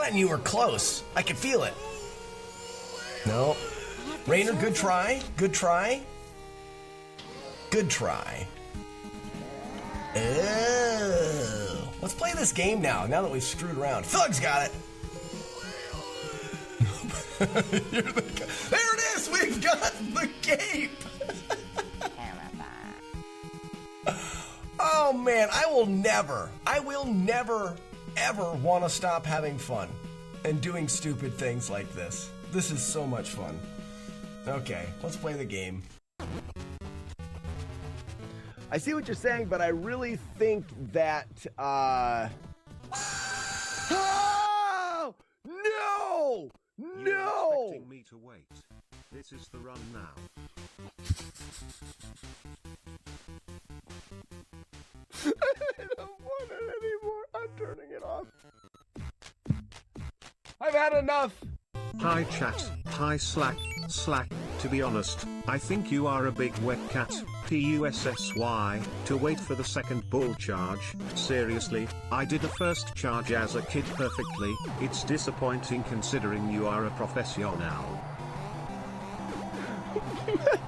and you were close. I could feel it. No. Rainer, good try. Good try. Good try. Oh. Let's play this game now that we've screwed around. Thug's got it. There it is! We've got the cape! Oh man, I will never, ever want to stop having fun and doing stupid things like this. This is so much fun. Okay, let's play the game. I see what you're saying, but I really think that, Oh! No! No! You're expecting me to wait. This is the run now. I don't want it anymore. I'm turning it off. I've had enough. Hi chat, hi Slack. To be honest, I think you are a big wet cat. PUSSY, to wait for the second ball charge. Seriously, I did the first charge as a kid perfectly. It's disappointing considering you are a professional now.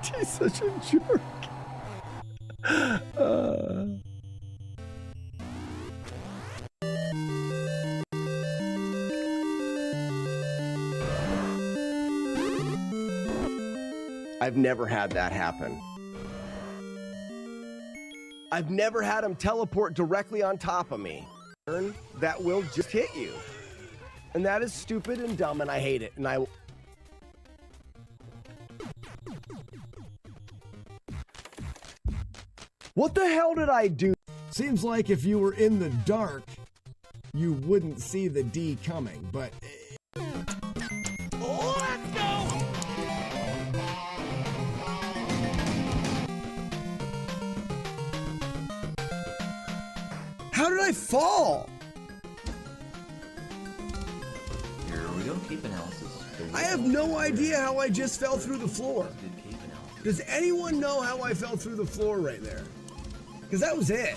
He's such a jerk. I've never had that happen. I've never had him teleport directly on top of me. That will just hit you. And that is stupid and dumb, and I hate it. And I... What the hell did I do? Seems like if you were in the dark, you wouldn't see the D coming, but... Let's go! How did I fall? Here we go, cape analysis. I have no idea how I just fell through the floor. Does anyone know how I fell through the floor right there? Because that was it.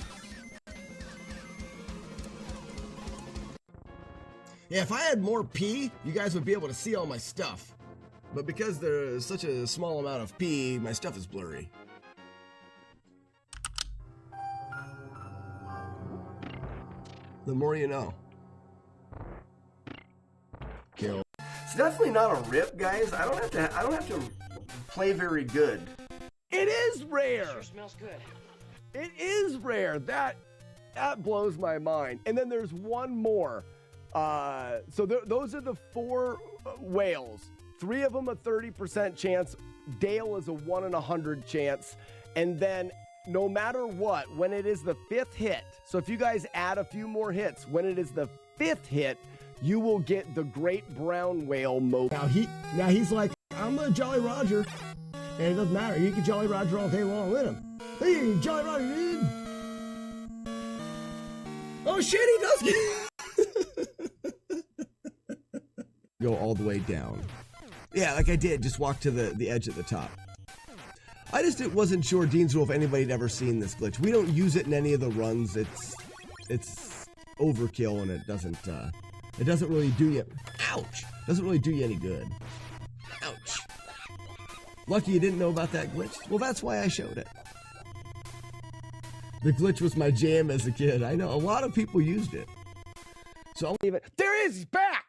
Yeah, if I had more P, you guys would be able to see all my stuff. But because there's such a small amount of P, my stuff is blurry. The more you know. Kill. It's definitely not a rip, guys. I don't have to play very good. It is rare. Sure smells good. It is rare. That blows my mind. And then there's one more. So those are the 4 whales. 3 of them a 30% chance. Dale is a 1 in 100 chance. And then no matter what, when it is the 5th hit, so if you guys add a few more hits, when it is the 5th hit, you will get the great brown whale mode. Now he's like, I'm a Jolly Roger, and it doesn't matter. You can Jolly Roger all day long with him. Hey, Jolly Roger, dude. Oh shit, he does. Go all the way down. Yeah, like I did. Just walk to the edge at the top. I just wasn't sure, Dean's Rule, if anybody had ever seen this glitch. We don't use it in any of the runs. It's overkill, and it doesn't really do you. Ouch! Doesn't really do you any good. Ouch! Lucky you didn't know about that glitch. Well, that's why I showed it. The glitch was my jam as a kid. I know a lot of people used it. So I'll leave it. There he is. He's back.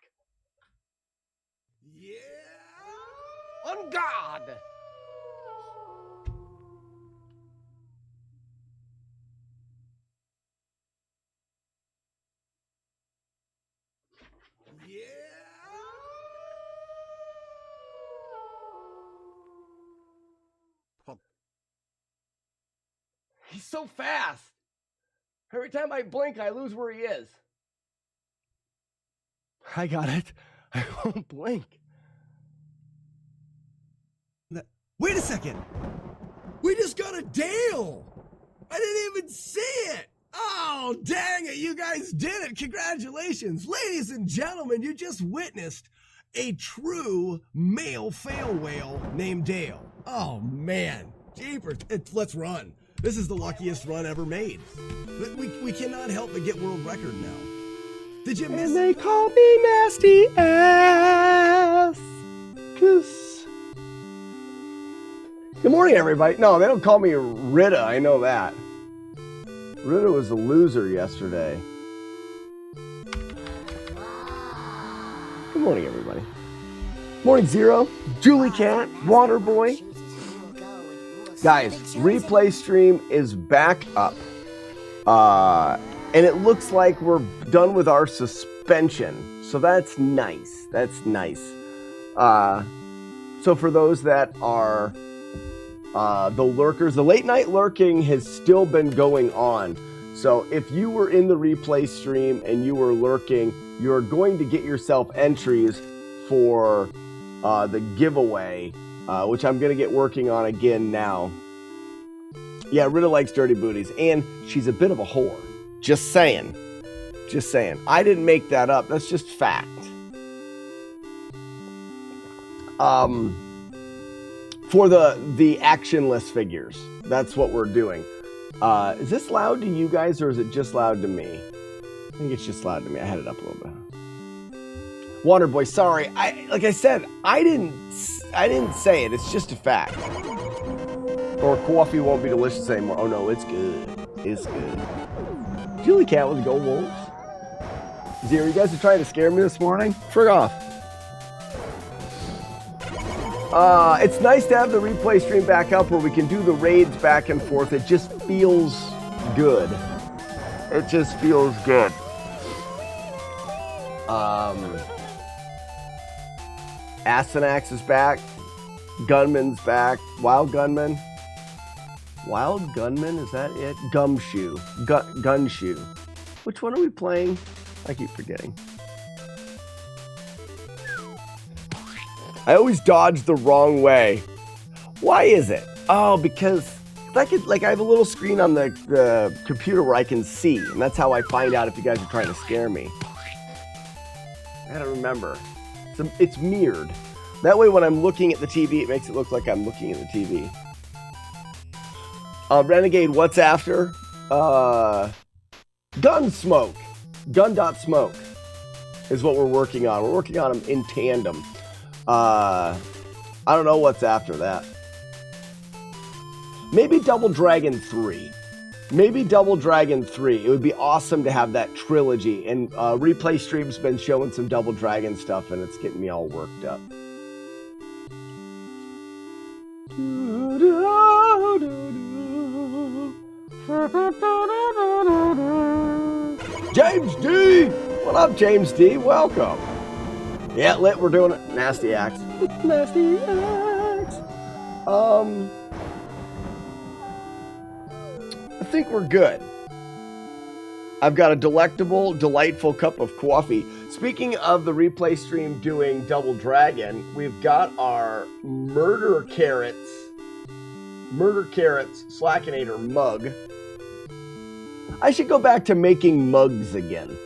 Yeah. On God. He's so fast. Every time I blink, I lose where he is. I got it. I won't blink. Wait a second. We just got a Dale. I didn't even see it. Oh, dang it. You guys did it. Congratulations. Ladies and gentlemen, you just witnessed a true male fail whale named Dale. Oh, man. Jeepers. Let's run. This is the luckiest run ever made. We cannot help but get world record now. Did you And miss they call me nasty ass. 'Cause... Good morning, everybody. No, they don't call me Rita. I know that. Rita was a loser yesterday. Good morning, everybody. Morning, Zero, Julie Cat, Waterboy. Guys, replay stream is back up. And it looks like we're done with our suspension. So that's nice. That's nice. So for those that are the lurkers, the late night lurking has still been going on. So if you were in the replay stream and you were lurking, you're going to get yourself entries for the giveaway, which I'm going to get working on again now. Yeah, Rita likes dirty booties, and she's a bit of a whore. Just saying. Just saying. I didn't make that up. That's just fact. For the actionless figures, that's what we're doing. Is this loud to you guys, or is it just loud to me? I think it's just loud to me. I had it up a little bit. Waterboy, sorry. Like I said, I didn't say it. It's just a fact. Or coffee won't be delicious anymore. Oh no, it's good. It's good. Julie Cat with the Gold Wolves. Zero, you guys are trying to scare me this morning? Frig off. It's nice to have the replay stream back up where we can do the raids back and forth. It just feels good. It just feels good. Asenax is back. Gunman's back. Wild Gunman. Wild Gunman, is that it? Gumshoe. Gunshoe. Which one are we playing? I keep forgetting. I always dodge the wrong way. Why is it? Oh, because I have a little screen on the computer where I can see, and that's how I find out if you guys are trying to scare me. I gotta remember. It's mirrored. That way when I'm looking at the TV, it makes it look like I'm looking at the TV. Renegade, what's after? Gunsmoke. Gun.smoke is what we're working on. We're working on them in tandem. I don't know what's after that. Maybe Double Dragon 3. Maybe Double Dragon 3. It would be awesome to have that trilogy. And Replay Stream's been showing some Double Dragon stuff, and it's getting me all worked up. James D! What up, James D? Welcome. Yeah, lit, we're doing it. Nasty Axe. Nasty Axe. I think we're good. I've got a delightful cup of coffee. Speaking of the replay stream doing Double Dragon, we've got our Murder Carrots Slackinator mug. I should go back to making mugs again.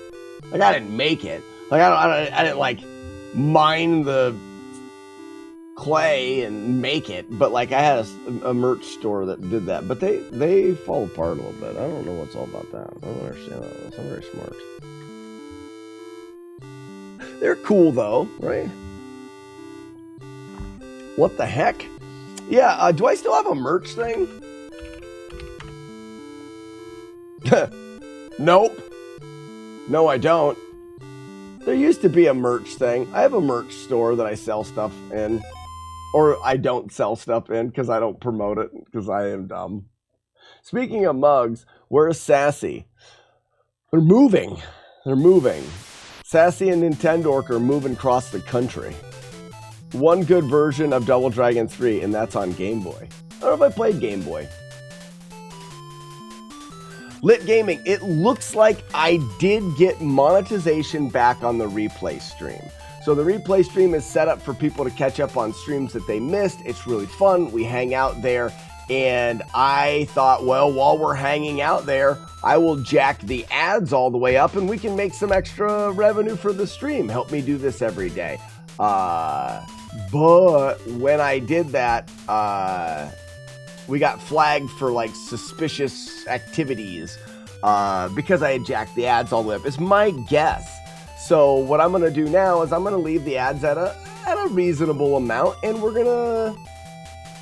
Like, I didn't make it. Like, I didn't like mine the clay and make it, but like I had a merch store that did that, but they fall apart a little bit. I don't know what's all about that. I don't understand that. It's not very smart. They're cool though, right? What the heck? Yeah, do I still have a merch thing? Nope. No, I don't. There used to be a merch thing. I have a merch store that I sell stuff in. Or I don't sell stuff in because I don't promote it because I am dumb. Speaking of mugs, where's Sassy? They're moving. They're moving. Sassy and Nintendork are moving across the country. One good version of Double Dragon 3, and that's on Game Boy. I don't know if I played Game Boy. Lit Gaming, it looks like I did get monetization back on the replay stream. So the replay stream is set up for people to catch up on streams that they missed. It's really fun. We hang out there. And I thought, well, while we're hanging out there, I will jack the ads all the way up and we can make some extra revenue for the stream. Help me do this every day. But when I did that, we got flagged for like suspicious activities because I had jacked the ads all the way up. It's my guess So what I'm going to do now is I'm going to leave the ads at a reasonable amount, and we're going to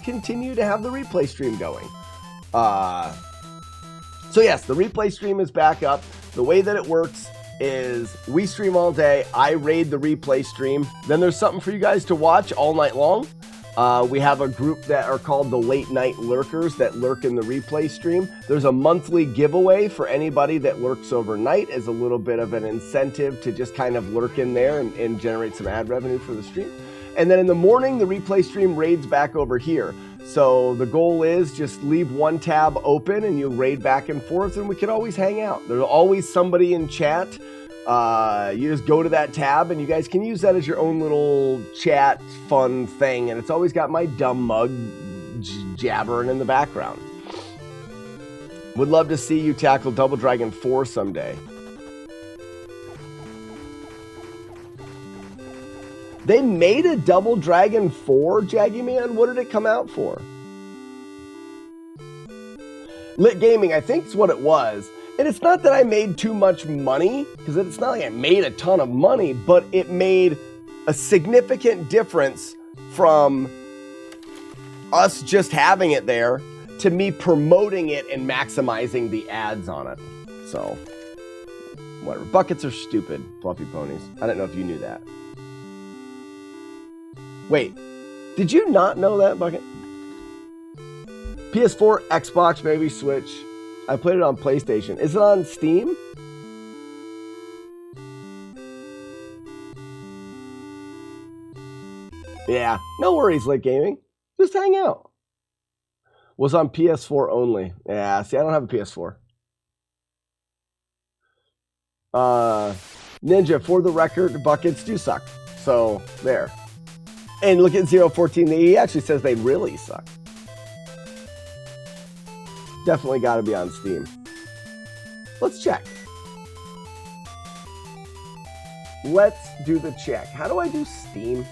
continue to have the replay stream going. So yes, the replay stream is back up. The way that it works is we stream all day. I raid the replay stream. Then there's something for you guys to watch all night long. We have a group that are called the Late Night Lurkers that lurk in the replay stream. There's a monthly giveaway for anybody that lurks overnight as a little bit of an incentive to just kind of lurk in there and generate some ad revenue for the stream. And then in the morning, the replay stream raids back over here. So the goal is just leave one tab open and you raid back and forth, and we could always hang out. There's always somebody in chat. You just go to that tab and you guys can use that as your own little chat fun thing. And it's always got my dumb mug jabbering in the background. Would love to see you tackle Double Dragon 4 someday. They made a Double Dragon 4, Jaggy Man? What did it come out for? Lit Gaming, I think is what it was. And it's not that I made too much money, because it's not like I made a ton of money, but it made a significant difference from us just having it there to me promoting it and maximizing the ads on it. So, whatever. Buckets are stupid, Fluffy Ponies. I don't know if you knew that. Wait, did you not know that, Bucket? PS4, Xbox, maybe Switch. I played it on PlayStation. Is it on Steam? Yeah, no worries, Late Gaming. Just hang out. Was on PS4 only. Yeah, see, I don't have a PS4. Ninja, for the record, buckets do suck. So, there. And look at 014, he actually says they really suck. Definitely got to be on Steam. Let's check. Let's do the check. How do I do Steam?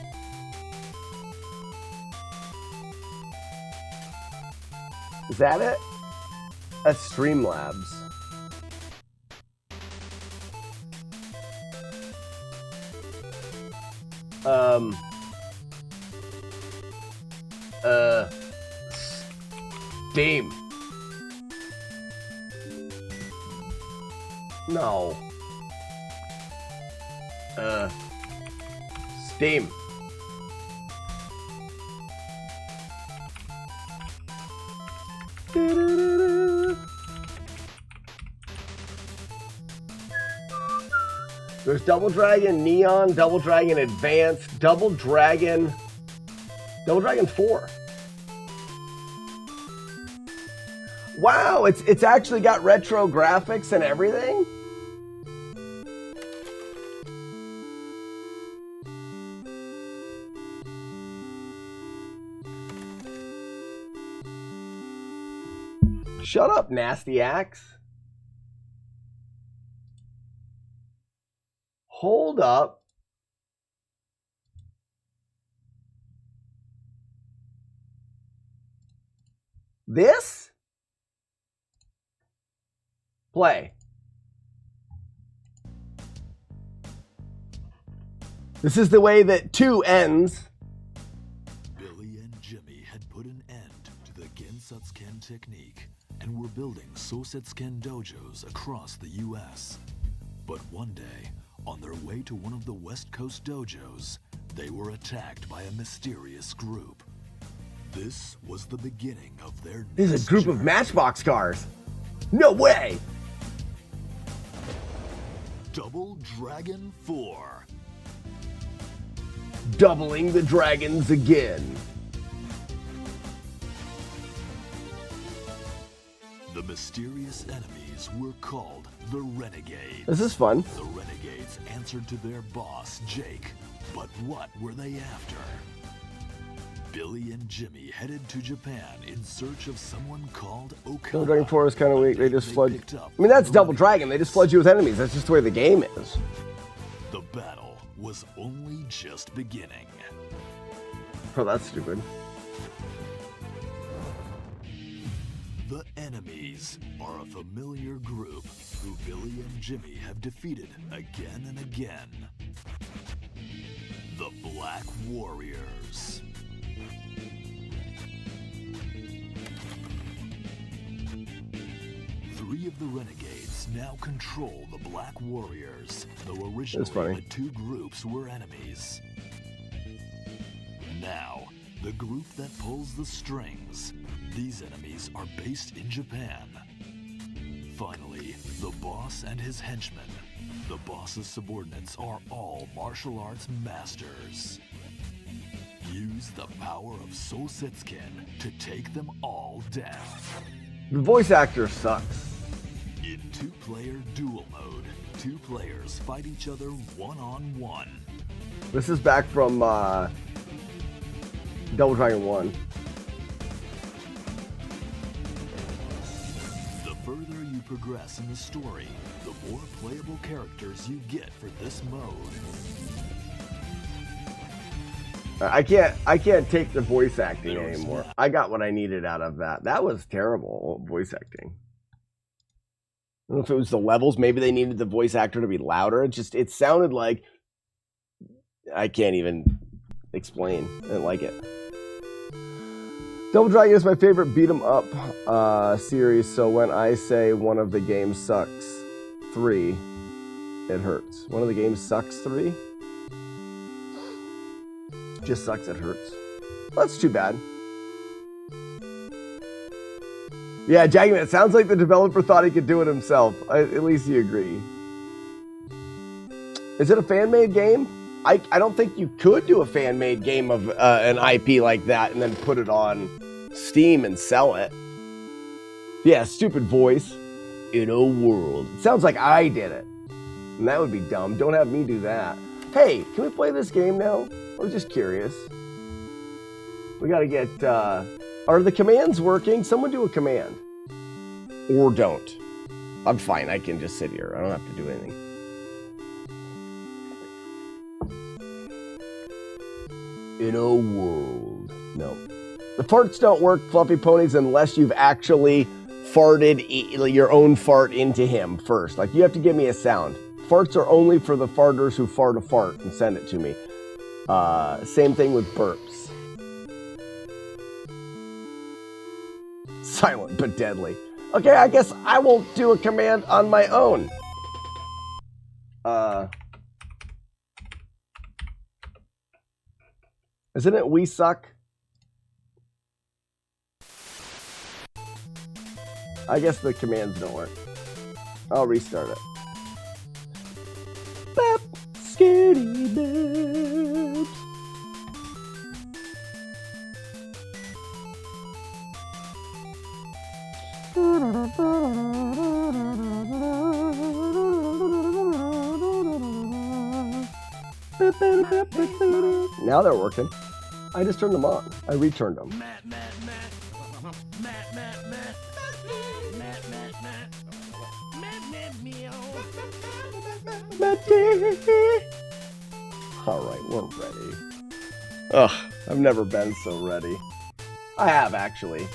Is that it? That's Streamlabs. Steam. No. Steam. There's Double Dragon Neon, Double Dragon Advanced, Double Dragon 4. Wow, it's actually got retro graphics and everything? Shut up, Nasty Axe. Hold up. This? Play. This is the way that 2 ends. Billy and Jimmy had put an end to the Gensutsuken technique and were building Sosetsuken dojos across the U.S. But one day, on their way to one of the West Coast dojos, they were attacked by a mysterious group. This was the beginning of their This is a group of Matchbox cars. No way! Double Dragon 4. Doubling the dragons again. The mysterious enemies were called the Renegades. This is fun. The Renegades answered to their boss, Jake. But what were they after? Billy and Jimmy headed to Japan in search of someone called Okada. Double Dragon 4 is kind of weak. They just flood. I mean, that's Double Dragon. They just flood you with enemies. That's just the way the game is. The battle was only just beginning. Oh, that's stupid. The enemies are a familiar group, who Billy and Jimmy have defeated again and again. The Black Warriors. Three of the renegades now control the Black Warriors, though originally the two groups were enemies. Now, the group that pulls the strings. These enemies are based in Japan. Finally, the boss and his henchmen. The boss's subordinates are all martial arts masters. Use the power of Sosetsuken to take them all down. The voice actor sucks. In two-player duel mode, two players fight each other one-on-one. This is back from Double Dragon 1. The further you progress in the story, the more playable characters you get for this mode. I can't take the voice acting anymore. I got what I needed out of that. That was terrible voice acting. I don't know if it was the levels. Maybe they needed the voice actor to be louder. It sounded like, I can't even explain. I didn't like it. Double Dragon is my favorite beat 'em up series, so when I say one of the games sucks 3, it hurts. One of the games sucks 3? Just sucks, it hurts. Well, that's too bad. Yeah, Jaggman, it sounds like the developer thought he could do it himself. At least you agree. Is it a fan-made game? I don't think you could do a fan-made game of an IP like that and then put it on Steam and sell it. Yeah, stupid voice. In a world. It sounds like I did it. And that would be dumb. Don't have me do that. Hey, can we play this game now? I was just curious. We gotta get, are the commands working? Someone do a command. Or don't. I'm fine, I can just sit here. I don't have to do anything. In a world. No. The farts don't work, Fluffy Ponies, unless you've actually farted your own fart into him first. Like, you have to give me a sound. Farts are only for the farters who fart a fart and send it to me. Same thing with burps. Silent but deadly. Okay, I guess I will do a command on my own. Isn't it we suck? I guess the commands don't work. I'll restart it. Bap, scaredy babs. Now they're working. I just turned them on. I returned them. Alright, we're ready. Ugh, I've never been so ready. I have, actually. You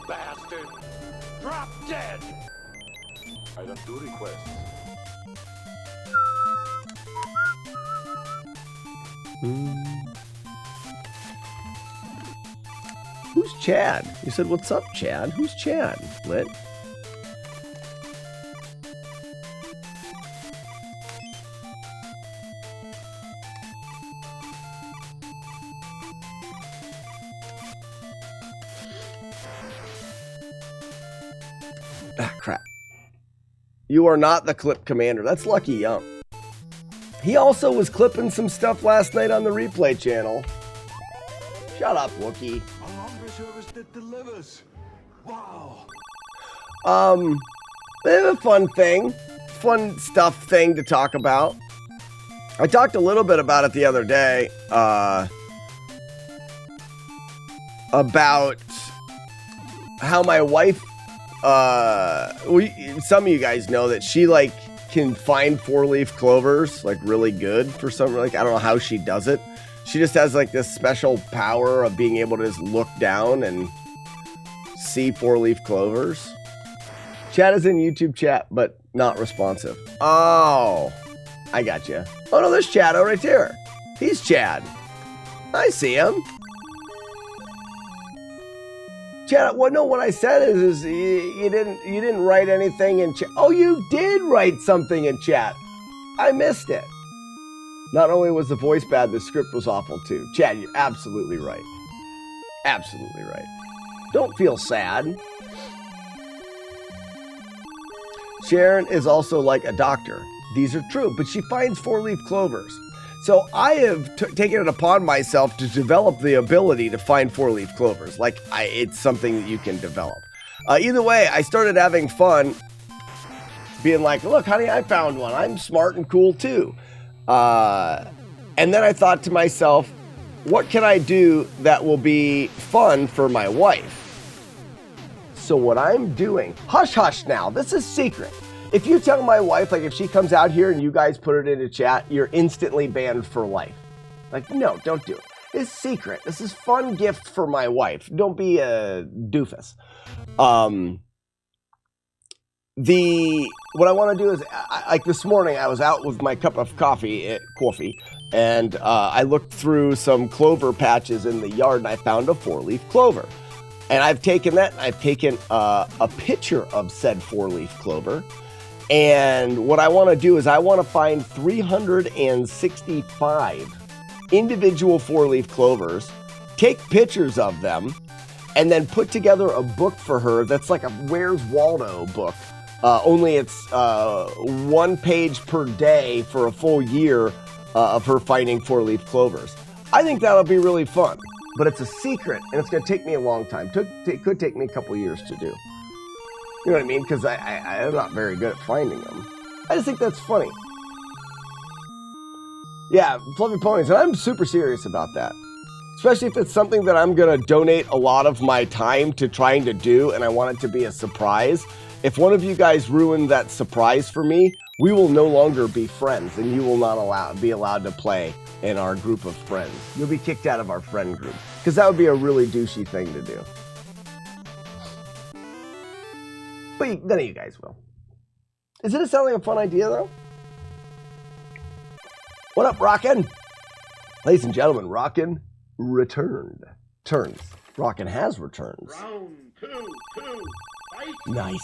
bastard! Drop dead! I don't do requests. Who's Chad? You said, what's up, Chad? Who's Chad? Lit? Ah, crap. You are not the clip commander. That's Lucky Yump. He also was clipping some stuff last night on the replay channel. Shut up, Wookie. A laundry service that delivers. Wow. They have a fun stuff thing to talk about. I talked a little bit about it the other day, about how my wife, some of you guys know that she can find 4-leaf clovers really good for some, I don't know how she does it. She just has this special power of being able to just look down and see four-leaf clovers? Chat is in YouTube chat, but not responsive. Oh, I got you. Oh no, there's Chado right there. He's Chad. I see him. Chad, well, no, what I said is you didn't write anything in chat. Oh, you did write something in chat. I missed it. Not only was the voice bad, the script was awful too. Chad, you're absolutely right. Absolutely right. Don't feel sad. Sharon is also like a doctor. These are true, but she finds four-leaf clovers. So I have taken it upon myself to develop the ability to find four-leaf clovers. Like, it's something that you can develop. Either way, I started having fun being like, look, honey, I found one. I'm smart and cool too. And then I thought to myself, what can I do that will be fun for my wife? So what I'm doing, hush, hush now, this is secret. If you tell my wife, like if she comes out here and you guys put it into chat, you're instantly banned for life. Like, no, don't do it. It's secret. This is fun gift for my wife. Don't be a doofus. What I want to do is, like this morning, I was out with my cup of coffee, and I looked through some clover patches in the yard and I found a four-leaf clover. And I've taken that, and I've taken a picture of said four-leaf clover. And what I want to do is I want to find 365 individual four-leaf clovers, take pictures of them, and then put together a book for her that's like a Where's Waldo book. Only it's 1 page per day for a full year of her finding four-leaf clovers. I think that'll be really fun. But it's a secret, and it's going to take me a long time. It could take me a couple years to do. You know what I mean? Because I'm not very good at finding them. I just think that's funny. Yeah, Fluffy Ponies, and I'm super serious about that. Especially if it's something that I'm going to donate a lot of my time to trying to do, and I want it to be a surprise. If one of you guys ruin that surprise for me, we will no longer be friends, and you will not be allowed to play in our group of friends. You'll be kicked out of our friend group, because that would be a really douchey thing to do. But none of you guys will. Isn't it sound like a fun idea, though? What up, Rockin'? Ladies and gentlemen, Rockin' returned. Turns. Rockin' has returned. Round two, fight. Nice.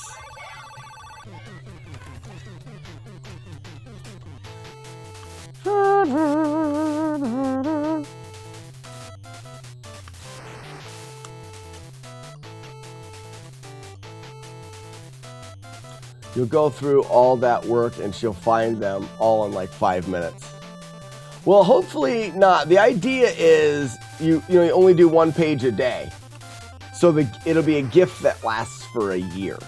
You'll go through all that work and she'll find them all in like 5 minutes. Well, hopefully not. The idea is you only do 1 page a day. So it'll be a gift that lasts for a year.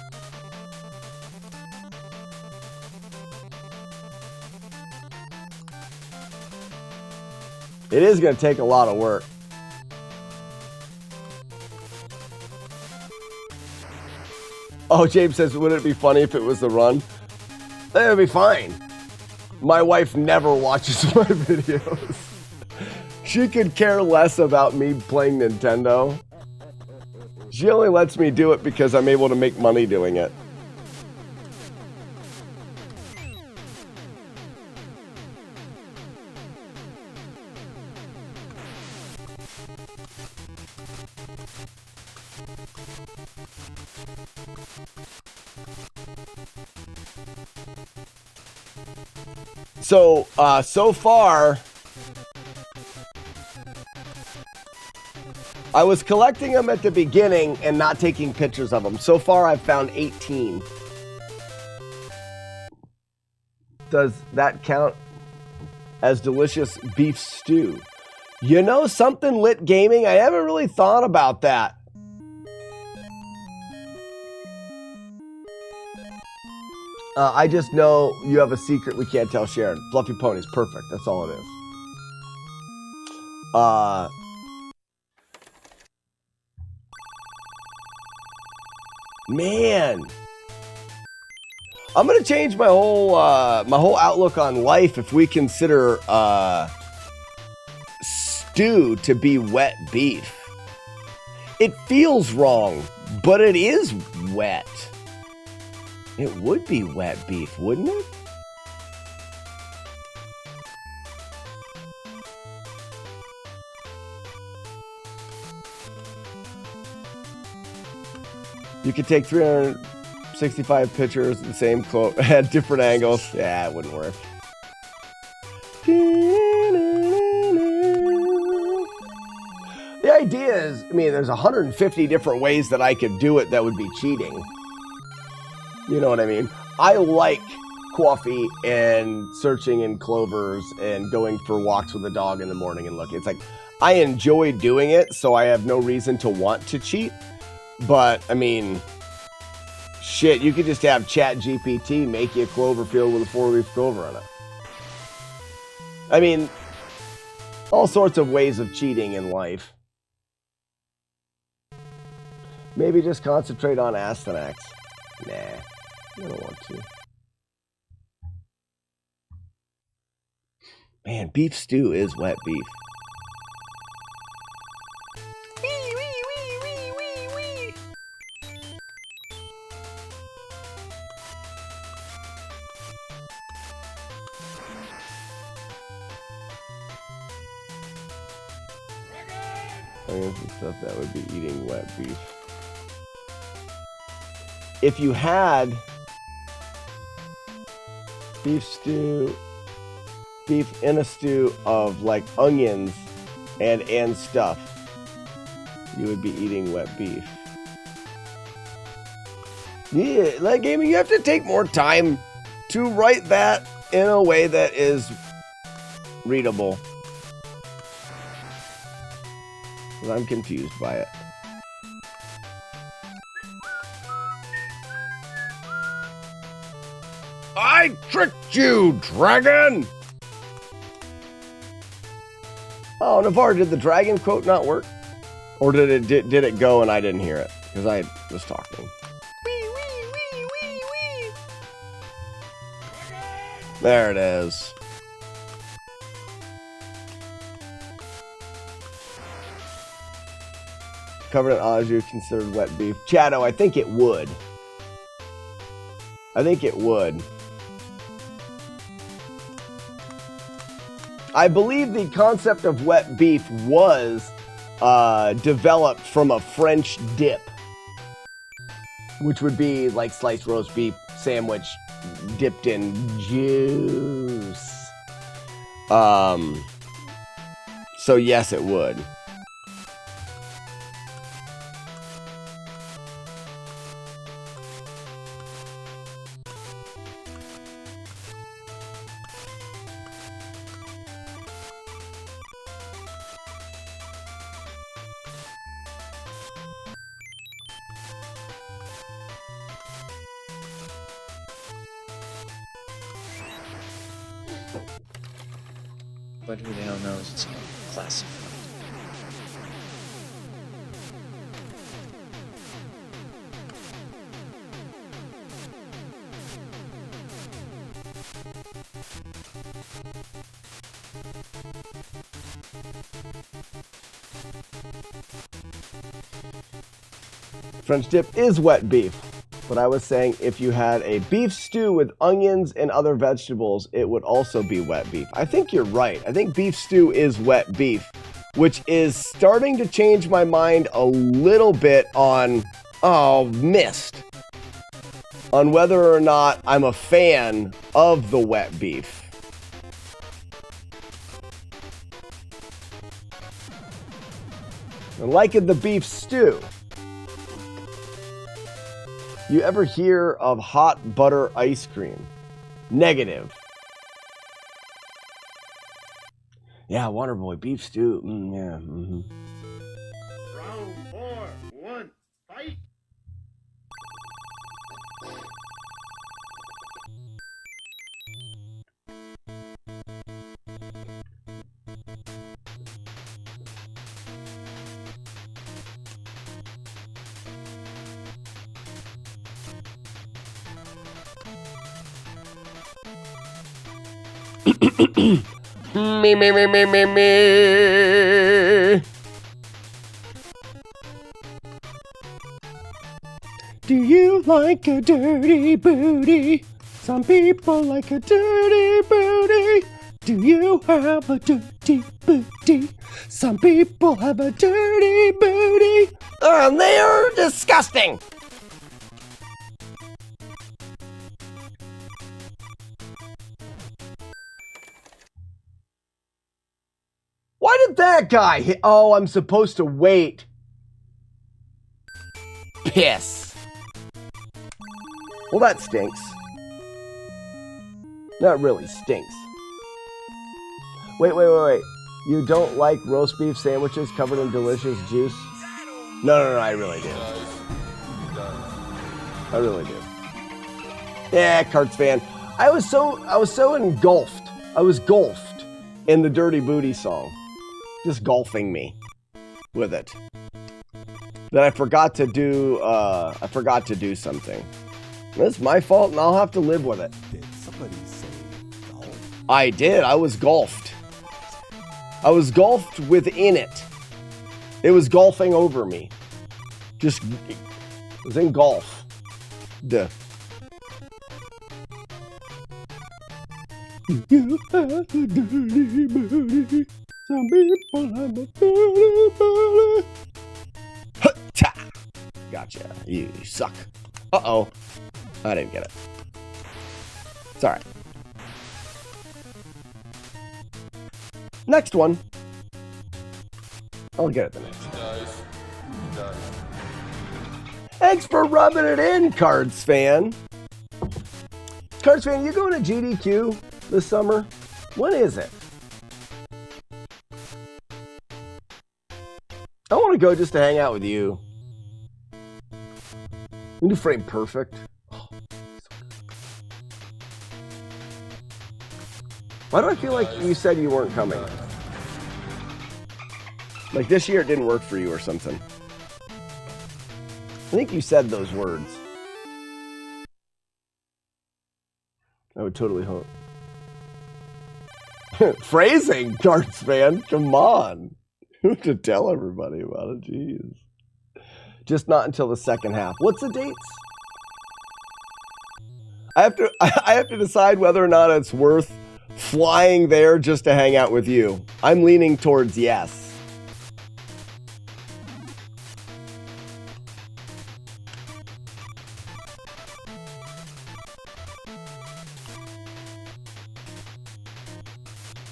It is going to take a lot of work. Oh, James says, wouldn't it be funny if it was the run? That would be fine. My wife never watches my videos. She could care less about me playing Nintendo. She only lets me do it because I'm able to make money doing it. So far, I was collecting them at the beginning and not taking pictures of them. So far, I've found 18. Does that count as delicious beef stew? You know something, Lit Gaming? I haven't really thought about that. I just know you have a secret we can't tell Sharon. Fluffy Ponies, perfect. That's all it is. Man, I'm gonna change my whole outlook on life if we consider stew to be wet beef. It feels wrong But it is wet. It would be wet beef, wouldn't it? You could take 365 pictures of the same quote at different angles. Yeah, it wouldn't work. The idea is, I mean, there's 150 different ways that I could do it that would be cheating. You know what I mean? I like coffee and searching in clovers and going for walks with the dog in the morning and looking. It's like, I enjoy doing it, so I have no reason to want to cheat. But, I mean, shit, you could just have ChatGPT make you a clover field with a 4-leaf clover on it. I mean, all sorts of ways of cheating in life. Maybe just concentrate on Astyanax. Nah, I don't want to. Man, beef stew is wet beef. Some stuff that would be eating wet beef. If you had beef stew, beef in a stew of like onions and stuff, you would be eating wet beef. Yeah, like gaming, you have to take more time to write that in a way that is readable. I'm confused by it. I tricked you, dragon! Oh, Navarre, did the dragon quote not work? Or did it go and I didn't hear it? Because I was talking. There it is. Covered in au jus considered wet beef. Chato, I think it would. I think it would. I believe the concept of wet beef was developed from a French dip, which would be like sliced roast beef sandwich dipped in juice. So yes, it would. But who the hell knows? It's all classified. French dip is wet beef. But I was saying if you had a beef stew with onions and other vegetables, it would also be wet beef. I think you're right. I think beef stew is wet beef, which is starting to change my mind a little bit on, missed. On whether or not I'm a fan of the wet beef. I like the beef stew. You ever hear of hot butter ice cream? Negative. Yeah, Waterboy, beef stew. Yeah. Mm-hmm. Round 4, 1, fight! Me. like a dirty booty. Some people like a dirty booty. Do you have a dirty booty? Some people have a dirty booty. And they're disgusting. Why did that guy hit? Oh, I'm supposed to wait. Piss. Well, that stinks. That really stinks. Wait. You don't like roast beef sandwiches covered in delicious juice? No, I really do. I really do. Yeah, Carts fan. I was so engulfed. I was golfed in the Dirty Booty song. Just golfing me with it. That I forgot to do something. That's my fault and I'll have to live with it. Did somebody say golf? I did. I was golfed. I was golfed within it. It was golfing over me. Just, it was in golf. Duh. You have a dirty booty. Some people have a dirty booty. Ha-cha! Gotcha. You suck. Uh-oh. I didn't get it. It's alright. Next one. I'll get it the next time. Thanks for rubbing it in, Cards fan. Cards fan, you going to GDQ this summer? When is it? I want to go just to hang out with you. We do Frame Perfect. Oh, so why do I feel like you said you weren't coming? Like this year it didn't work for you or something. I think you said those words. I would totally hope. Phrasing, Cards fan. Come on. You have to tell everybody about it. Jeez. Just not until the second half. What's the dates? I have to decide whether or not it's worth flying there just to hang out with you. I'm leaning towards yes.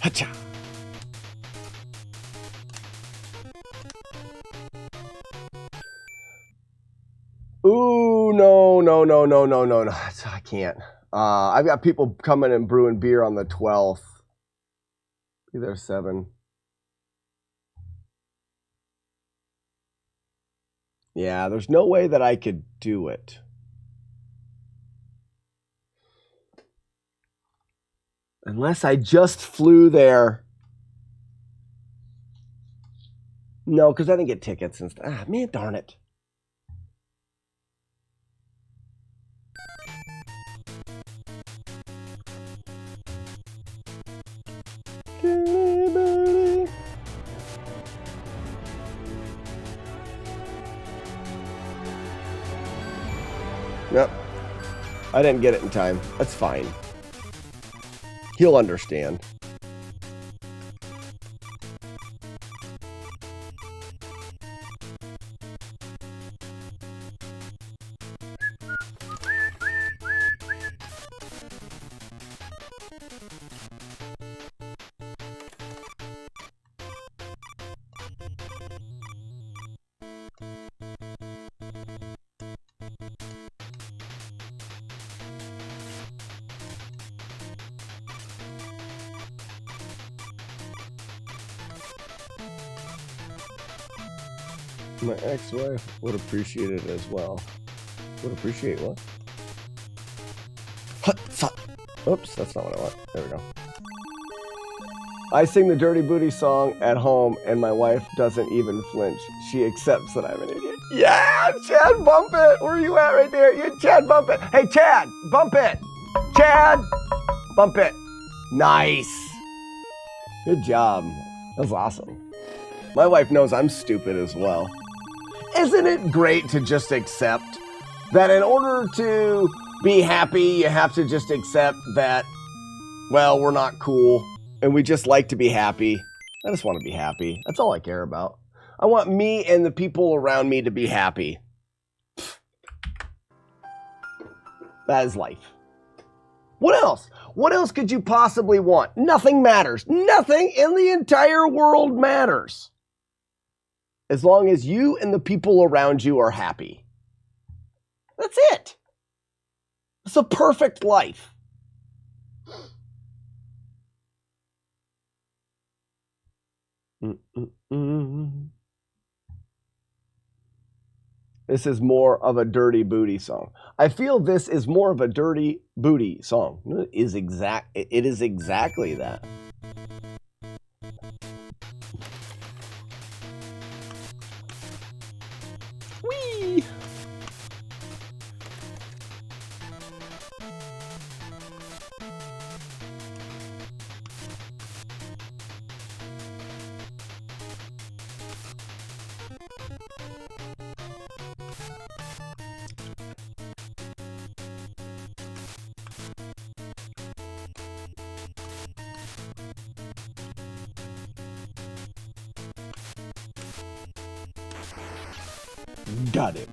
Hacha. Ooh, no. I can't. I've got people coming and brewing beer on the 12th. Be there 7. Yeah, there's no way that I could do it. Unless I just flew there. No, because I didn't get tickets and stuff. Ah, man, darn it. Yep. I didn't get it in time. That's fine. He'll understand. My ex-wife would appreciate it as well. Would appreciate what? Oops, that's not what I want. There we go. I sing the Dirty Booty song at home and my wife doesn't even flinch. She accepts that I'm an idiot. Yeah, Chad, bump it. Where are you at right there? You, Chad, bump it. Hey, Chad, bump it. Chad, bump it. Nice. Good job. That was awesome. My wife knows I'm stupid as well. Isn't it great to just accept That in order to be happy, you have to just accept that, well, we're not cool and we just like to be happy. I just want to be happy. That's all I care about. I want me and the people around me to be happy. That is life. What else? What else could you possibly want? Nothing matters. Nothing in the entire world matters. As long as you and the people around you are happy. That's it. It's a perfect life. This is more of a dirty booty song. I feel this is more of a dirty booty song. It is exactly that. Whee! Got him.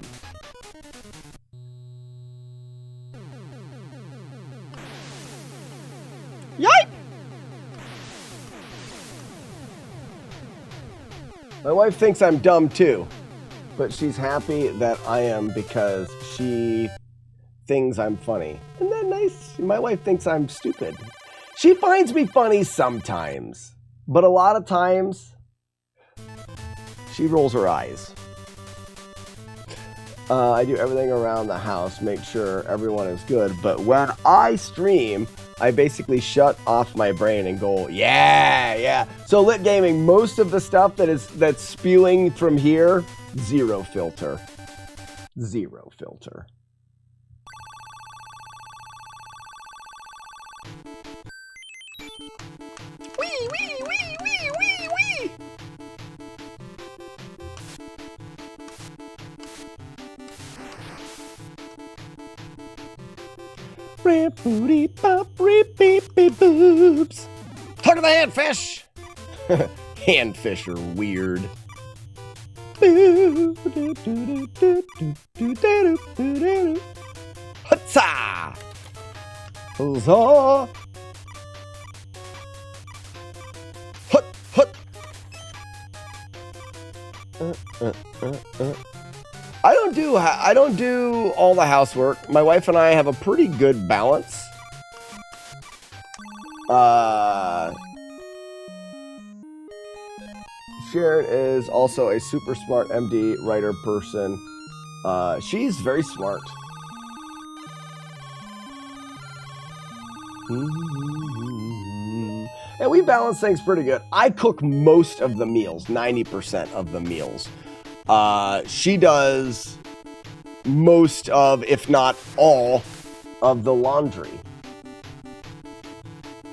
Yipe! My wife thinks I'm dumb too, but she's happy that I am because she thinks I'm funny. Isn't that nice? My wife thinks I'm stupid. She finds me funny sometimes, but a lot of times she rolls her eyes. I do everything around the house, make sure everyone is good. But when I stream, I basically shut off my brain and go, yeah. So Lit Gaming, most of the stuff that's spewing from here, zero filter. Zero filter. Wee, wee, wee, wee, wee, wee. Rip booty bop, rip beep beep boobs. Talk to the handfish. Handfish are weird. Hutsa! Huzzah! Hut, hut. I don't do all the housework. My wife and I have a pretty good balance. Sharon is also a super smart MD writer person. She's very smart. And we balance things pretty good. I cook most of the meals, 90% of the meals. She does most of, if not all, of the laundry.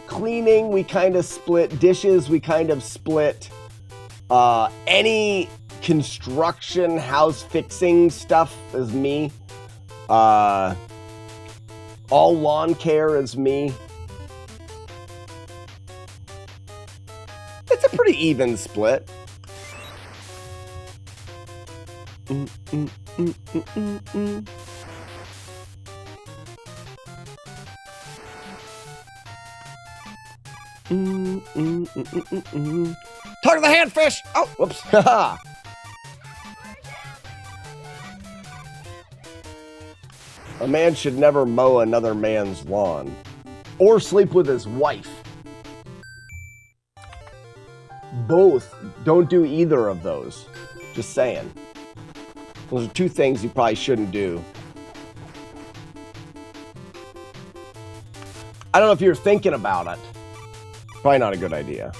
Cleaning, we kind of split. Dishes, we kind of split. Any construction, house fixing stuff is me. All lawn care is me. It's a pretty even split. Talk to the handfish! Oh, whoops. A man should never mow another man's lawn or sleep with his wife. Both. Don't do either of those. Just saying. Those are two things you probably shouldn't do. I don't know if you're thinking about it. Probably not a good idea.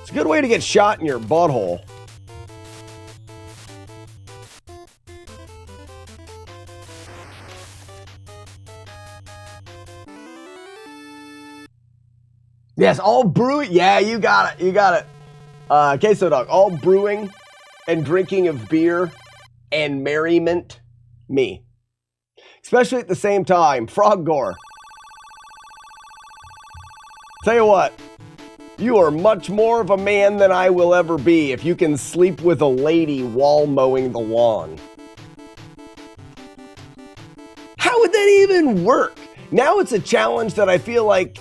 It's a good way to get shot in your butthole. Yes, all brewing. Yeah, you got it. You got it. Queso Dog. All brewing and drinking of beer and merriment Me. Especially at the same time. Frog gore. Tell you what. You are much more of a man than I will ever be if you can sleep with a lady while mowing the lawn. How would that even work? Now it's a challenge that I feel like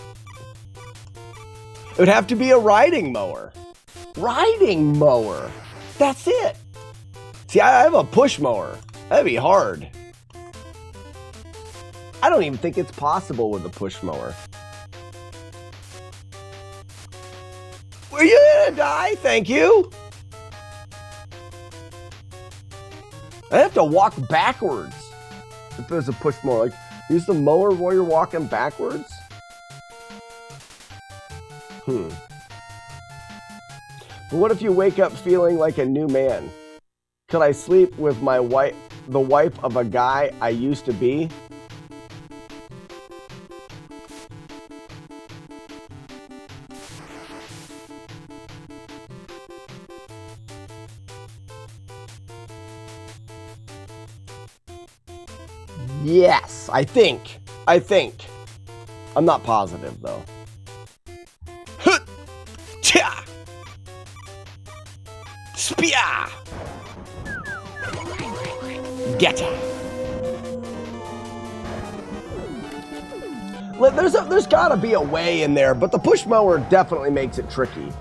it would have to be a riding mower. Riding mower. That's it. See, I have a push mower. That'd be hard. I don't even think it's possible with a push mower. Were you gonna die? Thank you. I have to walk backwards if there's a push mower. Like, use the mower while you're walking backwards? But what if you wake up feeling like a new man? Could I sleep with my wife, the wife of a guy I used to be? Yes, I think. I'm not positive though. Cha! Spia! Getcha! There's gotta be a way in there, but the push mower definitely makes it tricky.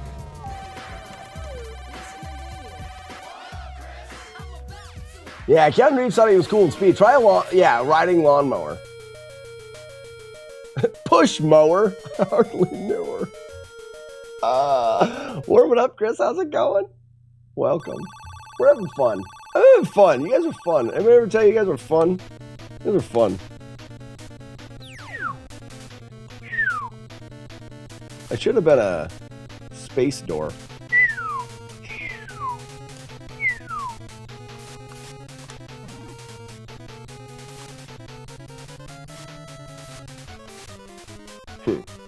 Yeah, Keanu Reeves thought he was cool in Speed. Try riding lawnmower. Push mower. I hardly knew her. Warming up, Chris. How's it going? Welcome. We're having fun. I'm having fun. You guys are fun. Anybody ever tell you guys are fun? You guys are fun. I should have been a space door.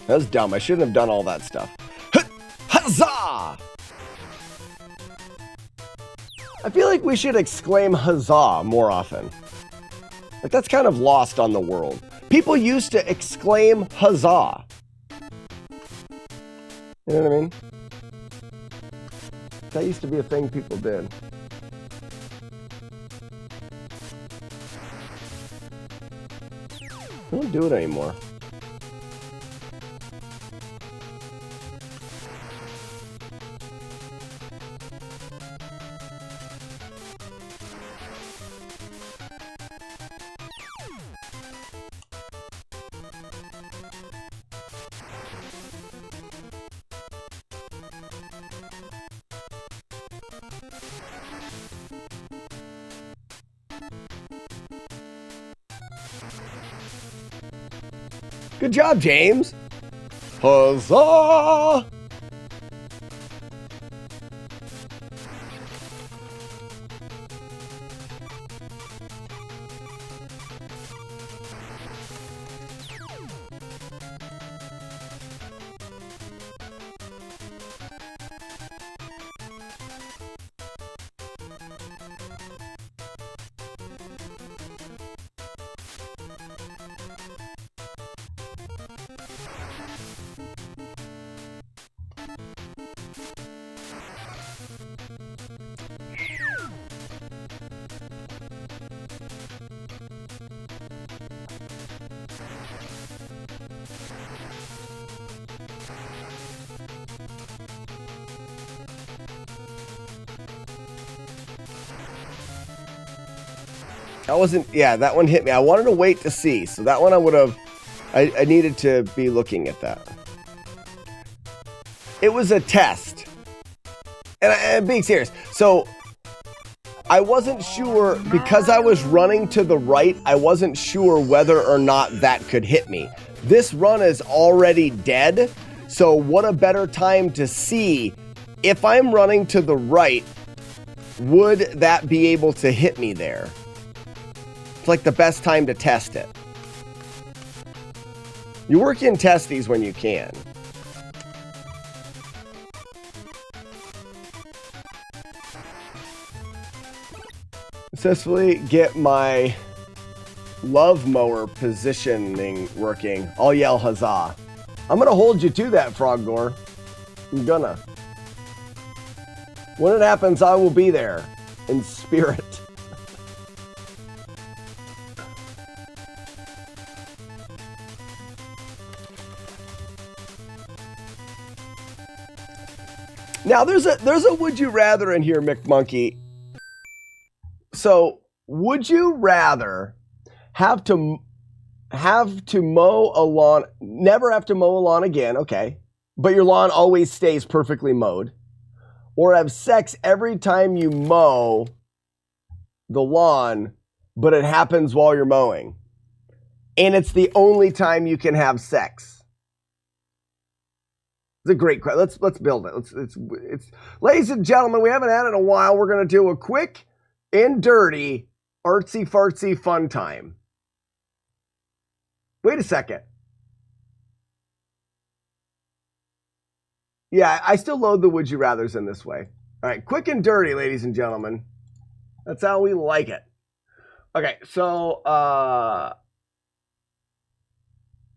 That was dumb. I shouldn't have done all that stuff. Huzzah! I feel like we should exclaim huzzah more often. Like, that's kind of lost on the world. People used to exclaim huzzah. You know what I mean? That used to be a thing people did. I don't do it anymore. Good job, James. Huzzah! That wasn't, yeah, that one hit me. I wanted to wait to see. So that one I would have, I needed to be looking at that. It was a test. And I'm being serious. So I wasn't sure, because I was running to the right, I wasn't sure whether or not that could hit me. This run is already dead. So what a better time to see if I'm running to the right, would that be able to hit me there? It's like the best time to test it. You work in testies when you can. successfully get my love mower positioning working, I'll yell huzzah. I'm gonna hold you to that, Froggore. I'm gonna. When it happens, I will be there in spirit. Now there's a would you rather in here, McMonkey. So would you rather have to mow a lawn, never have to mow a lawn again, okay, but your lawn always stays perfectly mowed, or have sex every time you mow the lawn, but it happens while you're mowing, and it's the only time you can have sex? It's a great question. Let's build it. It's ladies and gentlemen, we haven't had it in a while. We're gonna do a quick and dirty artsy fartsy fun time. Wait a second. Yeah, I still load the would you rathers in this way. All right, quick and dirty, ladies and gentlemen. That's how we like it. Okay, so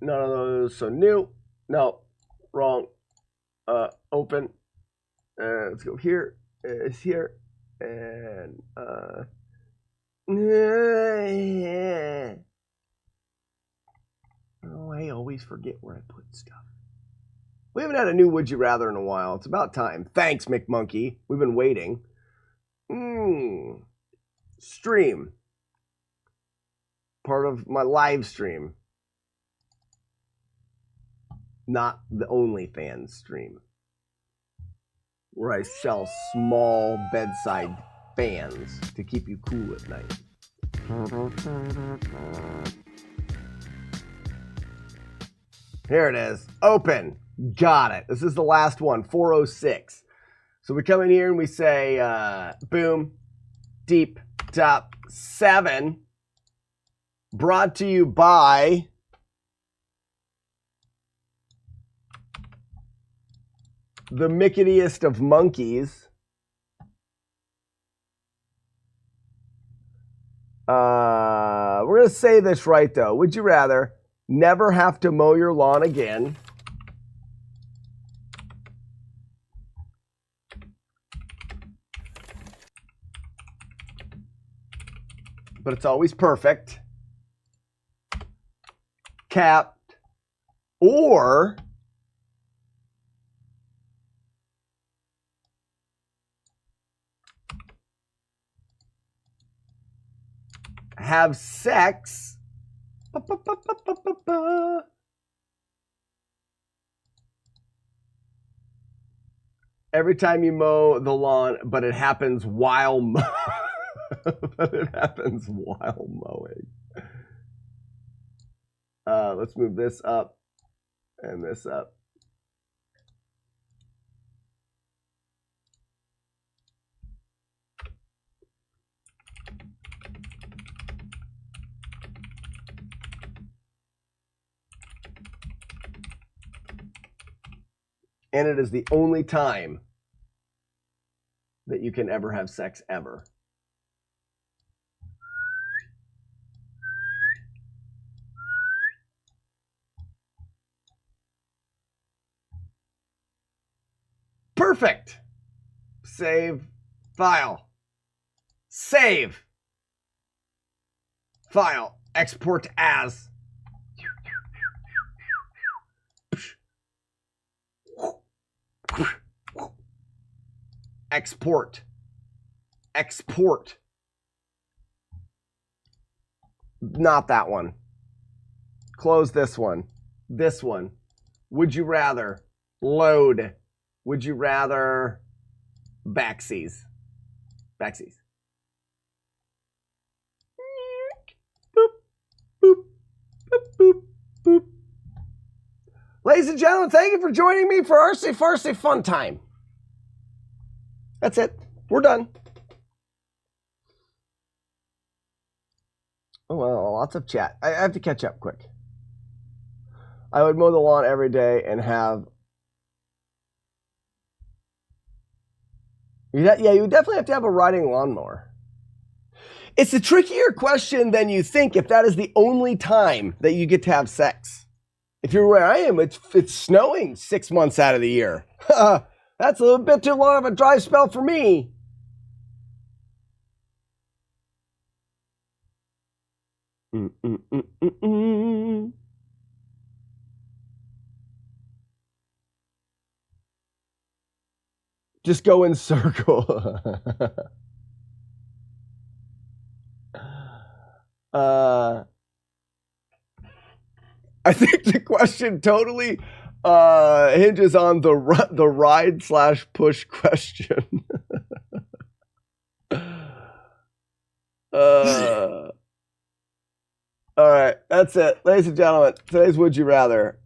none of those. So new. No, wrong. Open. Let's go here. It's here. And oh, I always forget where I put stuff. We haven't had a new would you rather in a while. It's about time. Thanks, McMonkey. We've been waiting. Stream. Part of my live stream. Not the OnlyFans stream, where I sell small bedside fans to keep you cool at night. Here it is. Open. Got it. This is the last one, 406. So we come in here and we say, boom, deep, top, 7. Brought to you by the micketiest of monkeys. We're going to say this right, though. Would you rather never have to mow your lawn again, but it's always perfect, capped, or have sex every time you mow the lawn, but it happens while mowing. Let's move this up and this up. And it is the only time that you can ever have sex ever. Perfect. Save file. Save file. Export as. Export. Export. Not that one. Close this one. This one. Would you rather? Load. Would you rather? Backsies. Backsies. Boop, boop, boop, boop, boop. Ladies and gentlemen, thank you for joining me for Artsy Fartsy Fun Time. That's it. We're done. Oh, well, lots of chat. I have to catch up quick. I would mow the lawn every day and have... Yeah, you definitely have to have a riding lawnmower. It's a trickier question than you think if that is the only time that you get to have sex. If you're where I am, it's snowing 6 months out of the year. That's a little bit too long of a dry spell for me. Just go in circle. I think the question totally hinges on the ride/push question. All right, that's it. Ladies and gentlemen, today's Would You Rather.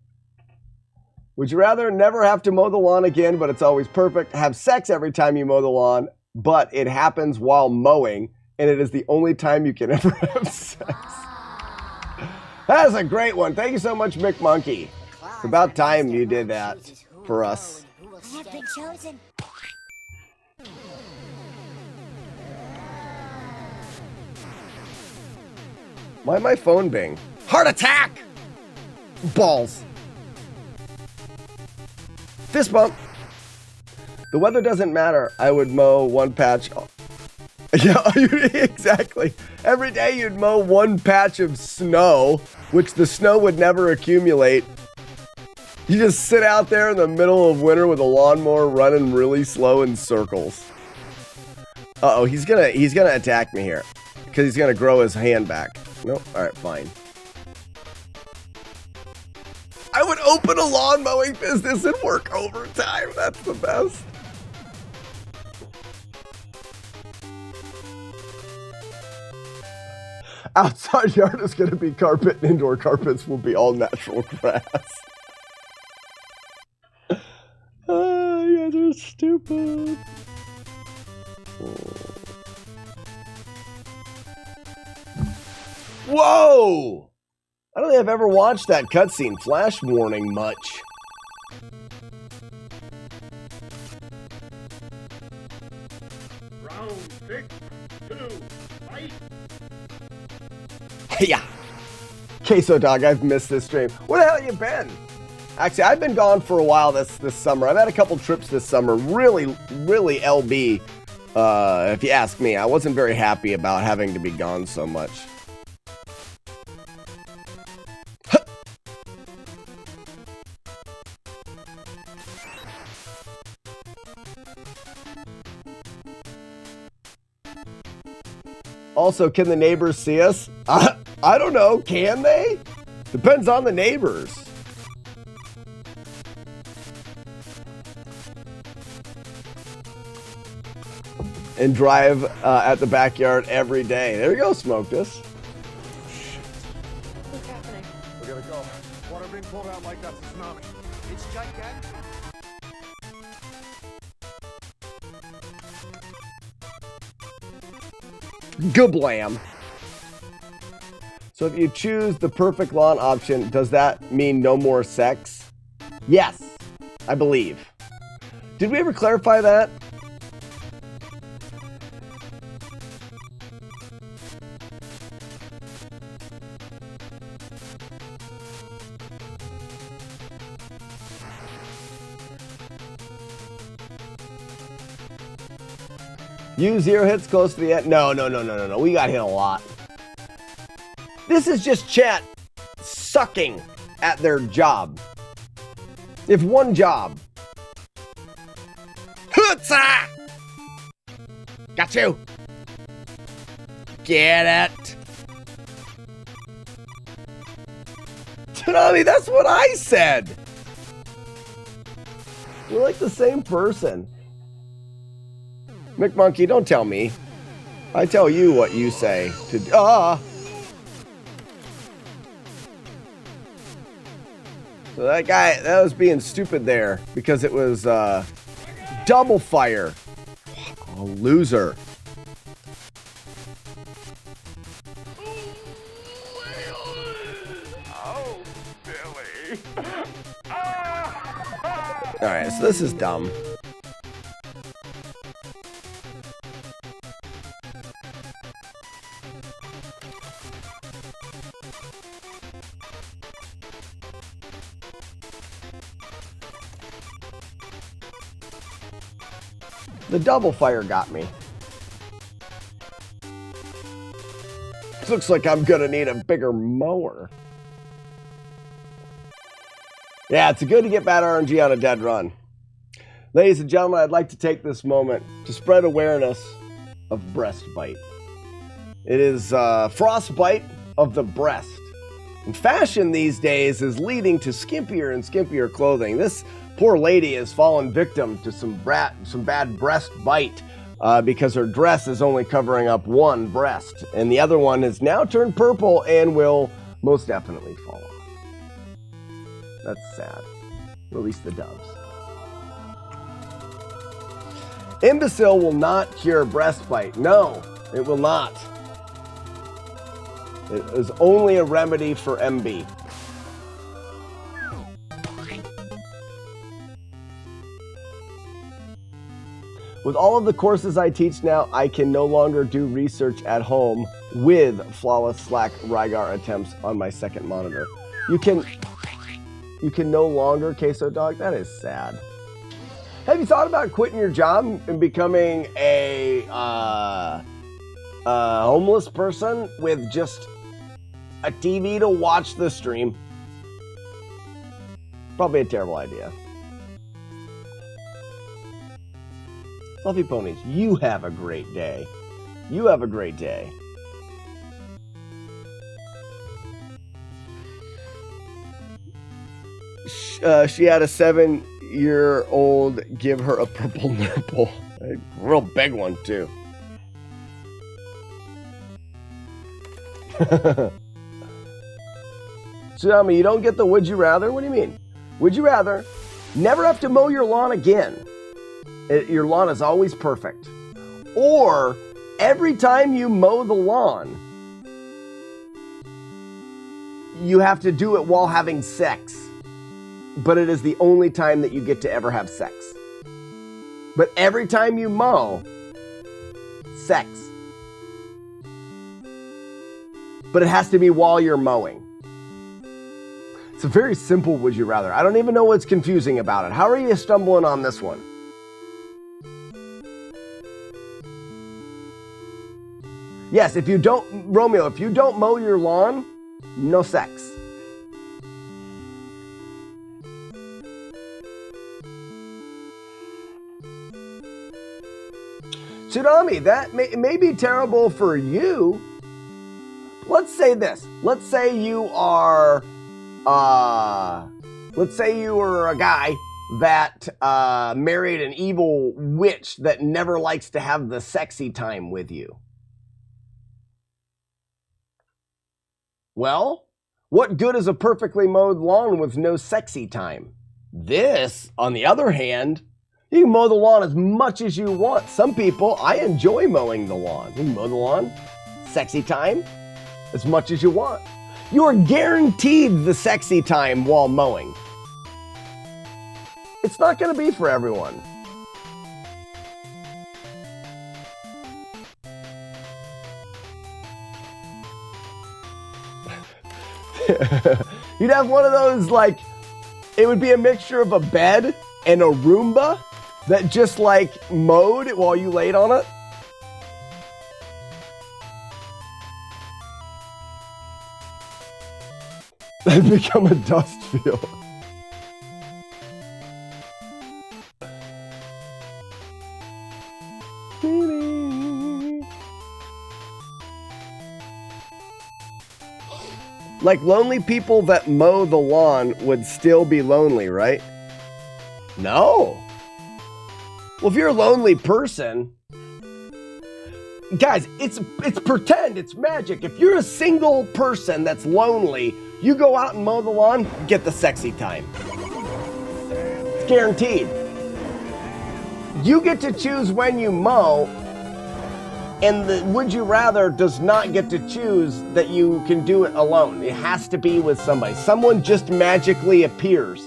Would you rather never have to mow the lawn again, but it's always perfect, have sex every time you mow the lawn, but it happens while mowing, and it is the only time you can ever have sex? That is a great one. Thank you so much, Mick Monkey. It's about time you did that for us. Have been chosen. Why my phone bing? Heart attack! Balls. Fist bump. The weather doesn't matter. I would mow one patch. Yeah, exactly. Every day you'd mow one patch of snow, which the snow would never accumulate. You just sit out there in the middle of winter with a lawnmower running really slow in circles. Uh-oh, he's gonna attack me here. Because he's gonna grow his hand back. Nope, alright, fine. I would open a lawn mowing business and work overtime. That's the best. Outside yard is going to be carpet, and indoor carpets will be all natural grass. You guys are stupid. Whoa! I don't think I've ever watched that cutscene. Flash warning much. Round 6, 2, fight! Yeah. Queso Dog, I've missed this stream. Where the hell you been? Actually, I've been gone for a while this summer. I've had a couple trips this summer. Really LB, if you ask me. I wasn't very happy about having to be gone so much. Also, can the neighbors see us? I don't know. Can they? Depends on the neighbors. And drive at the backyard every day. There we go, Smoked Us. What's happening? We gotta go. Water being pulled out like that's a tsunami. It's gigantic. Gablam. So if you choose the perfect lawn option, does that mean no more sex? Yes, I believe. Did we ever clarify that? You 0 hits close to the end. No. We got hit a lot. This is just chat sucking at their job. If one job. Hootsa! Got you. Get it. Tsunami, that's what I said. We're like the same person. Mick Monkey, don't tell me. I tell you what you say to do. So that guy, that was being stupid there because it was double fire. A loser. Oh, Billy. All right, so this is dumb. The double fire got me. This looks like I'm gonna need a bigger mower. Yeah, it's good to get bad RNG on a dead run. Ladies and gentlemen, I'd like to take this moment to spread awareness of breast bite. It is frostbite of the breast. And fashion these days is leading to skimpier and skimpier clothing. This poor lady has fallen victim to some bad breast bite because her dress is only covering up one breast, and the other one has now turned purple and will most definitely fall off. That's sad. Release the doves. Imbecile will not cure breast bite. No, it will not. It is only a remedy for MB. With all of the courses I teach now, I can no longer do research at home with flawless Slack Rygar attempts on my second monitor. You can no longer, Queso Dog? That is sad. Have you thought about quitting your job and becoming a homeless person with just a TV to watch the stream? Probably a terrible idea. Fluffy Ponies, you have a great day. You have a great day. She had a 7-year-old give her a purple nipple. A real big one, too. Tsunami, you don't get the would you rather? What do you mean? Would you rather never have to mow your lawn again? Your lawn is always perfect. Or every time you mow the lawn, you have to do it while having sex. But it is the only time that you get to ever have sex. But every time you mow, sex. But it has to be while you're mowing. It's a very simple would you rather. I don't even know what's confusing about it. How are you stumbling on this one? Yes, if you don't, Romeo, if you don't mow your lawn, no sex. Tsunami, that may be terrible for you. Let's say this. Let's say you are, let's say you were a guy that married an evil witch that never likes to have the sexy time with you. Well, what good is a perfectly mowed lawn with no sexy time? This, on the other hand, you can mow the lawn as much as you want. Some people, I enjoy mowing the lawn. You can mow the lawn, sexy time, as much as you want. You are guaranteed the sexy time while mowing. It's not going to be for everyone. You'd have one of those, like, it would be a mixture of a bed and a Roomba that just, like, mowed while you laid on it. That'd become a dust field. Like, lonely people that mow the lawn would still be lonely, right? No. Well, if you're a lonely person, guys, it's pretend, it's magic. If you're a single person that's lonely, you go out and mow the lawn, get the sexy time. It's guaranteed. You get to choose when you mow, and the would you rather does not get to choose that you can do it alone. It has to be with somebody. Someone just magically appears.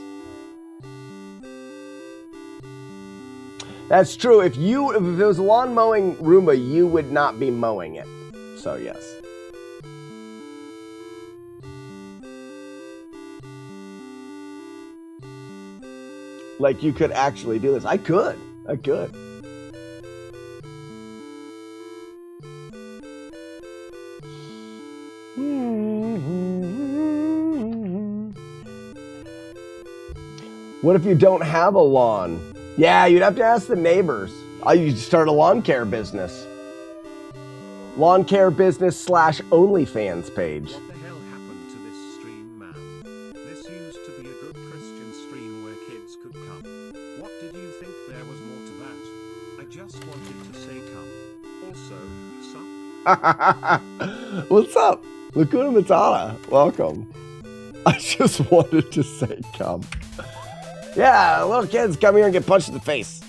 That's true. If it was a lawn mowing Roomba, you would not be mowing it. So yes. Like, you could actually do this. I could. What if you don't have a lawn? Yeah, you'd have to ask the neighbors. You'd start a lawn care business. Lawn care business / OnlyFans page. What the hell happened to this stream, man? This used to be a good Christian stream where kids could come. What did you think there was more to that? I just wanted to say come. Also, sup? What's up? Lacuna Matata, welcome. I just wanted to say come. Yeah, little kids come here and get punched in the face.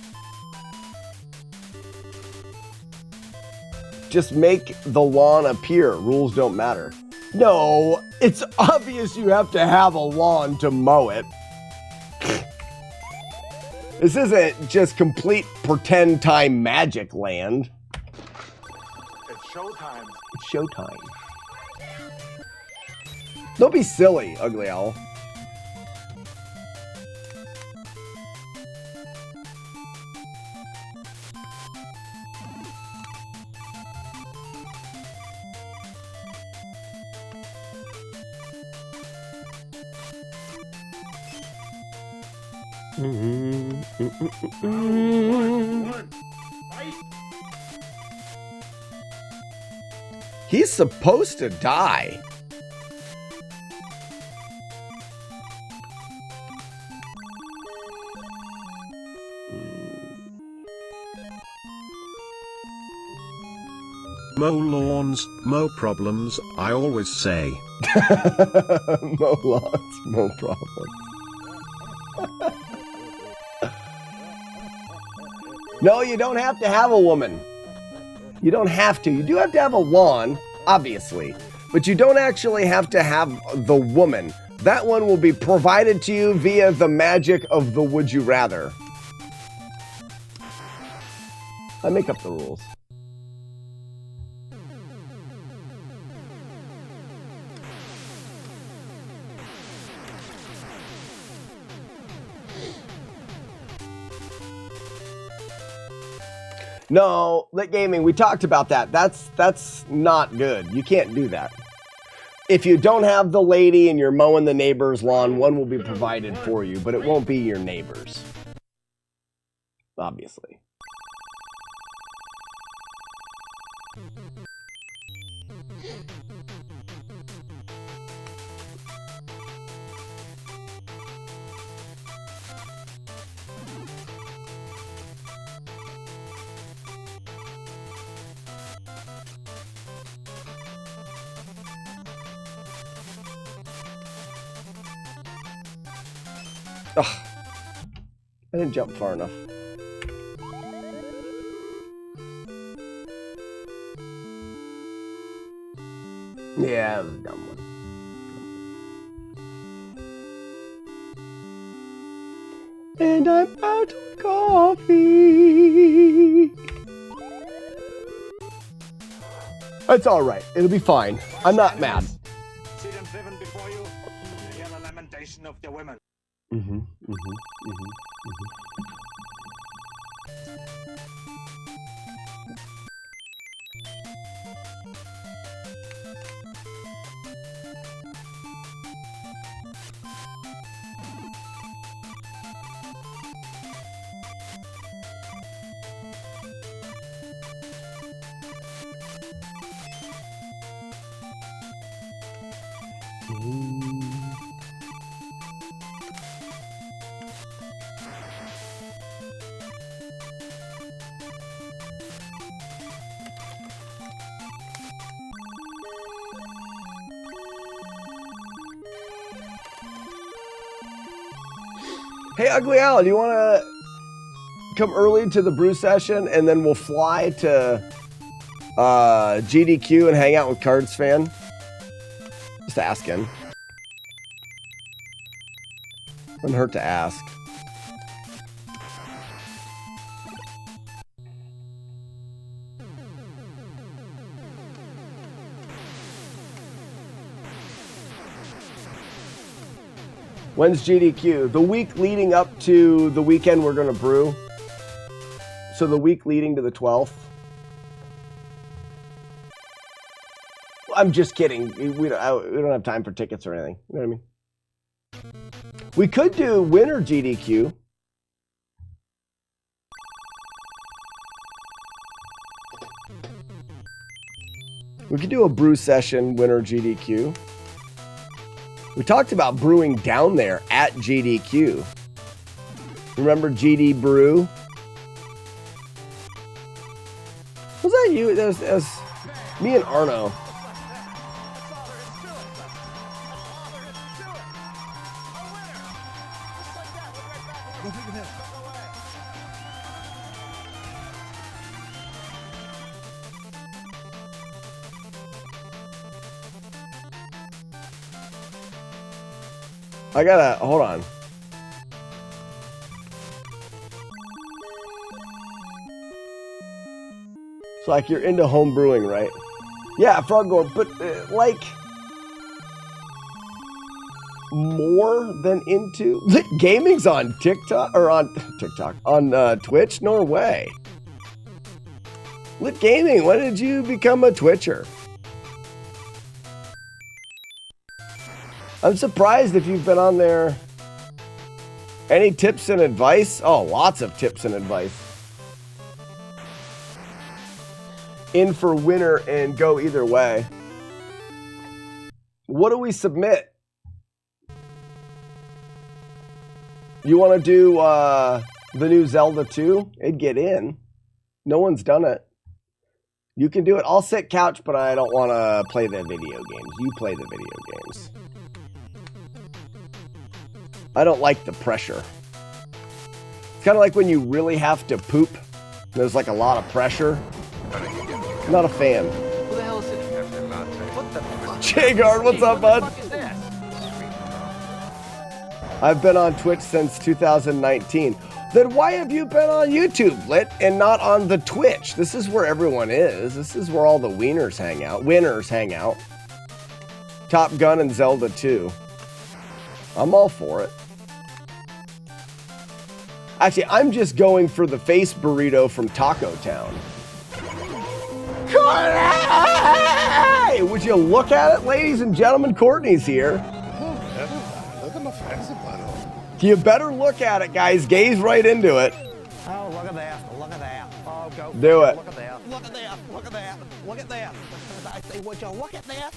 Just make the lawn appear. Rules don't matter. No, it's obvious you have to have a lawn to mow it. This isn't just complete pretend time magic land. It's showtime. It's showtime. Don't be silly, Ugly Owl. One. Fight. He's supposed to die. Mow lawns, mow problems, I always say. Mow lawns, mow problems. No, you don't have to have a woman. You don't have to. You do have to have a lawn, obviously, but you don't actually have to have the woman. That one will be provided to you via the magic of the Would You Rather. I make up the rules. No, lit gaming, we talked about that. That's not good. You can't do that. If you don't have the lady and you're mowing the neighbor's lawn, one will be provided for you, but it won't be your neighbor's. Obviously. Ugh. I didn't jump far enough. Yeah, that was a dumb one. And I'm out of coffee. It's all right. It'll be fine. I'm not mad. See them driven before you? You hear the lamentation of the women. Hey, Ugly Owl, do you want to come early to the brew session and then we'll fly to GDQ and hang out with Cards Fan? Just asking. Wouldn't hurt to ask. When's GDQ? The week leading up to the weekend we're going to brew. So the week leading to the 12th. I'm just kidding. We don't have time for tickets or anything. You know what I mean? We could do winter GDQ. We could do a brew session, winter GDQ. We talked about brewing down there at GDQ. Remember GD Brew? Was that you? That was me and Arno. I gotta, hold on. So like you're into home brewing, right? Yeah, Frogor, but like more than into Lit Gaming's on TikTok or on TikTok on Twitch? No way. Lit Gaming, when did you become a Twitcher? I'm surprised if you've been on there. Any tips and advice? Oh, lots of tips and advice. In for winner and go either way. What do we submit? You want to do the new Zelda 2? It'd get in. No one's done it. You can do it. I'll sit couch, but I don't want to play the video games. You play the video games. I don't like the pressure. It's kind of like when you really have to poop. There's like a lot of pressure. Not a fan. Who the hell is it? What the fuck? Jagard, what's up, bud? What the fuck is this? I've been on Twitch since 2019. Then why have you been on YouTube, Lit, and not on the Twitch? This is where everyone is. This is where all the wieners hang out. Winners hang out. Top Gun and Zelda 2. I'm all for it. Actually, I'm just going for the face burrito from Taco Town. Hey, would you look at it, ladies and gentlemen? Courtney's here. Look at my fancy bottle. You better look at it, guys. Gaze right into it. Oh, look at that. Look at that. Oh, go. Do it. Look at that. Look at that. Look at that. Look at that. I say, would you look at that?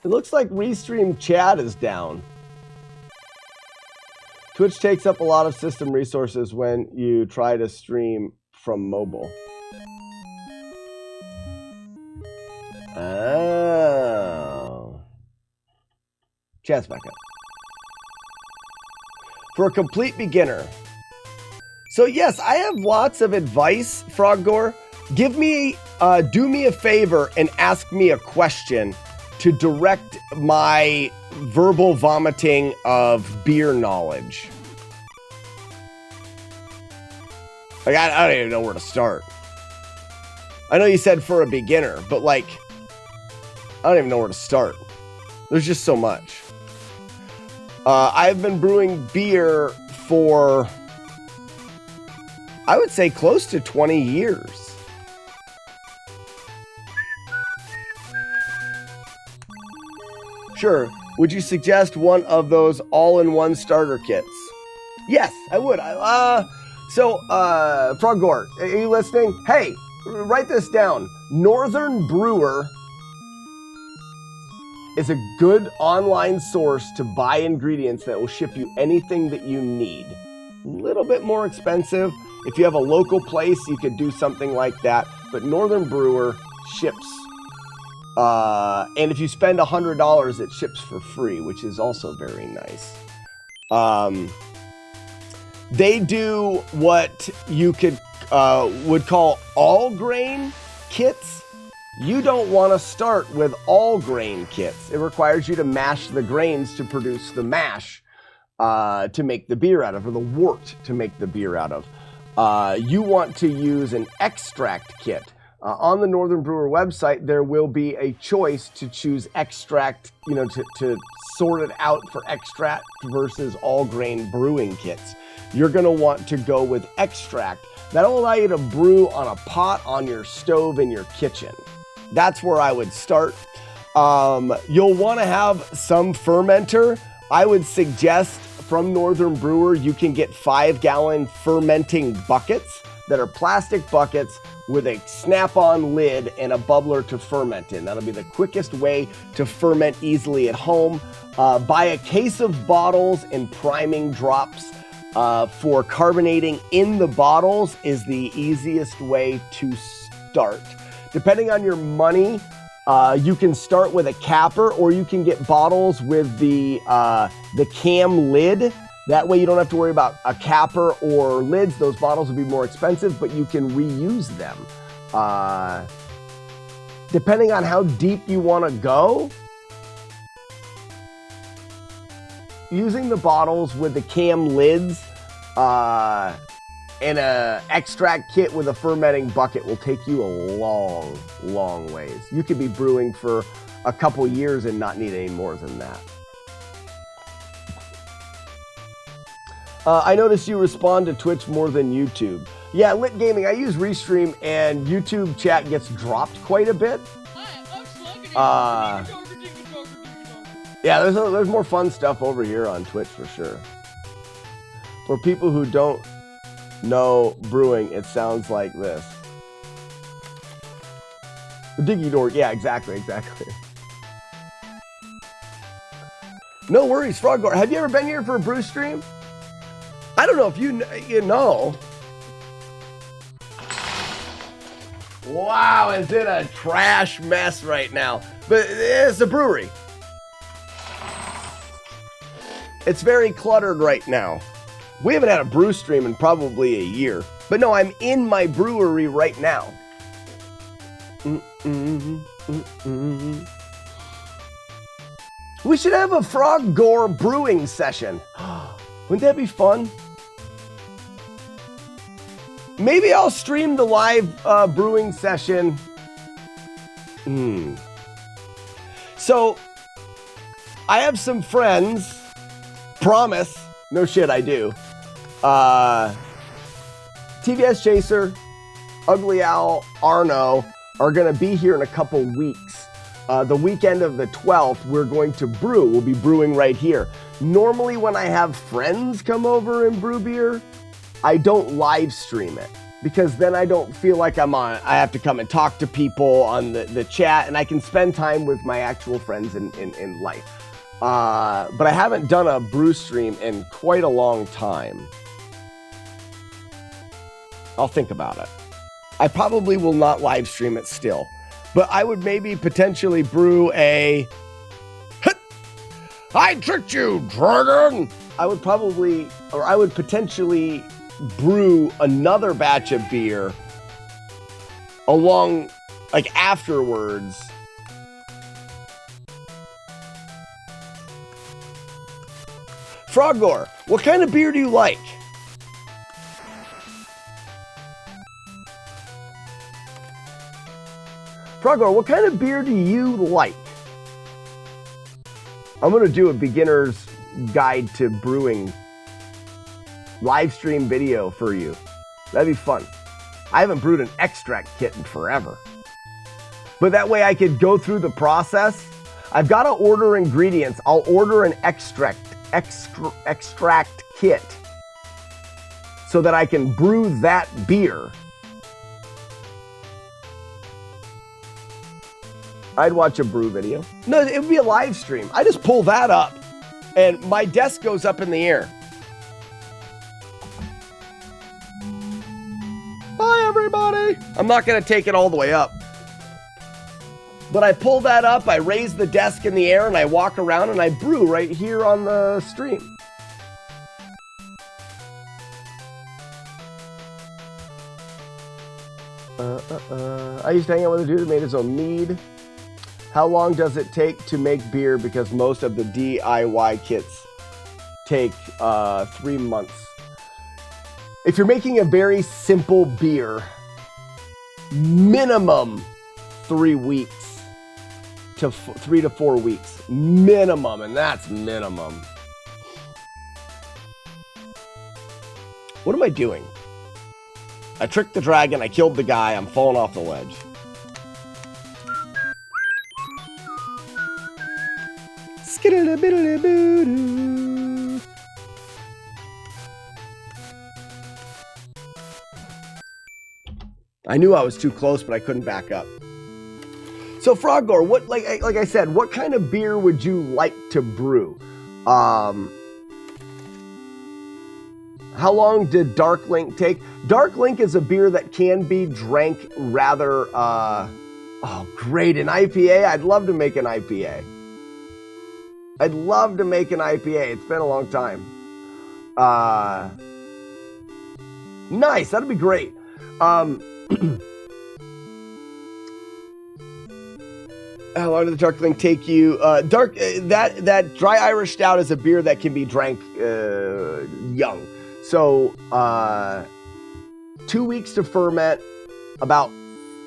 It looks like Restream chat is down. Twitch takes up a lot of system resources when you try to stream from mobile. Oh. Chat's back up. For a complete beginner. So yes, I have lots of advice, Froggore. Give me, do me a favor and ask me a question to direct my verbal vomiting of beer knowledge. Like, I don't even know where to start. I know you said for a beginner, but like, I don't even know where to start. There's just so much. I've been brewing beer for, I would say, close to 20 years. Sure. Would you suggest one of those all-in-one starter kits? Yes, I would. Frogor, are you listening? Hey, write this down. Northern Brewer is a good online source to buy ingredients that will ship you anything that you need. A little bit more expensive. If you have a local place, you could do something like that. But Northern Brewer ships. And if you spend $100, it ships for free, which is also very nice. They do what you would call all grain kits. You don't want to start with all grain kits. It requires you to mash the grains to produce the mash to make the beer out of, or the wort to make the beer out of. You want to use an extract kit. On the Northern Brewer website, there will be a choice to choose extract, to sort it out for extract versus all grain brewing kits. You're going to want to go with extract. That'll allow you to brew on a pot on your stove in your kitchen. That's where I would start. You'll want to have some fermenter. I would suggest from Northern Brewer, you can get 5-gallon fermenting buckets that are plastic buckets with a snap-on lid and a bubbler to ferment in. That'll be the quickest way to ferment easily at home. Buy a case of bottles and priming drops for carbonating in the bottles is the easiest way to start. Depending on your money, you can start with a capper, or you can get bottles with the cam lid. That way you don't have to worry about a capper or lids. Those bottles will be more expensive, but you can reuse them. Depending on how deep you want to go, using the bottles with the cam lids and a extract kit with a fermenting bucket will take you a long, long ways. You could be brewing for a couple years and not need any more than that. I notice you respond to Twitch more than YouTube. Yeah, Lit Gaming, I use Restream, and YouTube chat gets dropped quite a bit. Yeah, there's more fun stuff over here on Twitch for sure. For people who don't know brewing, it sounds like this. The Diggy Door, yeah, exactly. No worries, Frogor. Have you ever been here for a brew stream? I don't know if you know. Wow, is it a trash mess right now? But it's a brewery. It's very cluttered right now. We haven't had a brew stream in probably a year. But no, I'm in my brewery right now. We should have a Frog Gore brewing session. Wouldn't that be fun? Maybe I'll stream the live brewing session. So, I have some friends. Promise. No shit, I do. TVS Chaser, Ugly Owl, Arno are going to be here in a couple weeks. The weekend of the 12th, we're going to brew. We'll be brewing right here. Normally, when I have friends come over and brew beer, I don't live stream it because then I don't feel like I have to come and talk to people on the chat, and I can spend time with my actual friends in life. But I haven't done a brew stream in quite a long time. I'll think about it. I probably will not live stream it still, but I would maybe potentially brew a I tricked you, dragon! I would potentially brew another batch of beer afterwards. Frogor, what kind of beer do you like? Frogor, what kind of beer do you like? I'm going to do a beginner's guide to brewing live stream video for you. That'd be fun. I haven't brewed an extract kit in forever. But that way I could go through the process. I've got to order ingredients. I'll order an extract kit so that I can brew that beer. I'd watch a brew video. No, it would be a live stream. I just pull that up and my desk goes up in the air. Bye, everybody. I'm not going to take it all the way up. But I pull that up, I raise the desk in the air, and I walk around and I brew right here on the stream. I used to hang out with a dude who made his own mead. How long does it take to make beer? Because most of the DIY kits take 3 months. If you're making a very simple beer, minimum 3 weeks to 3 to 4 weeks minimum, and that's minimum. What am I doing? I tricked the dragon, I killed the guy, I'm falling off the ledge. I knew I was too close, but I couldn't back up. So Frogor, what like I said, what kind of beer would you like to brew? How long did Dark Link take? Dark Link is a beer that can be drank rather oh great, an IPA. I'd love to make an IPA. I'd love to make an IPA. It's been a long time. Nice, that'd be great. How long did the Dark Link take you? That dry Irish stout is a beer that can be drank young. So 2 weeks to ferment, about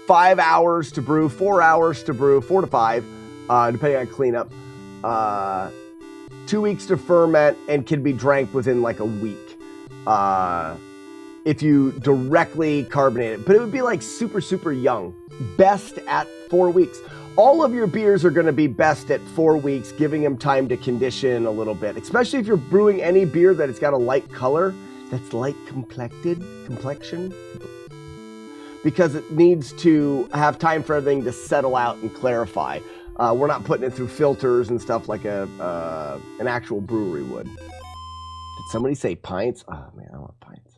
5 hours to brew, 4 hours to brew, 4 to 5, depending on cleanup. 2 weeks to ferment and can be drank within like a week. If you directly carbonate it, but it would be like super, super young. Best at 4 weeks. All of your beers are going to be best at 4 weeks, giving them time to condition a little bit, especially if you're brewing any beer that it's got a light color, that's light complexion, because it needs to have time for everything to settle out and clarify. We're not putting it through filters and stuff like an actual brewery would. Did somebody say pints? Oh man, I want pints.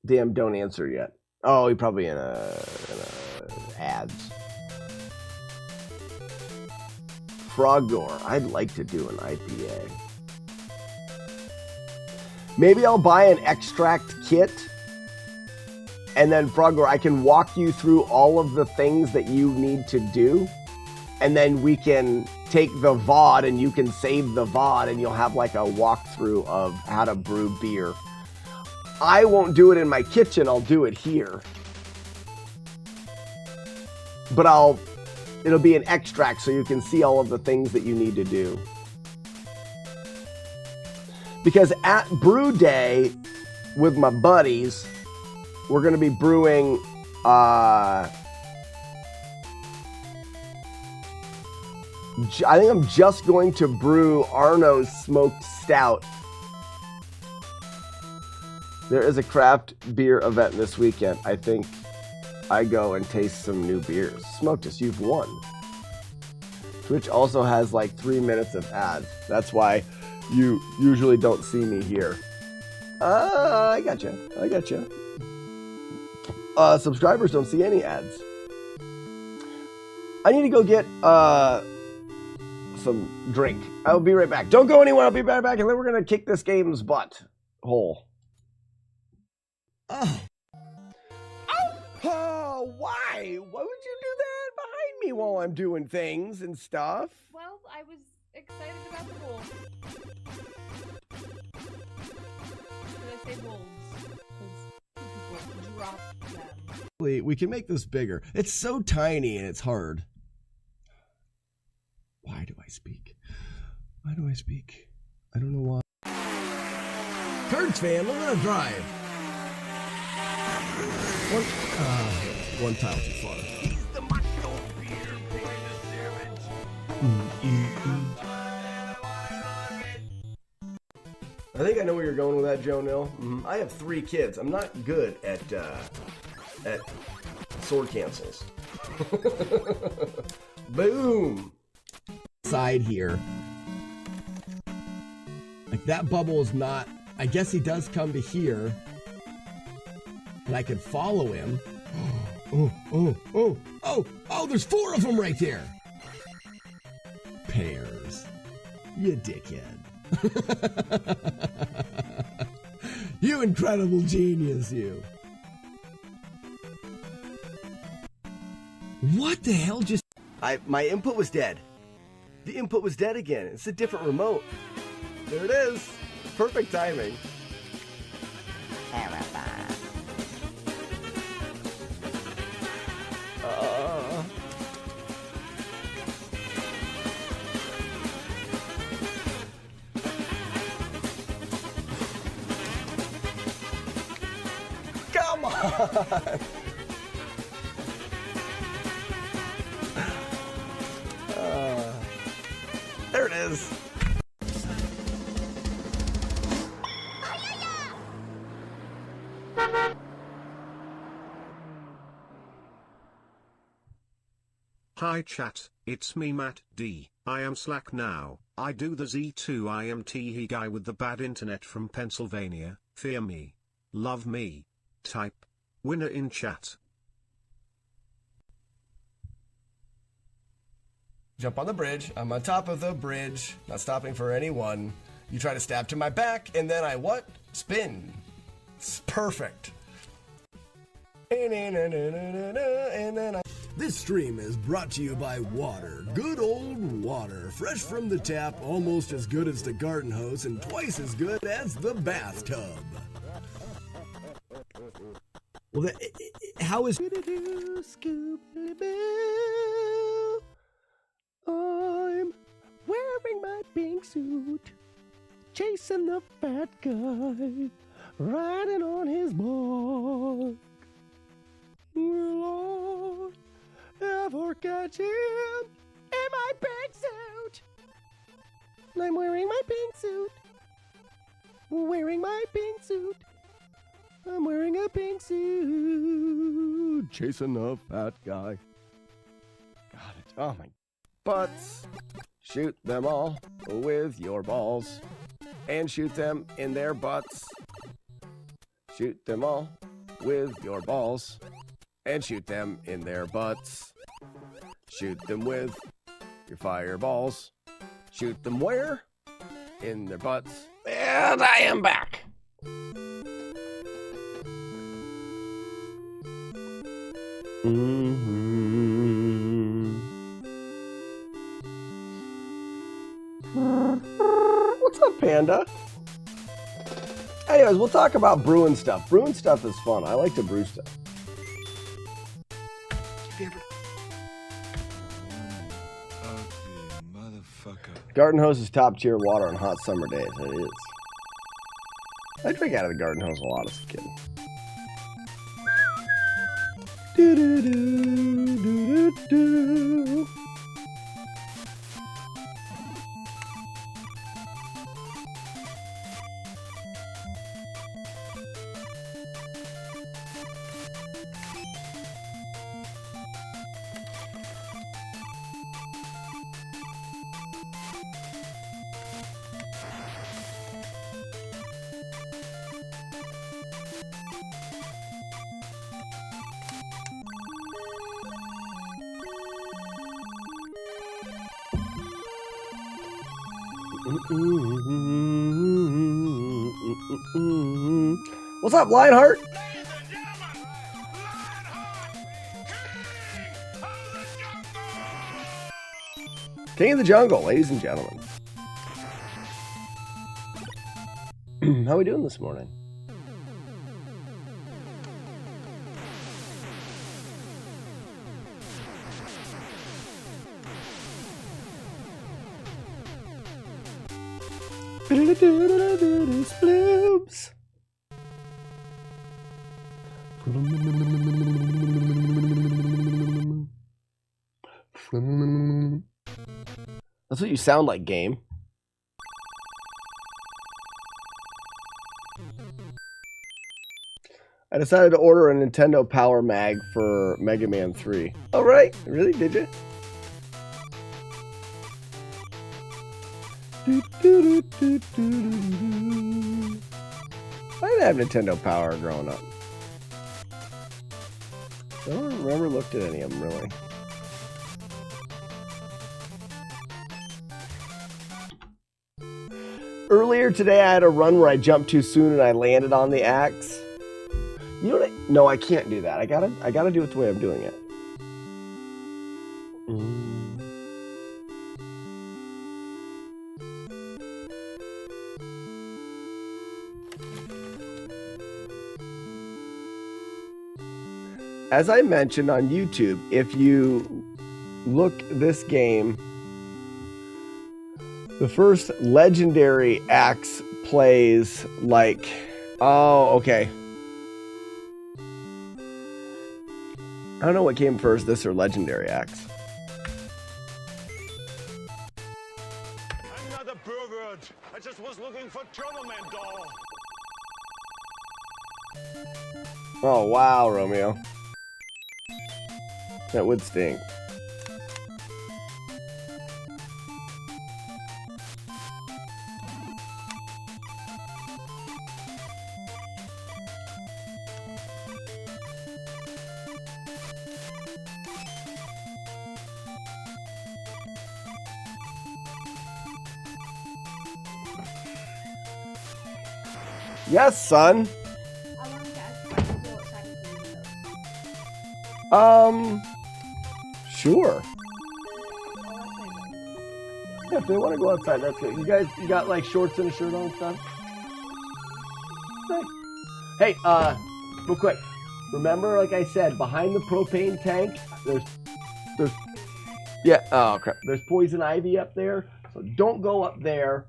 Damn, don't answer yet. Oh, he probably in a ads. Frogor, I'd like to do an IPA. Maybe I'll buy an extract kit, and then Frogor, I can walk you through all of the things that you need to do, and then we can take the VOD and you can save the VOD and you'll have like a walkthrough of how to brew beer. I won't do it in my kitchen, I'll do it here. But it'll be an extract so you can see all of the things that you need to do. Because at brew day with my buddies, we're going to be brewing I think I'm just going to brew Arno's smoked stout. There is a craft beer event this weekend. I think I go and taste some new beers. Smoked, you've won. Twitch also has like 3 minutes of ads. That's why you usually don't see me here. I gotcha. Subscribers don't see any ads. I need to go get some drink. I'll be right back. Don't go anywhere. I'll be right back, and then we're gonna kick this game's butt hole. Oh, why? Why would you do that behind me while I'm doing things and stuff? Well, I was excited about the wolves. Should I say wolves? Because people drop them. We can make this bigger. It's so tiny and it's hard. Why do I speak? I don't know why. Cards fan, let us drive. One tile too far. He's the macho beer playing the savage. I think I know where you're going with that, Joe Nil. I have 3 kids. I'm not good at sword cancels. Boom. Side here. Like that bubble is not. I guess he does come to here. And I could follow him. Oh, there's 4 of them right there. Pears. You dickhead. You incredible genius, you. What the hell just... My input was dead. The input was dead again. It's a different remote. There it is. Perfect timing. Terrifying. There it is. Hi chat, it's me Matt D. I am Slack now. I do the Z2IMT guy with the bad internet from Pennsylvania. Fear me. Love me. Type. Winner in chat. Jump on the bridge. I'm on top of the bridge. Not stopping for anyone. You try to stab to my back, and then I what? Spin. It's perfect. And then I... This stream is brought to you by water. Good old water. Fresh from the tap, almost as good as the garden hose, and twice as good as the bathtub. Well, how is... I'm wearing my pink suit, chasing the fat guy, riding on his bike. Will I ever catch him in my pink suit? I'm wearing my pink suit, wearing my pink suit. I'm wearing a pink suit, chasing a fat guy. Got it. Oh my butts. Shoot them all with your balls and shoot them in their butts. Shoot them all with your balls and shoot them in their butts. Shoot them with your fireballs. Shoot them where? In their butts. And I am back. What's up, Panda? Anyways, we'll talk about brewing stuff. Brewing stuff is fun. I like to brew stuff. Garden hose is top tier water on hot summer days. It is. I drank out of the garden hose a lot as a kid. Do do do do do do. What's up, Lionheart? King of the Jungle, ladies and gentlemen. How are we doing this morning? Sploops. That's what you sound like, game. I decided to order a Nintendo Power Mag for Mega Man 3. Oh, right? Really? Did you? I didn't have Nintendo Power growing up. I don't remember looked at any of them, really. Earlier today, I had a run where I jumped too soon and I landed on the axe. You know what? No, I can't do that. I gotta do it the way I'm doing it. As I mentioned on YouTube, if you look this game, the first legendary axe plays like, oh, okay. I don't know what came first, this or Legendary Axe. I'm not a pervert. I just was looking for Trouble Man doll. Oh, wow, Romeo. That would stink. Yes, son. I want to ask you to go outside and do Sure. those. Yeah, if they want to go outside, that's good. You guys, you got like shorts and a shirt on and stuff? Nice. Hey, real quick. Remember, like I said, behind the propane tank, there's, yeah, oh crap. There's poison ivy up there, so don't go up there.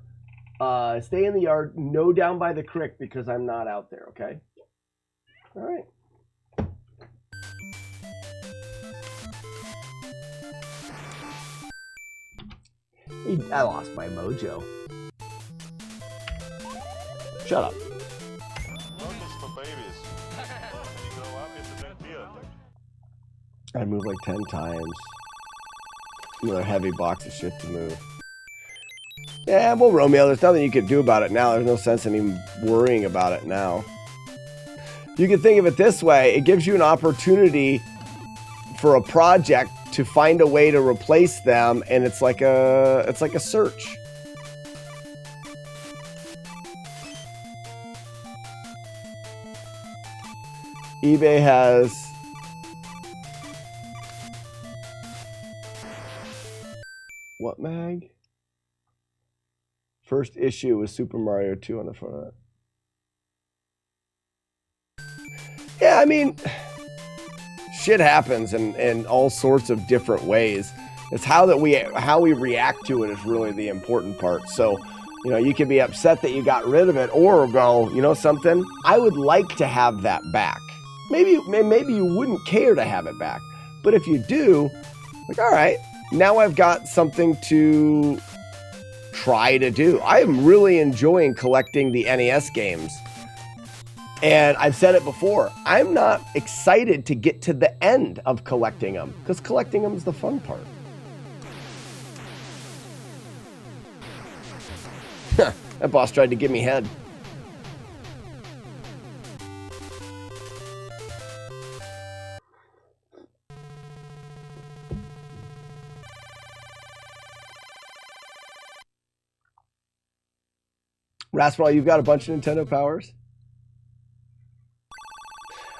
Stay in the yard, no down by the creek because I'm not out there, okay? All right. I lost my mojo. Shut up. Milk is for babies. When you grow up, you have to drink beer. I moved like 10 times. Another heavy box of shit to move. Yeah, well, Romeo, there's nothing you can do about it now. There's no sense in even worrying about it now. You can think of it this way. It gives you an opportunity for a project to find a way to replace them, and it's like a search. eBay has what mag? First issue was Super Mario 2 on the front of it. Yeah, I mean, shit happens in all sorts of different ways. It's how we react to it is really the important part. So, you know, you could be upset that you got rid of it, or go, you know something, I would like to have that back. Maybe you wouldn't care to have it back, but if you do, like, all right, now I've got something to try to do. I am really enjoying collecting the NES games. And I've said it before, I'm not excited to get to the end of collecting them, because collecting them is the fun part. That boss tried to give me head. Rasmal, you've got a bunch of Nintendo Powers?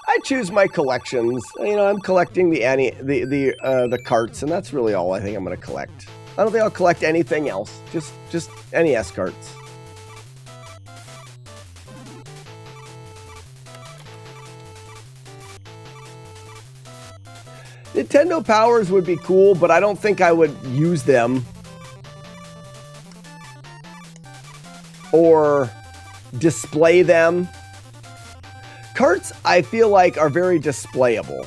I choose my collections. You know, I'm collecting the carts, and that's really all I think I'm going to collect. I don't think I'll collect anything else. Just NES carts. Nintendo Powers would be cool, but I don't think I would use them or display them. Carts, I feel like, are very displayable.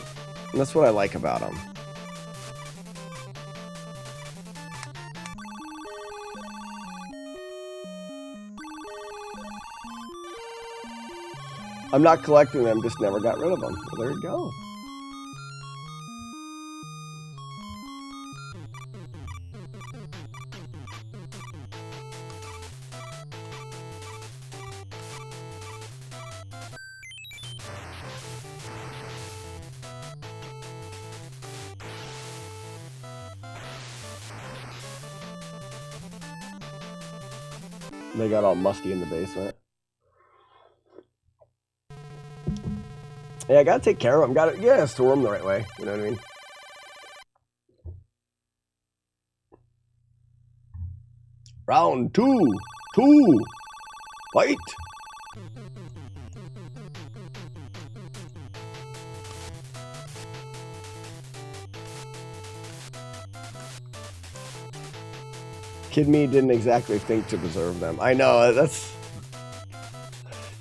And that's what I like about them. I'm not collecting them, just never got rid of them. Well, there you go. They got all musty in the basement. Yeah, I gotta take care of them. Gotta store them the right way. You know what I mean? Round two. Fight. Kid Me didn't exactly think to preserve them. I know, that's...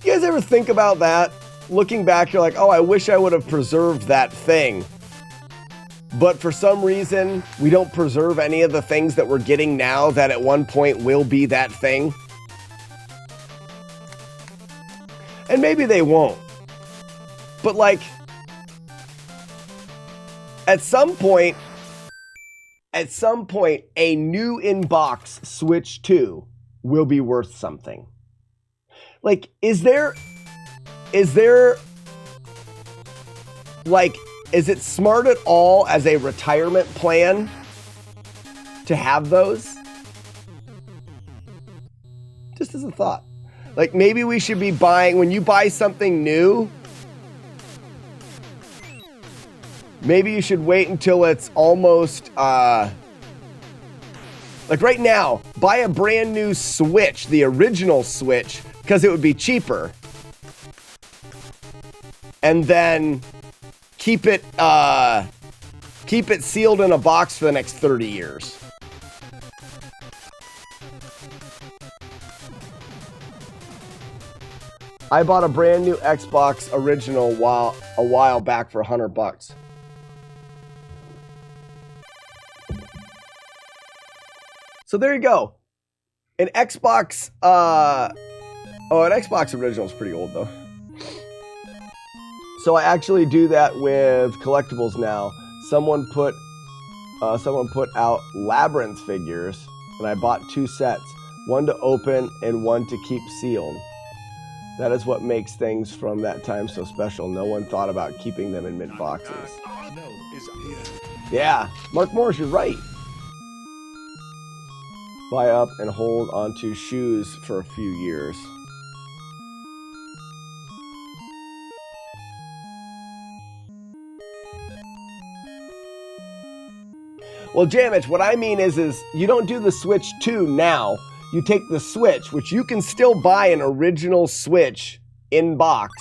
You guys ever think about that? Looking back, you're like, oh, I wish I would have preserved that thing. but for some reason, we don't preserve any of the things that we're getting now that at one point will be that thing. And maybe they won't. But like, at some point, a new in-box Switch 2 will be worth something. Like, is there, like, is it smart at all as a retirement plan to have those? Just as a thought. Like, maybe we should be buying, when you buy something new, maybe you should wait until it's almost, like right now, buy a brand new Switch, the original Switch, because it would be cheaper. And then keep it sealed in a box for the next 30 years. I bought a brand new Xbox original a while back for $100. So there you go. An Xbox, an Xbox original is pretty old though. So I actually do that with collectibles now. Someone put out Labyrinth figures, and I bought 2 sets, one to open and one to keep sealed. That is what makes things from that time so special. No one thought about keeping them in mint boxes. Yeah, Mark Morris, you're right. Buy up and hold onto shoes for a few years. Well, Jamich, what I mean is you don't do the Switch 2 now. You take the Switch, which you can still buy an original Switch in box,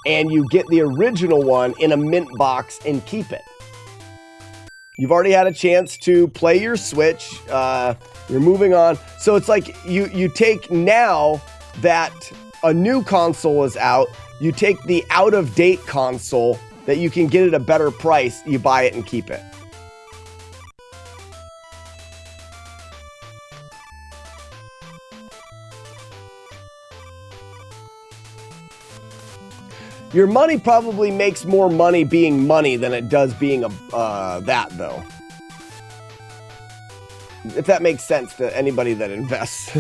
and you get the original one in a mint box and keep it. You've already had a chance to play your Switch. You're moving on. So it's like you take now that a new console is out, you take the out-of-date console that you can get at a better price, you buy it and keep it. Your money probably makes more money being money than it does being that, though. If that makes sense to anybody that invests.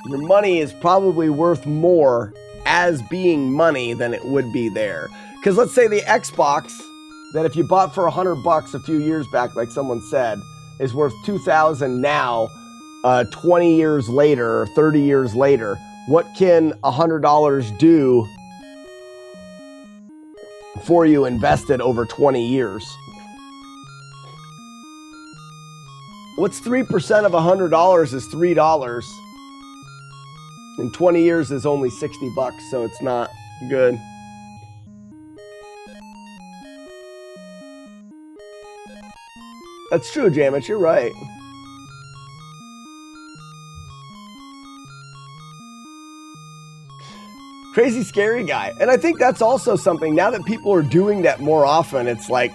Your money is probably worth more as being money than it would be there. Because let's say the Xbox, that if you bought for $100 a few years back, like someone said, is worth $2,000 now, 20 years later, or 30 years later. What can $100 do for you invested over 20 years? What's 3% of $100 is $3. In 20 years is only $60, so it's not good. That's true, Jamich, you're right. Crazy scary guy. And I think that's also something, now that people are doing that more often, it's like,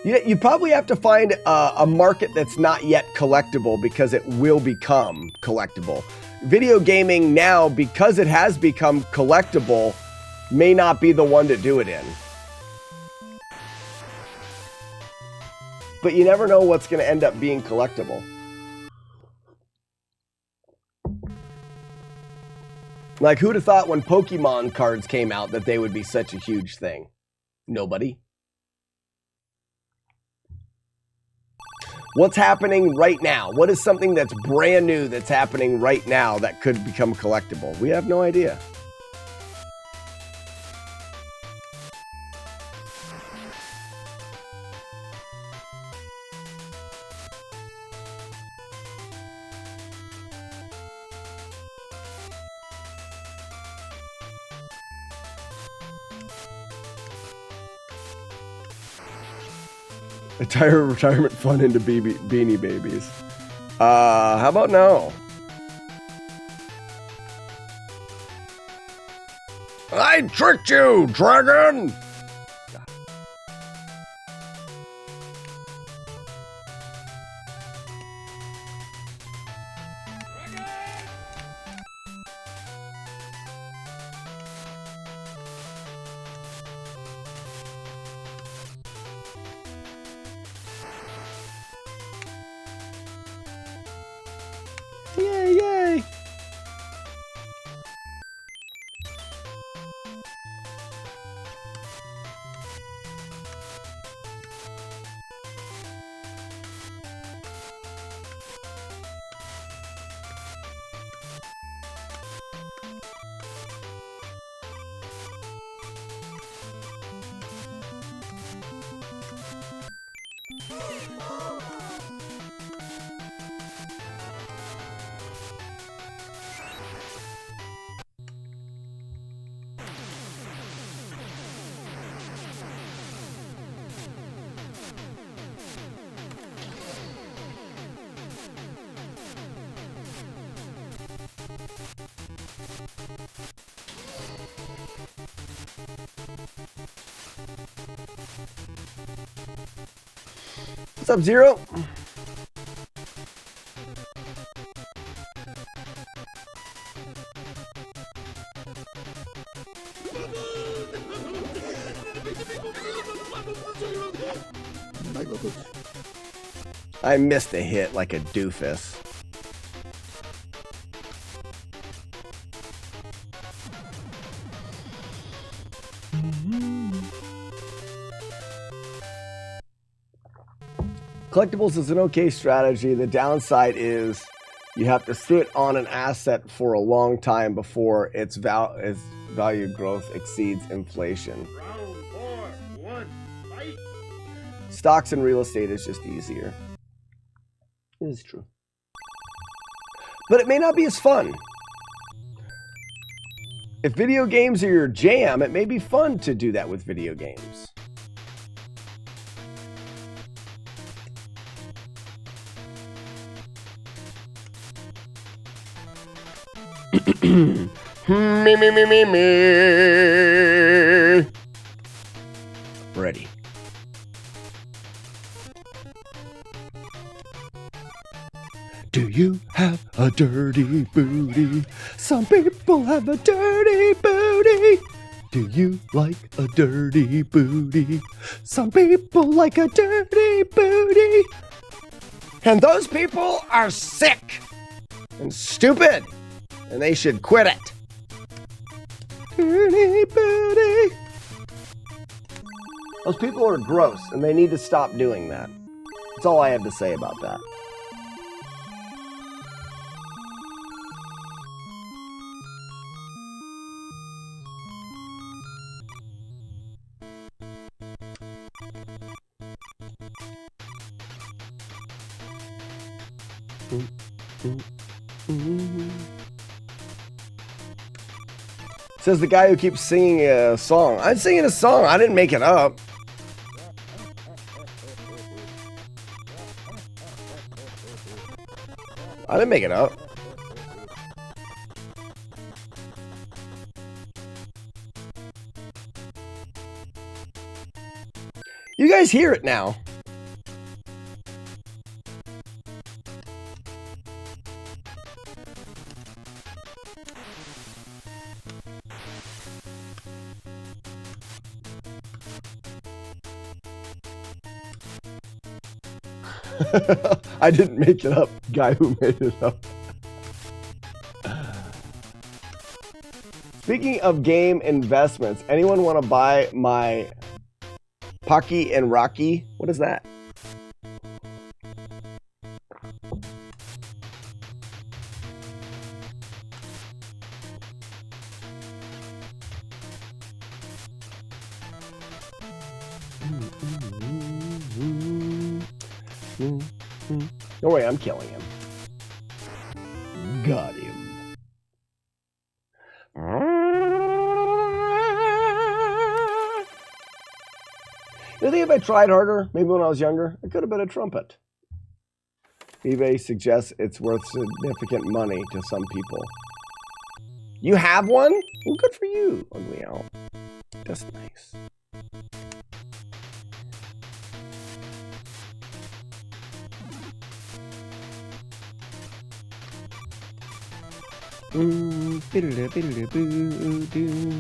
you probably have to find a market that's not yet collectible because it will become collectible. Video gaming now, because it has become collectible, may not be the one to do it in. But you never know what's going to end up being collectible. Like, who'd have thought when Pokemon cards came out that they would be such a huge thing? Nobody. What's happening right now? What is something that's brand new that's happening right now that could become collectible? We have no idea. Entire retirement fund into Beanie Babies. How about no? I tricked you, dragon! Yay, yay! What's up, Zero? I missed a hit like a doofus. Collectibles is an okay strategy. The downside is you have to sit on an asset for a long time before its value growth exceeds inflation. Round 4, 1, fight! Stocks and real estate is just easier. It is true. But it may not be as fun. If video games are your jam, it may be fun to do that with video games. me. Ready. Do you have a dirty booty? Some people have a dirty booty. Do you like a dirty booty? Some people like a dirty booty. And those people are sick and stupid, and they should quit it. Dirty booty. Those people are gross, and they need to stop doing that. That's all I have to say about that. Says the guy who keeps singing a song. I'm singing a song. I didn't make it up. I didn't make it up. You guys hear it now. I didn't make it up. Guy who made it up. Speaking of game investments, anyone want to buy my Pocky and Rocky? What is that? Don't worry, I'm killing him. Got him. You think if I tried harder, maybe when I was younger, I could have been a trumpet. eBay suggests it's worth significant money to some people. You have one? Well, good for you, Ugly Owl. That's nice. Biddle-a-biddle-a-boo-doo.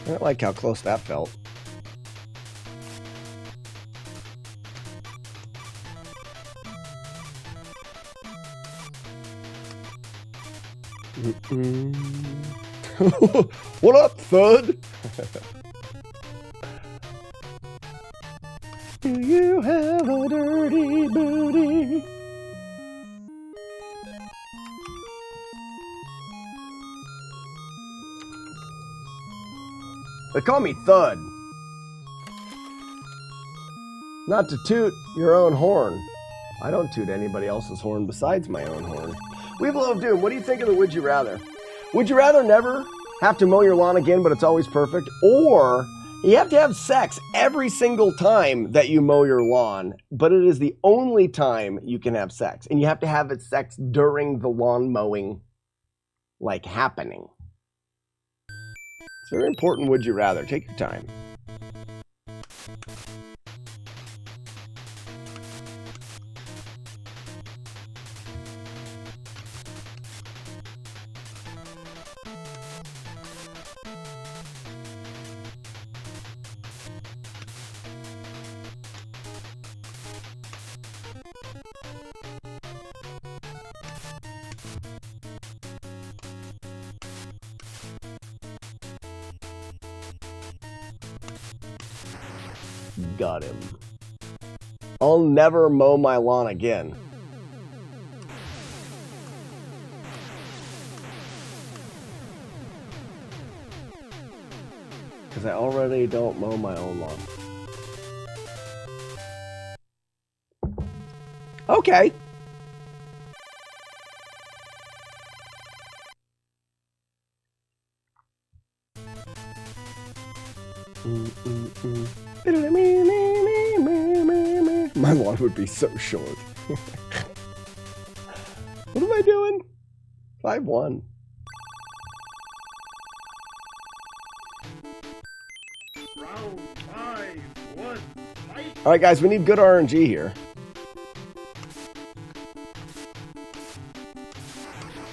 I don't like how close that felt. What up, Thud? Do you have a dirty booty? They call me Thud. Not to toot your own horn. I don't toot anybody else's horn besides my own horn. Weevil of Doom, what do you think of the Would You Rather? Would you rather never have to mow your lawn again, but it's always perfect? Or you have to have sex every single time that you mow your lawn, but it is the only time you can have sex. And you have to have it sex during the lawn mowing, like, happening. It's very important, would you rather. Take your time. Got him. I'll never mow my lawn again. Because I already don't mow my own lawn. Okay. My lawn would be so short. What am I doing? 5-1. Round 5, 1, fight! All right, guys, we need good RNG here.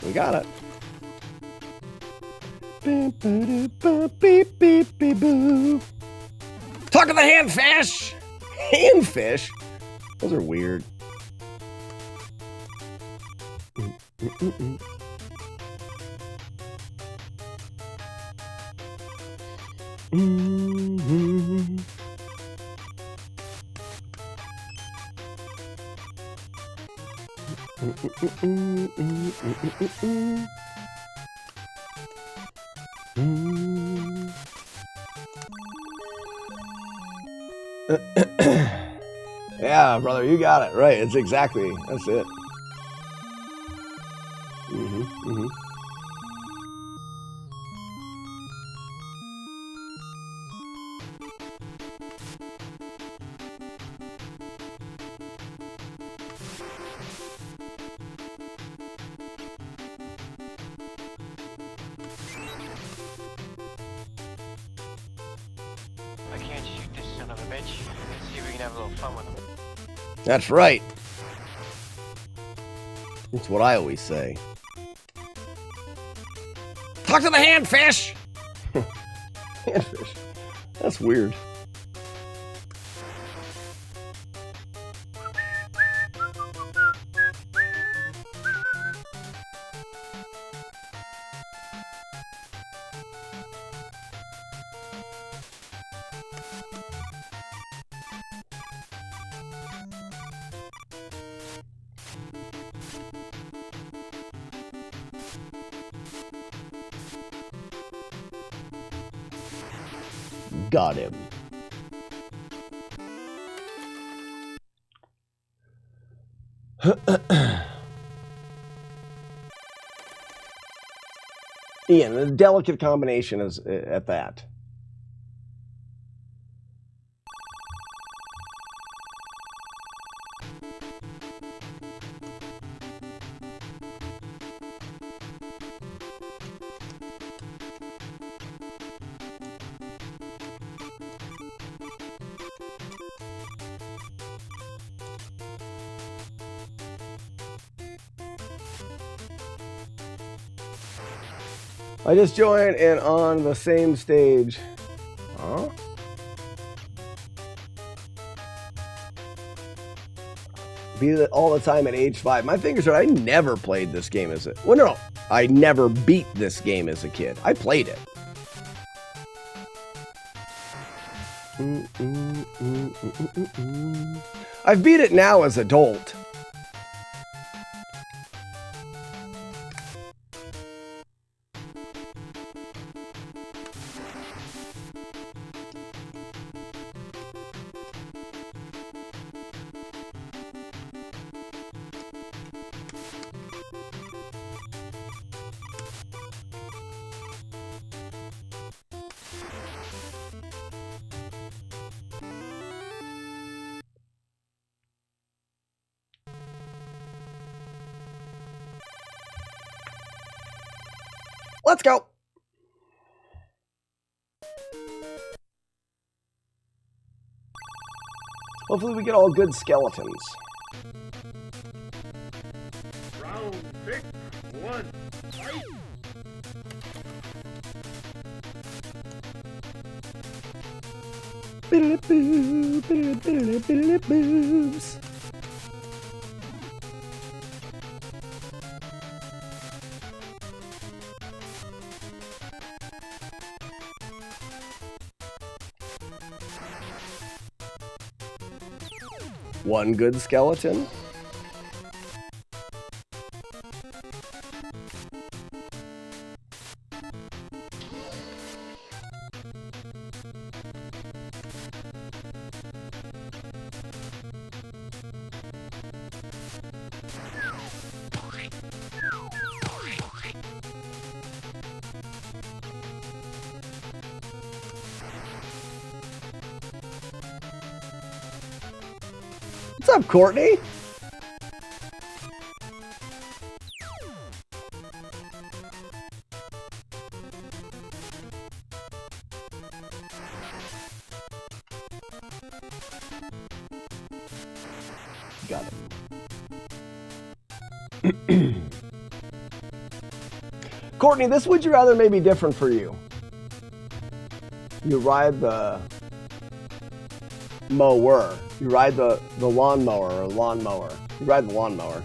We got it. Talk of the handfish! Handfish? Those are weird. Yeah, brother, you got it right. It's exactly, that's it. I can't shoot this son of a bitch. Let's see if we can have a little fun with him. That's right. That's what I always say. Talk to the handfish! Handfish. That's weird. Got him. Ian, a delicate combination is at that. I just joined and on the same stage. Huh? Beat it all the time at age 5. My fingers are. I never played this game as a. Well, no, I never beat this game as a kid. I played it. I've beat it now as adult. Let's go. Hopefully we get all good skeletons. Round pick 1. Fight! Boobs. One good skeleton. What's up, Courtney? Got it. Courtney, this would you rather may be different for you. You ride the mower. You ride the lawnmower or lawnmower. You ride the lawnmower.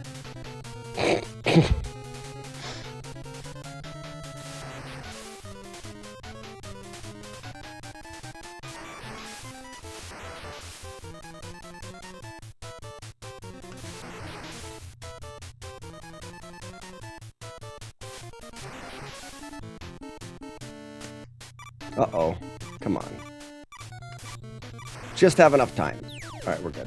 Uh-oh. Come on. Just have enough time. All right, we're good.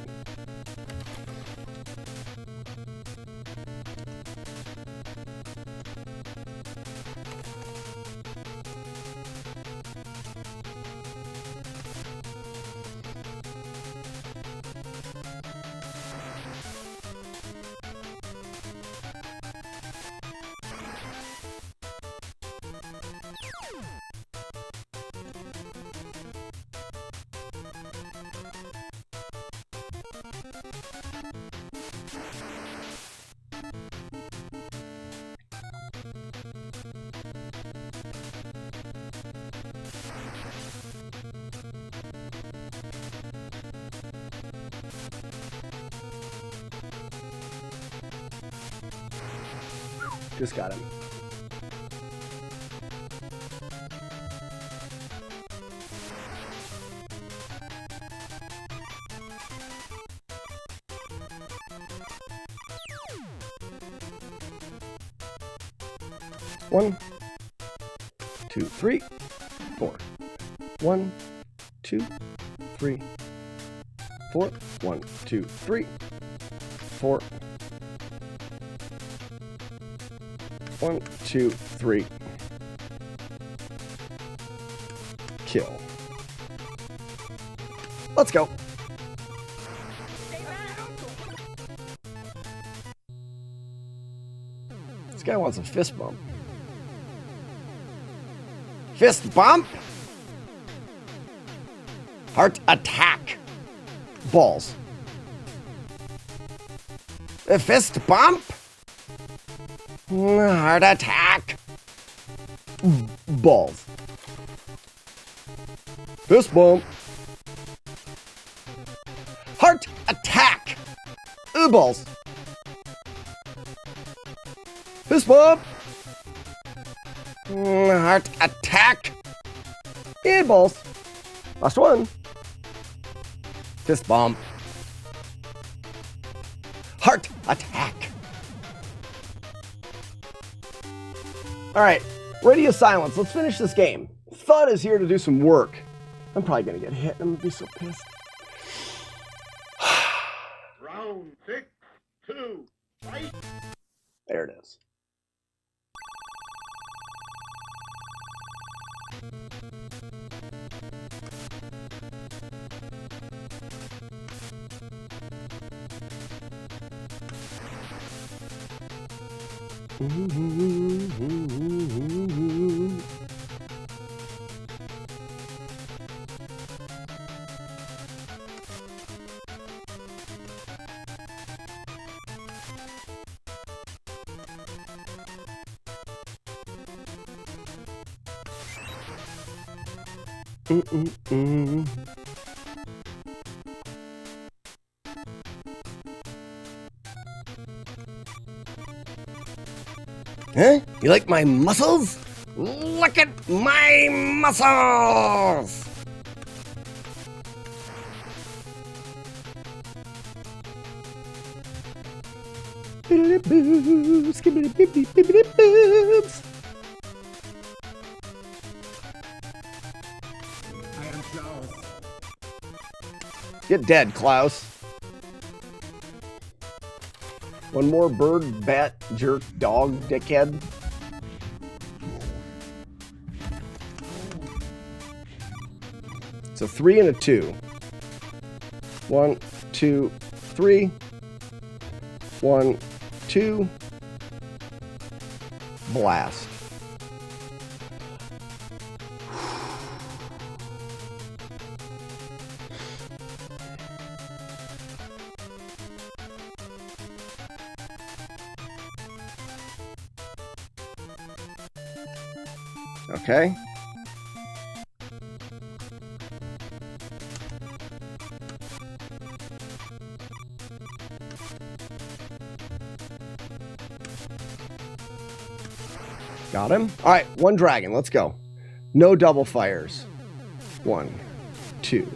Just got him. One, two, three, four. 1, 2, 3, 4. 1, 2, 3, 4. 1, 2, 3. Kill. Let's go. This guy wants a fist bump. Fist bump? Heart attack. Balls. A fist bump? Heart attack. Balls. Fist bump. Heart attack. Balls. Fist bump. Heart attack. And balls. Last one. Fist bump. Heart attack. All right, radio silence. Let's finish this game. Thud is here to do some work. I'm probably gonna get hit. I'm gonna be so pissed. Round 6, 2, fight. There it is. Huh? You like my muscles? Look at my muscles! Skibbity-boobs. I am Klaus. Get dead, Klaus. One more bird, bat, jerk, dog, dickhead. It's a 3 and a 2. 1, 2, 3. 1, 2. Blast. Okay. Got him. All right, one dragon. Let's go. No double fires. 1, 2.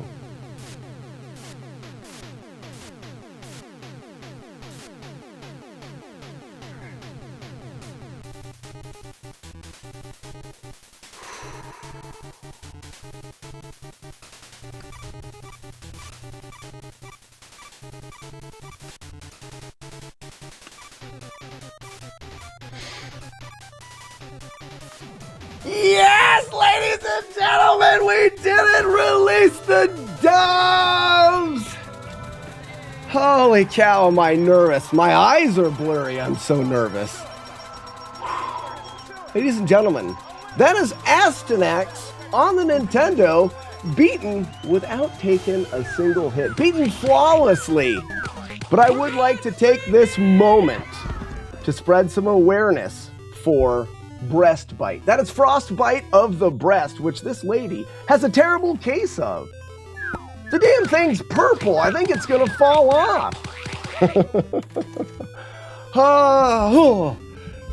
Yes, ladies and gentlemen, we did it! Release the doves! Holy cow, am I nervous. My eyes are blurry. I'm so nervous. Ladies and gentlemen, that is Astyanax on the Nintendo, beaten without taking a single hit. Beaten flawlessly. But I would like to take this moment to spread some awareness for breast bite. That is frostbite of the breast, which this lady has a terrible case of. The damn thing's purple. I think it's gonna fall off. Oh,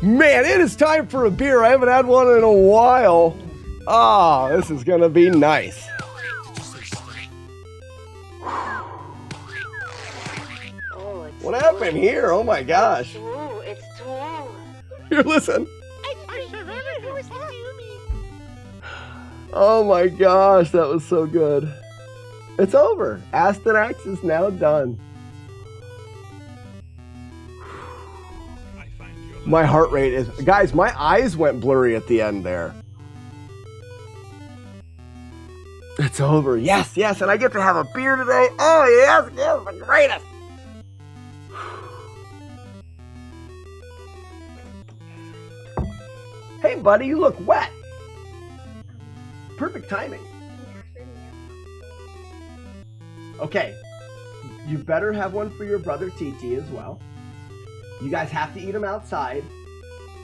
man, it is time for a beer. I haven't had one in a while. Ah, this is gonna be nice. What happened here? Oh my gosh. It's true. Here, listen. Oh my gosh, that was so good. It's over. Asterix is now done. My heart rate is... Guys, my eyes went blurry at the end there. It's over. Yes, yes, and I get to have a beer today. Oh, yes, yes, the greatest. Hey, buddy, you look wet. Perfect timing. Okay, you better have one for your brother TT as well. You guys have to eat them outside,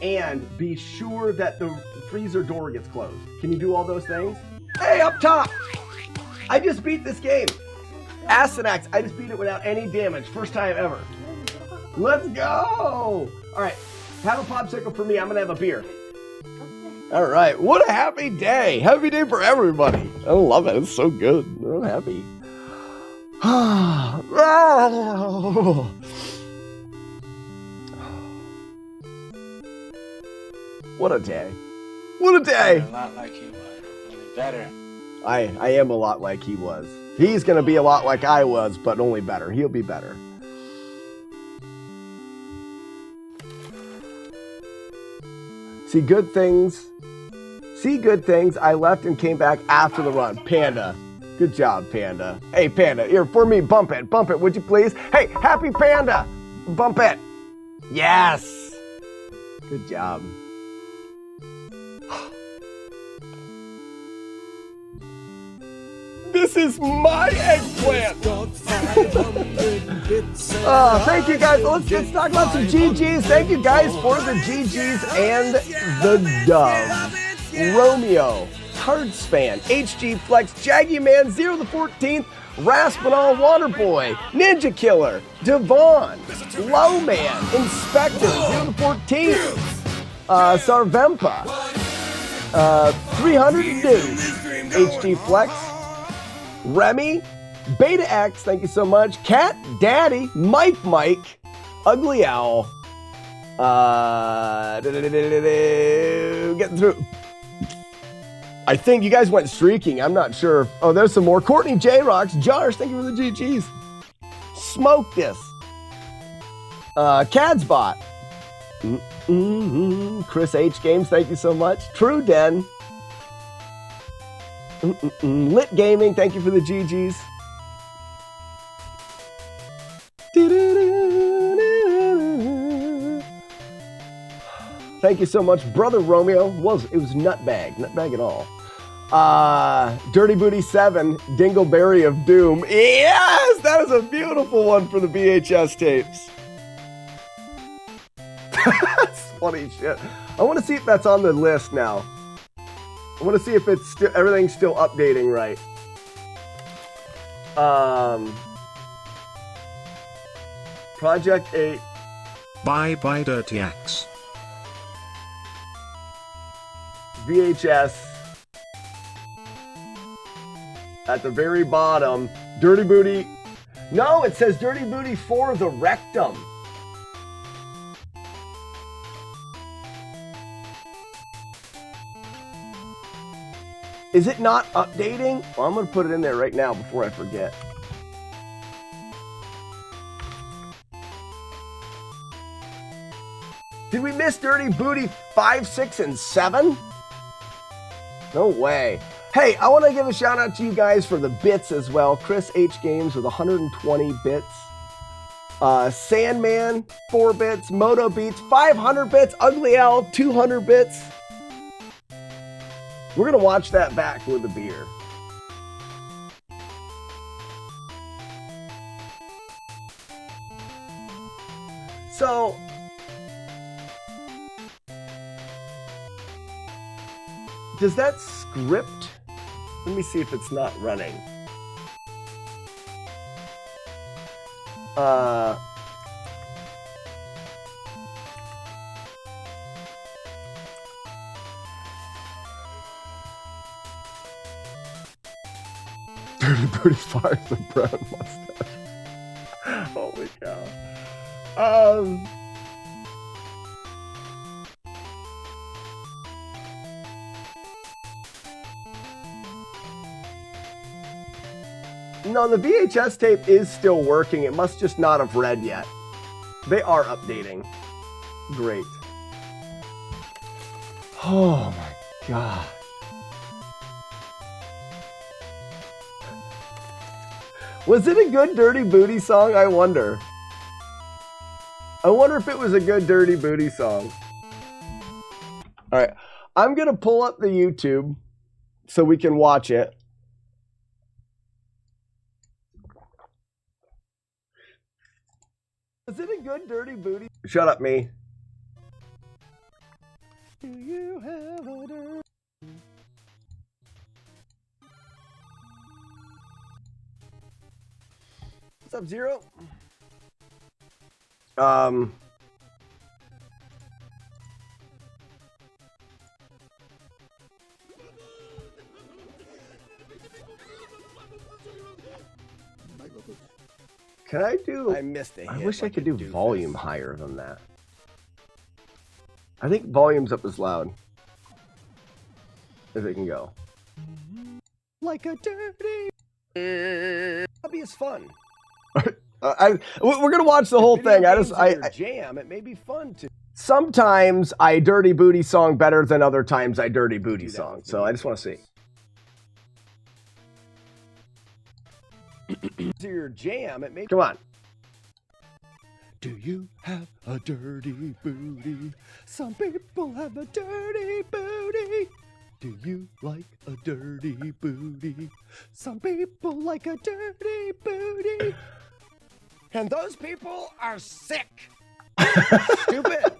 and be sure that the freezer door gets closed. Can you do all those things? Hey, up top! I just beat this game. Asterix, I just beat it without any damage. First time ever. Let's go! All right, have a popsicle for me. I'm gonna have a beer. All right, what a happy day. Happy day for everybody. I love it, it's so good. I'm happy. What a day. What a day. A lot like you were, even better. I am a lot like he was. He's going to be a lot like I was, but only better. He'll be better. See good things. See good things. I left and came back after the run. Panda. Good job, Panda. Hey, Panda, here, for me, bump it, would you please? Hey, happy Panda, bump it. Yes. Good job. This is my eggplant. Thank you guys. Let's talk about some GGs. Thank you guys for the GGs and the dub. Romeo, Cardspan, HG Flex, Jaggy Man, 0 the 14th, Raspinall, Waterboy, Ninja Killer, Devon, Lowman, Inspector, 0 the 14th, Sarvempa, 302, HG Flex, Remy, Beta X, thank you so much, Cat Daddy, Mike, Ugly Owl, getting through. I think you guys went streaking. I'm not sure. Oh, there's some more. Courtney J Rocks, Jars, thank you for the GGs. Smoke this. Cadsbot. Chris H Games, thank you so much. True Den. Lit Gaming, thank you for the GGs. Thank you so much, Brother Romeo. It was nutbag at all. Dirty Booty 7, Dingleberry of Doom. Yes, that is a beautiful one for the VHS tapes. That's funny shit. I want to see if that's on the list now. I want to see if it's everything's still updating right. Project 8. Bye Dirty Axe. VHS. At the very bottom, Dirty Booty. No, it says Dirty Booty for the Rectum. Is it not updating? Well, I'm going to put it in there right now before I forget. Did we miss Dirty Booty 5, 6, and 7? No way. Hey, I want to give a shout out to you guys for the bits as well. Chris H Games with 120 bits. Sandman, 4 bits. Moto Beats, 500 bits. Ugly Owl, 200 bits. We're going to watch that back with a beer. So, does that script? Let me see if it's not running. Dirty Booty fires the brown mustache. Holy cow. No, the VHS tape is still working. It must just not have read yet. They are updating. Great. Oh my god. Was it a good Dirty Booty song? I wonder. I wonder if it was a good Dirty Booty song. All right. I'm going to pull up the YouTube so we can watch it. Was it a good Dirty Booty? Shut up, me. Do you have a dirty... What's up, Zero? Can I do... I missed it. I wish I could do volume higher than that. I think volume's up as loud as it can go. Like a dirty... Hobby is fun. We're gonna watch the whole thing. I jam. It may be fun to. Sometimes I dirty booty song better than other times I dirty booty song. So I just want to see. To your jam, it may. Come on. Do you have a dirty booty? Some people have a dirty booty. Do you like a dirty booty? Some people like a dirty booty. And those people are sick. Stupid.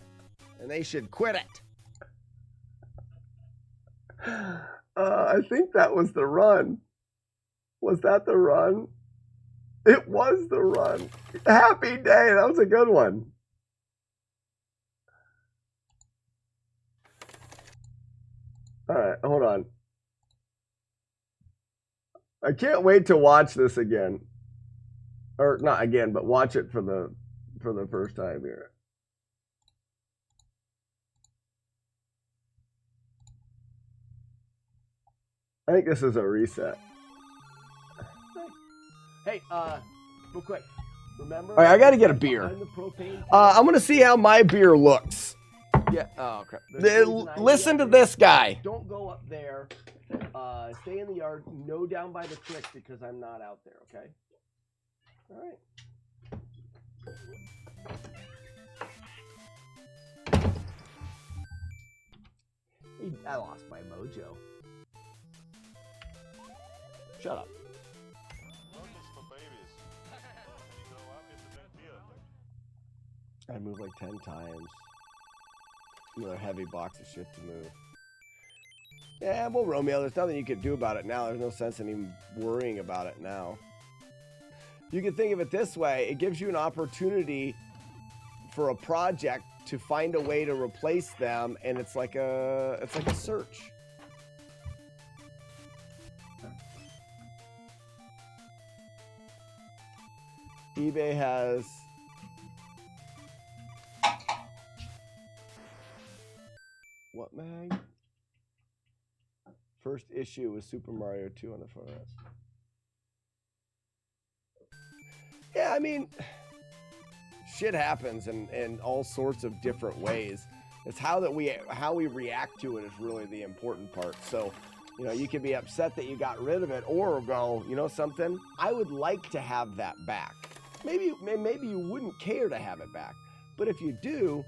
And they should quit it. I think that was the run. Was that the run? It was the run. Happy day. That was a good one. All right, hold on. I can't wait to watch this again. Or not again, but watch it for the first time here. I think this is a reset. Hey, real quick. Remember? All right, I got to get a beer. I'm going to see how my beer looks. Yeah. Oh, crap. Listen to this guy. Don't go up there. Stay in the yard. No down by the creek because I'm not out there, okay? All right. I lost my mojo. Shut up. I moved like 10 times. Another heavy box of shit to move. Yeah, well, Romeo, there's nothing you can do about it now. There's no sense in even worrying about it now. You can think of it this way. It gives you an opportunity for a project to find a way to replace them, and it's like a search. eBay has what mag? First issue was Super Mario 2 on the front. Yeah, I mean, shit happens in all sorts of different ways. It's how we react to it is really the important part. So, you know, you could be upset that you got rid of it, or go, you know something, I would like to have that back. Maybe you wouldn't care to have it back, but if you do,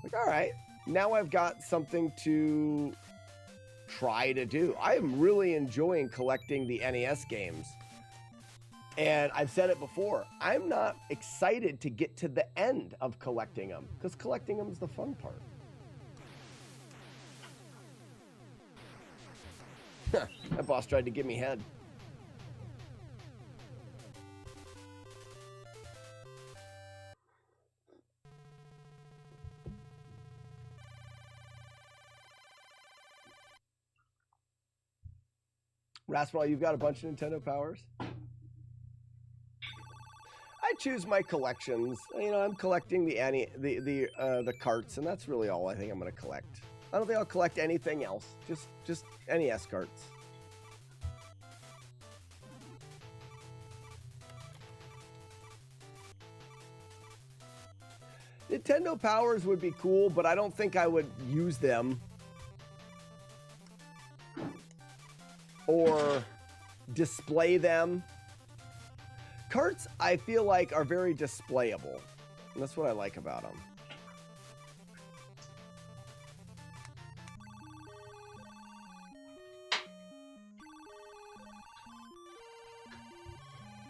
like, all right, now I've got something to try to do. I am really enjoying collecting the NES games. And I've said it before, I'm not excited to get to the end of collecting them, because collecting them is the fun part. That boss tried to give me head. Rasmal, you've got a bunch of Nintendo Powers? I choose my collections. You know, I'm collecting the carts, and that's really all I think I'm going to collect. I don't think I'll collect anything else. Just NES carts. Nintendo Powers would be cool, but I don't think I would use them. Or display them. Carts, I feel like, are very displayable. And that's what I like about them.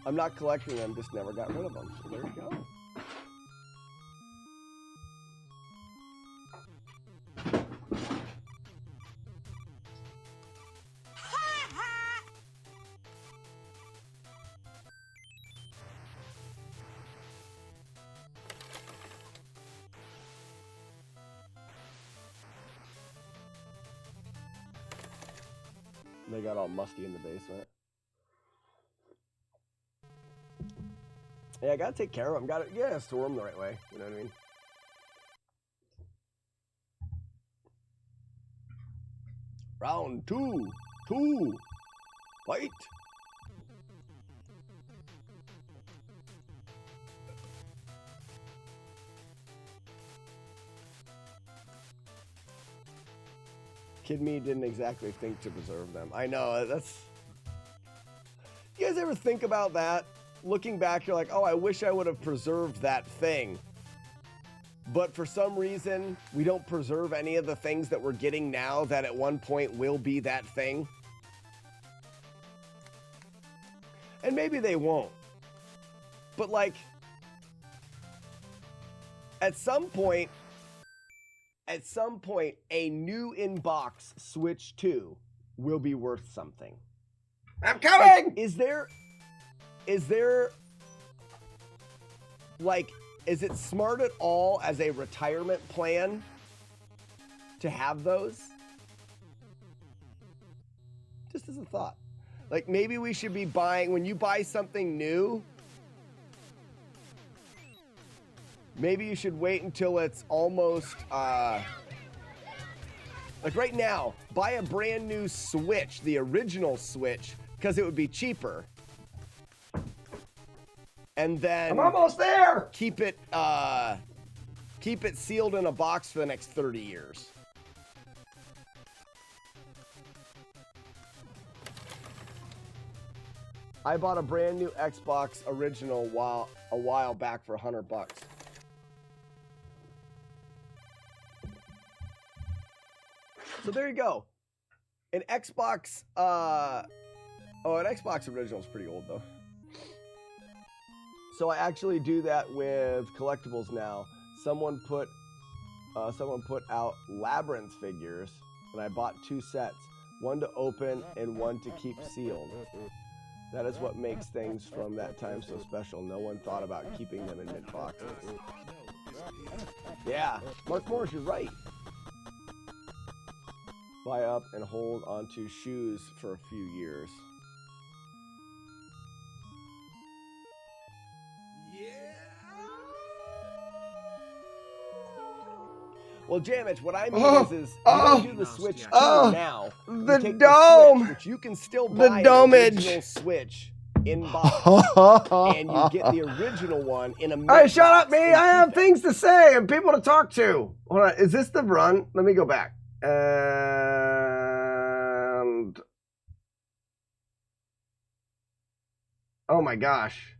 I'm not collecting them, just never got rid of them. So there you go. They got all musty in the basement. Yeah, I gotta take care of them. Gotta store them the right way. You know what I mean? Round two. Fight. Kid Me didn't exactly think to preserve them. I know, that's... You guys ever think about that? Looking back, you're like, oh, I wish I would have preserved that thing. But for some reason, we don't preserve any of the things that we're getting now that at one point will be that thing. And maybe they won't. But like, at some point, a new in-box Switch 2 will be worth something. I'm coming! Like, is there, like, is it smart at all as a retirement plan to have those? Just as a thought. Like, maybe we should be buying, when you buy something new, maybe you should wait until it's almost, like right now, buy a brand new Switch, the original Switch, because it would be cheaper. And then I'm almost there. Keep it sealed in a box for the next 30 years. I bought a brand new Xbox original a while back for $100. So there you go. An Xbox, an Xbox original is pretty old though. So I actually do that with collectibles now. Someone put out Labyrinth figures, and I bought 2 sets, one to open and one to keep sealed. That is what makes things from that time so special. No one thought about keeping them in mid-boxes. Yeah, Mark Morris, you're right. Buy up and hold onto shoes for a few years. Well, Jamich, what I mean is you don't do the Switch 2 now. The you take dome! The Switch, which you can still buy The an original Switch in box. And you get the original one in a mid-box. All right, shut up, me. I have things to say and people to talk to. Hold on, is this the run? Let me go back. And... oh my gosh.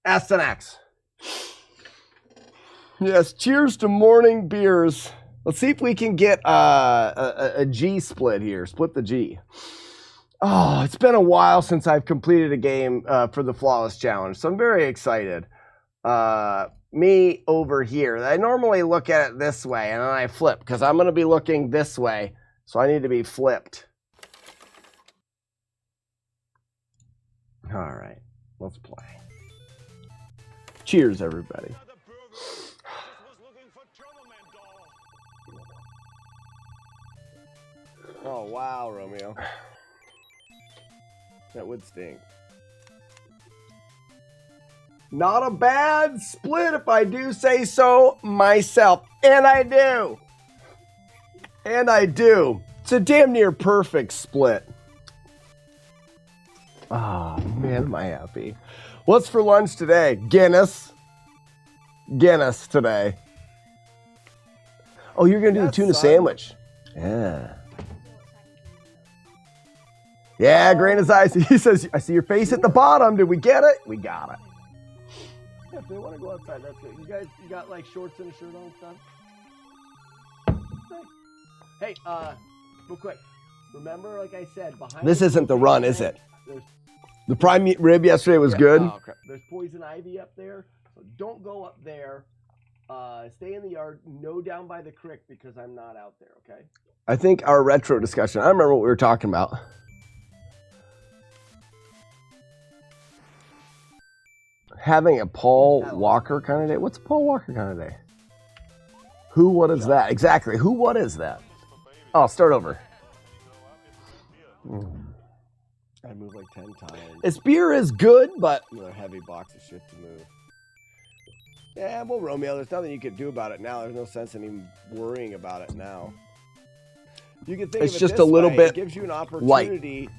SNX. Yes, cheers to morning beers. Let's see if we can get a G split here. Split the G. Oh, it's been a while since I've completed a game for the Flawless Challenge, so I'm very excited. Me over here. I normally look at it this way, and then I flip, because I'm going to be looking this way, so I need to be flipped. All right, let's play. Cheers, everybody. Oh, wow, Romeo. That would stink. Not a bad split, if I do say so myself. And I do. And I do. It's a damn near perfect split. Oh, man, am I happy. What's for lunch today? Guinness. Guinness today. Oh, you're going to do the tuna sandwich. Yeah. Yeah, grain of ice. He says, I see your face at the bottom. Did we get it? We got it. Yeah, if they want to go outside, that's good. You guys, you got like shorts and a shirt on and stuff? Hey, real quick. Remember, like I said, behind this isn't the run, is it? The prime rib yesterday was good. Oh, crap. There's poison ivy up there, so don't go up there. Stay in the yard. No down by the creek because I'm not out there. Okay. I think our retro discussion. I don't remember what we were talking about. Having a Paul Walker kind of day. What's a Paul Walker kind of day? Who? What is that? Exactly. Who? What is that? Oh, start over. I moved like 10 times. This beer is good, but another heavy box of shit to move. Yeah, well, Romeo, there's nothing you can do about it now. There's no sense in even worrying about it now. You can think it's of it just this a little way. Bit. It gives you an opportunity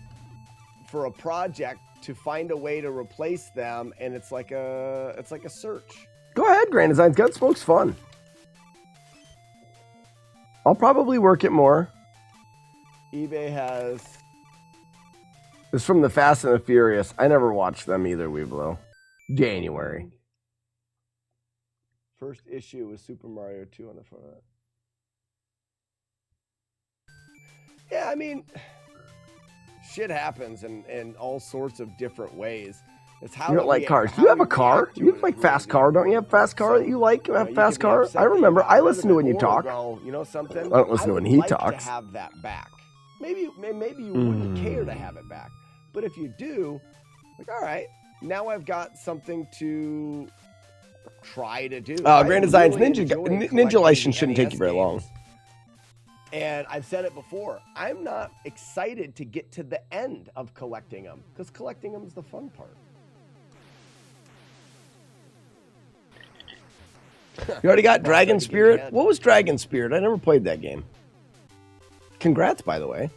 for a project to find a way to replace them, and it's like a search. Go ahead, Grand Designs. Gunsmoke's fun. I'll probably work it more. eBay has. It's from the Fast and the Furious. I never watched them either, Weeblo. January. First issue was Super Mario 2 on the front of it. Yeah, I mean, shit happens in all sorts of different ways. It's how you don't like cars. You have a car. You like fast car, don't you? Have fast car that you like? You have fast car. I remember. I listen to when you talk. You know something? I don't listen to when he talks. To have that back. Maybe you wouldn't care to have it back, but if you do, like, all right, now I've got something to try to do. Grand Designs Ninja license shouldn't take you very long. And I've said it before, I'm not excited to get to the end of collecting them, because collecting them is the fun part. You already got Dragon Spirit? What was Dragon Spirit? I never played that game. Congrats, by the way.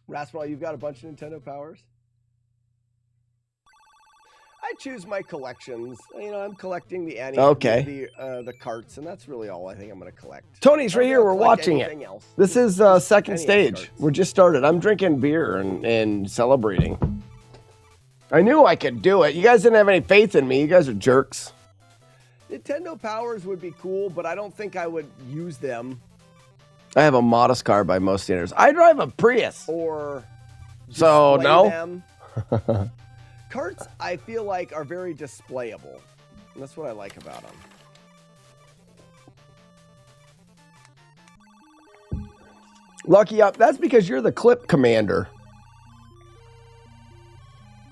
Rasmal, you've got a bunch of Nintendo Powers? I choose my collections. You know, I'm collecting the the carts, and that's really all I think I'm going to collect. Tony's right here. We're watching it. Else. This is second stage. We're just started. I'm drinking beer and celebrating. I knew I could do it. You guys didn't have any faith in me. You guys are jerks. Nintendo Powers would be cool, but I don't think I would use them. I have a modest car by most standards. I drive a Prius. Or so no. Them. Carts, I feel like, are very displayable. And that's what I like about them. Lucky up. That's because you're the clip commander.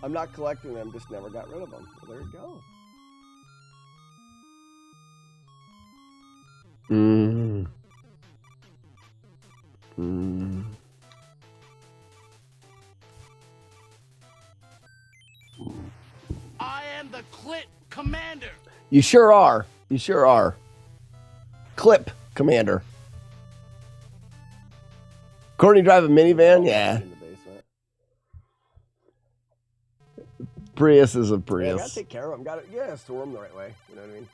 I'm not collecting them, just never got rid of them. Well, there you go. I am the Clip Commander. You sure are. You sure are. Clip Commander. Courtney drive a minivan? Yeah. Prius is a Prius. Yeah, I gotta take care of them. Gotta store them the right way. You know what I mean?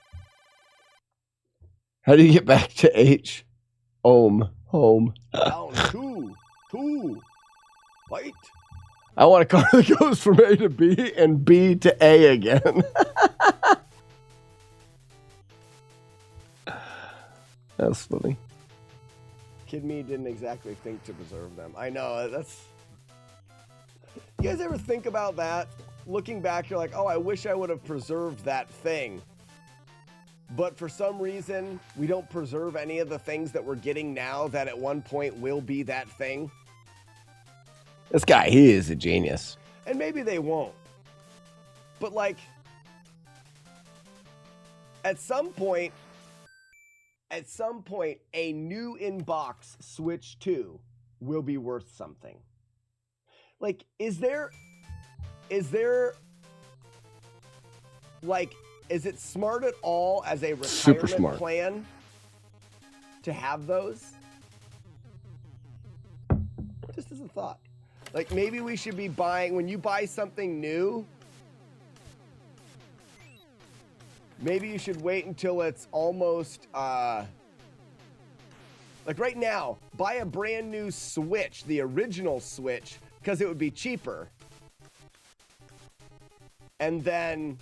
How do you get back to H? Home. Down two. Fight. I want a car that goes from A to B and B to A again. That's funny. Kid me didn't exactly think to preserve them. I know, that's... You guys ever think about that? Looking back, you're like, oh, I wish I would have preserved that thing. But for some reason, we don't preserve any of the things that we're getting now that at one point will be that thing. This guy, he is a genius. And maybe they won't. But like, at some point, a new in-box Switch 2 will be worth something. Like, is there like, is it smart at all as a Super retirement smart. plan to have those? Just as a thought. Like, maybe we should be buying, when you buy something new, maybe you should wait until it's almost, like right now, buy a brand new Switch, the original Switch, because it would be cheaper. And then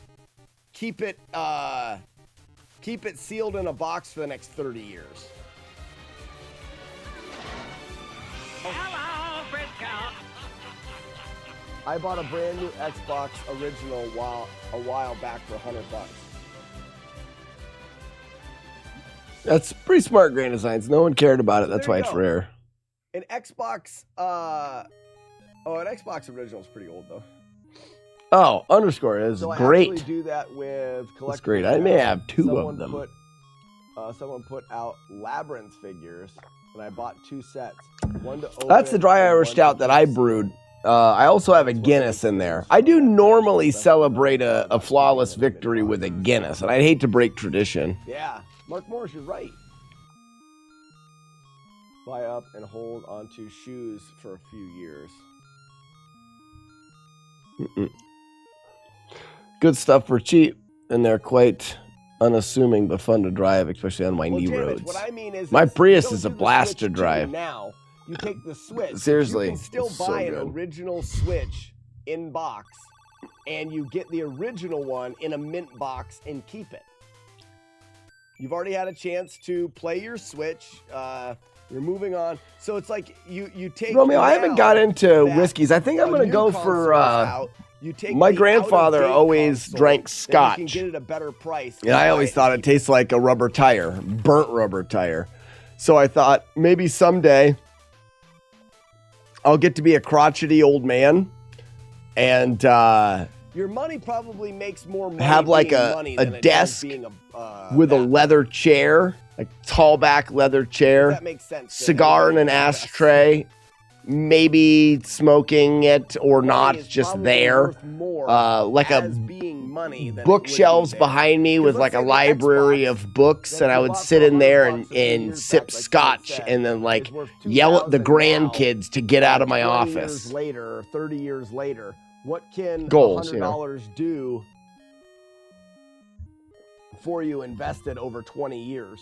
keep it sealed in a box for the next 30 years. Hello, Frisco. I bought a brand new Xbox original a while back for $100. That's pretty smart, Grand Designs. No one cared about it. That's There why you it's go. rare. An Xbox, an Xbox original is pretty old though. Oh, underscore is So I great. actually do that with collectibles. That's great. I may now. have two of them. Someone put out Labyrinth figures, and I bought 2 sets. One to open. That's the dry and Irish one stout to that I use. brewed. I also have a Guinness in there. I do normally celebrate a flawless victory with a Guinness, and I'd hate to break tradition. Yeah, Mark Morris, you're right. Buy up and hold onto shoes for a few years. Good stuff for cheap, and they're quite unassuming but fun to drive, especially on my knee Damage, roads. what I mean is My you Prius don't is a do the blast Switch to 2 drive. Now you take the Switch. Seriously, you can still it's so buy an good. original Switch in box, and you get the original one in a mint box and keep it. You've already had a chance to play your Switch. You're moving on, so it's like you take. Romeo, I haven't got into that whiskeys. I think I'm a going to new go console's for. out, you take My the grandfather out-of-date always console, drank then scotch. You can get it at a better price. And I always thought it tastes like a rubber tire, burnt rubber tire. So I thought maybe someday I'll get to be a crotchety old man and Your money probably makes more money have like being a money than it does desk being with a that. leather chair, like tall back leather chair, That makes sense. then. cigar in an Yes. ashtray, maybe smoking it or Money not, is just probably there. worth more Like a as being money than it would be bookshelves there. behind me 'Cause with let's like a say the library Xbox of books, that and I you would bought sit for in there $100 and, a few years and back, sip like you scotch said, and then like is worth yell at the $2,000 now. grandkids to get out of my 20 office. Years later, 30 years later, what can Goals, $100 do for you invested over 20 years?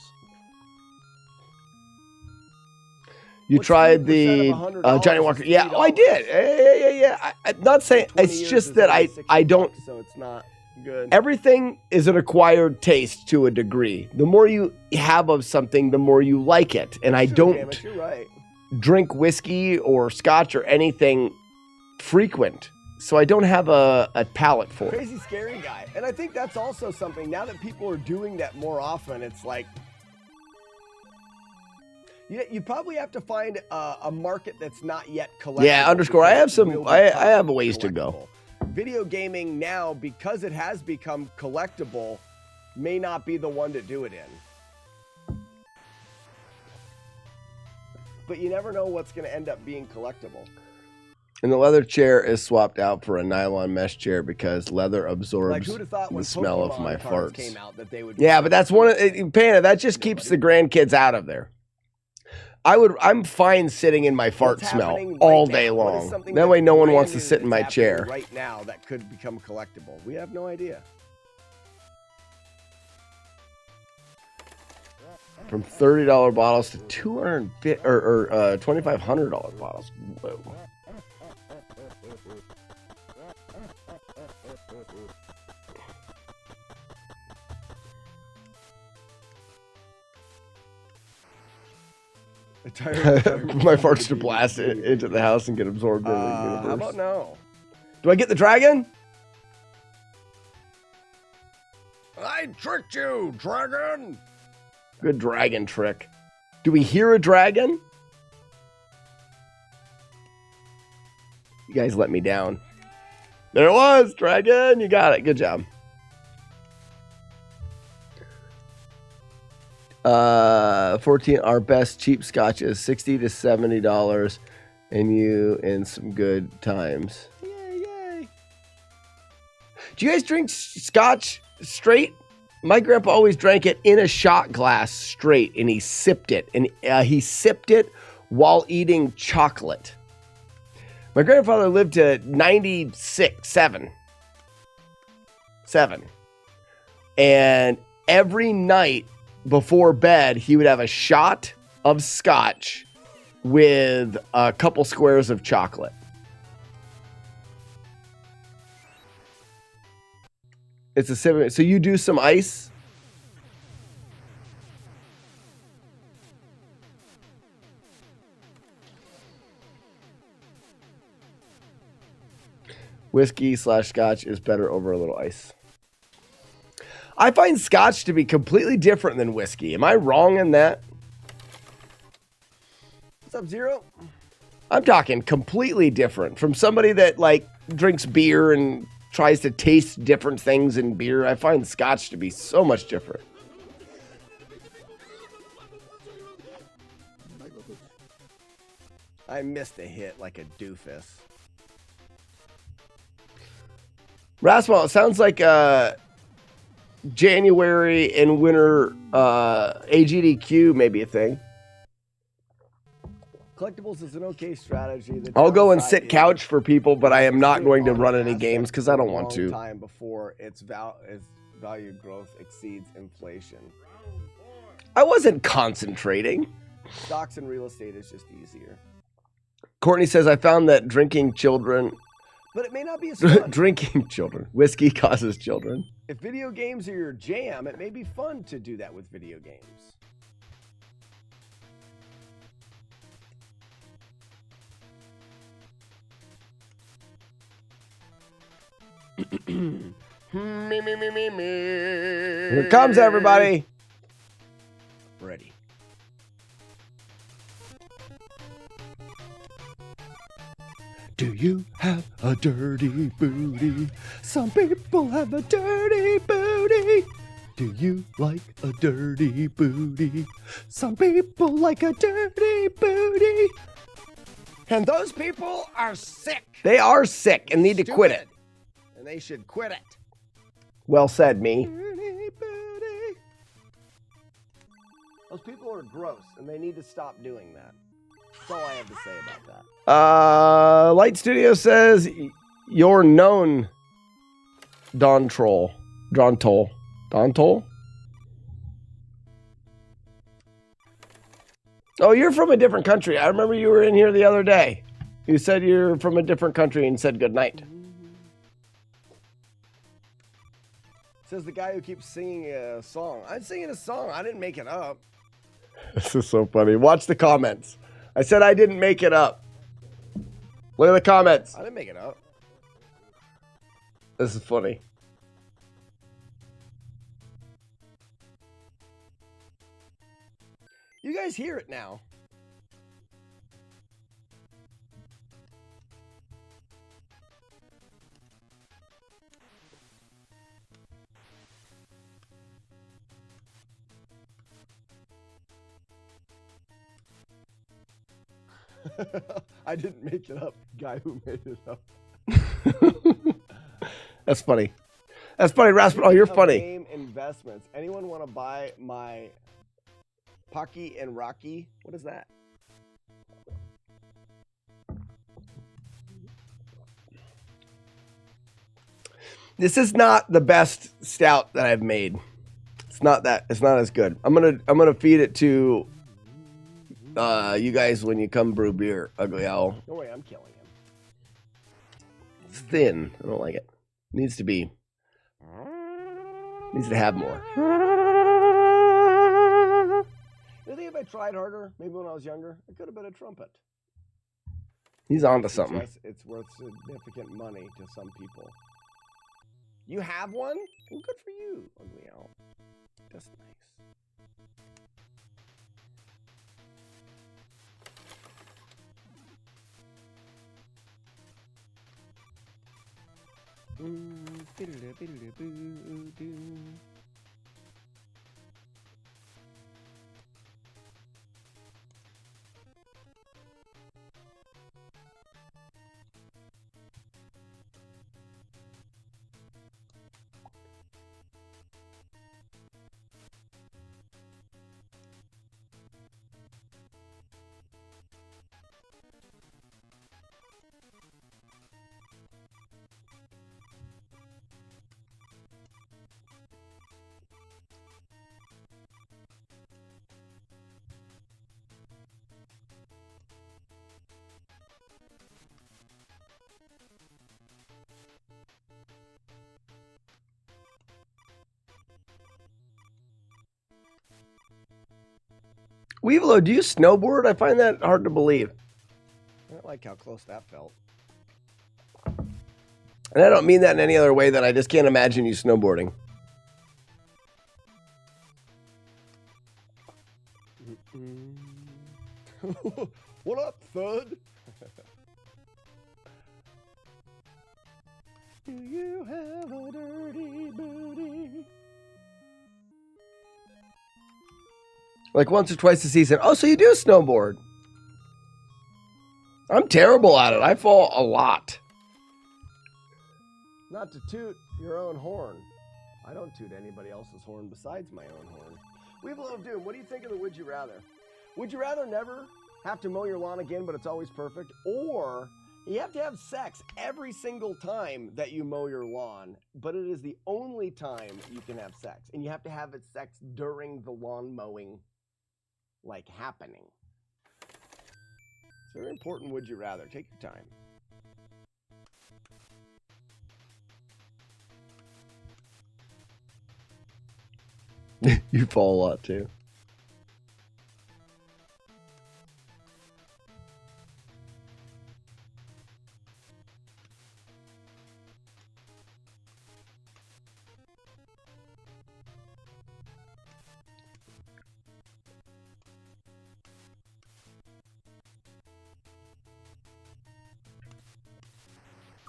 You What's tried 3% the of $100 Johnny is Walker. Yeah, oh, I $3. did. Yeah. I'm not saying 20 it's years just is that only I 60 don't. bucks, so it's not good. Everything is an acquired taste to a degree. The more you have of something, the more you like it. And I True, don't damn it, you're right. drink whiskey or scotch or anything frequent, so I don't have a palate for it. Crazy scary guy. And I think that's also something, now that people are doing that more often, it's like, you probably have to find a market that's not yet collectible. Yeah, underscore. I because have it some. will I become have a ways to go. collectible. Video gaming now, because it has become collectible, may not be the one to do it in. But you never know what's going to end up being collectible. And the leather chair is swapped out for a nylon mesh chair because leather Like, absorbs who'd have thought when the smell of Pokemon my cards farts. came out that they would be Yeah, but that's one of Panda. That just keeps the grandkids out of there. I'm fine sitting in my fart What's smell happening all right day now? What is long. something That way, that's no one brand wants to new sit in that's my happening chair. right now that could become collectible? We have no idea. From $30 bottles to $250 or $2,500 bottles. Whoa. My farts to blast it into the house and get absorbed into the universe. How about no? Do I get the dragon? I tricked you, dragon! Good dragon trick. Do we hear a dragon? You guys let me down. There it was, dragon. You got it. Good job. 14. Our best cheap scotch is $60 to $70, and you in some good times. Yay, yay. Do you guys drink scotch straight. My grandpa always drank it in a shot glass straight, and he sipped it. And he sipped it while eating chocolate. My grandfather lived to 96, 7. And every night before bed, he would have a shot of scotch with a couple squares of chocolate. It's a 7. So you do some ice. Whiskey/scotch is better over a little ice. I find scotch to be completely different than whiskey. Am I wrong in that? What's up, Zero? I'm talking completely different from somebody that like drinks beer and tries to taste different things in beer. I find scotch to be so much different. I missed a hit like a doofus. Rasmal, it sounds like January and winter AGDQ may be a thing. Collectibles is an okay strategy. I'll go and sit couch for people, but I am not going to run any games because I don't want to. Time before its value growth exceeds inflation. I wasn't concentrating. Stocks and real estate is just easier. Courtney says, I found that drinking children... But it may not be as fun. Drinking children. Whiskey causes children. If video games are your jam, it may be fun to do that with video games. Here comes everybody. Ready. Do you have a dirty booty? Some people have a dirty booty. Do you like a dirty booty? Some people like a dirty booty. And those people are sick. They are sick and need to quit it. And they should quit it. Well said, me. Dirty booty. Those people are gross, and they need to stop doing that. That's all I have to say about that. Light Studio says you're known Don Toll. Oh, you're from a different country. I remember you were in here the other day. You said you're from a different country and said goodnight. Says the guy who keeps singing a song. I'm singing a song. I didn't make it up. This is so funny. Watch the comments. I said I didn't make it up. Look at the comments. I didn't make it up. This is funny. You guys hear it now. I didn't make it up. Guy who made it up. That's funny. That's funny, Rasper. Oh, you're funny. Game investments. Anyone want to buy my Pocky and Rocky? What is that? This is not the best stout that I've made. It's not that. It's not as good. I'm gonna feed it to you guys when you come brew beer. Ugly Owl. Don't worry, I'm killing him. It's thin. I don't like it. Needs to be. Needs to have more. You think if I tried harder, maybe when I was younger, I could have been a trumpet. He's onto something. It's worth significant money to some people. You have one? Well, good for you, Ugly Owl. That's nice. Weevilo, do you snowboard? I find that hard to believe. I don't like how close that felt. And I don't mean that in any other way than I just can't imagine you snowboarding. What up, Thud? Do you have a dirty booty? Like once or twice a season. Oh, so you do snowboard. I'm terrible at it. I fall a lot. Not to toot your own horn. I don't toot anybody else's horn besides my own horn. Weevil of Doom, what do you think of the Would You Rather? Would you rather never have to mow your lawn again, but it's always perfect? Or you have to have sex every single time that you mow your lawn, but it is the only time you can have sex. And you have to have it sex during the lawn mowing, like, happening. It's very important, would you rather. Take your time. You fall a lot, too.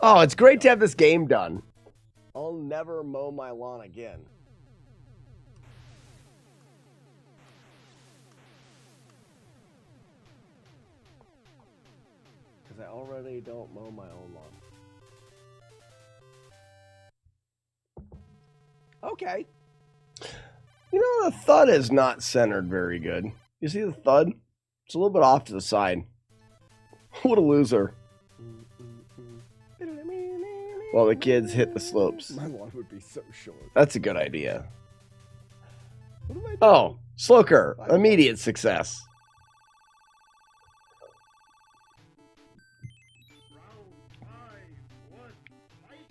Oh, it's great to have this game done. I'll never mow my lawn again. Because I already don't mow my own lawn. Okay. You know, the thud is not centered very good. You see the thud? It's a little bit off to the side. What a loser. While the kids hit the slopes. My lawn would be so short. That's a good idea. Oh, Sloker. Immediate success.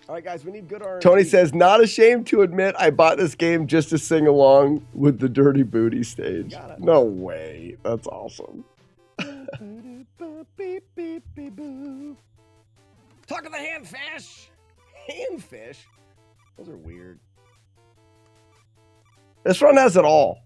All right, guys, we need good RNG. Tony says, not ashamed to admit I bought this game just to sing along with the Dirty Booty stage. No way. That's awesome. Talk of the handfish. Handfish? Those are weird. This run has it all.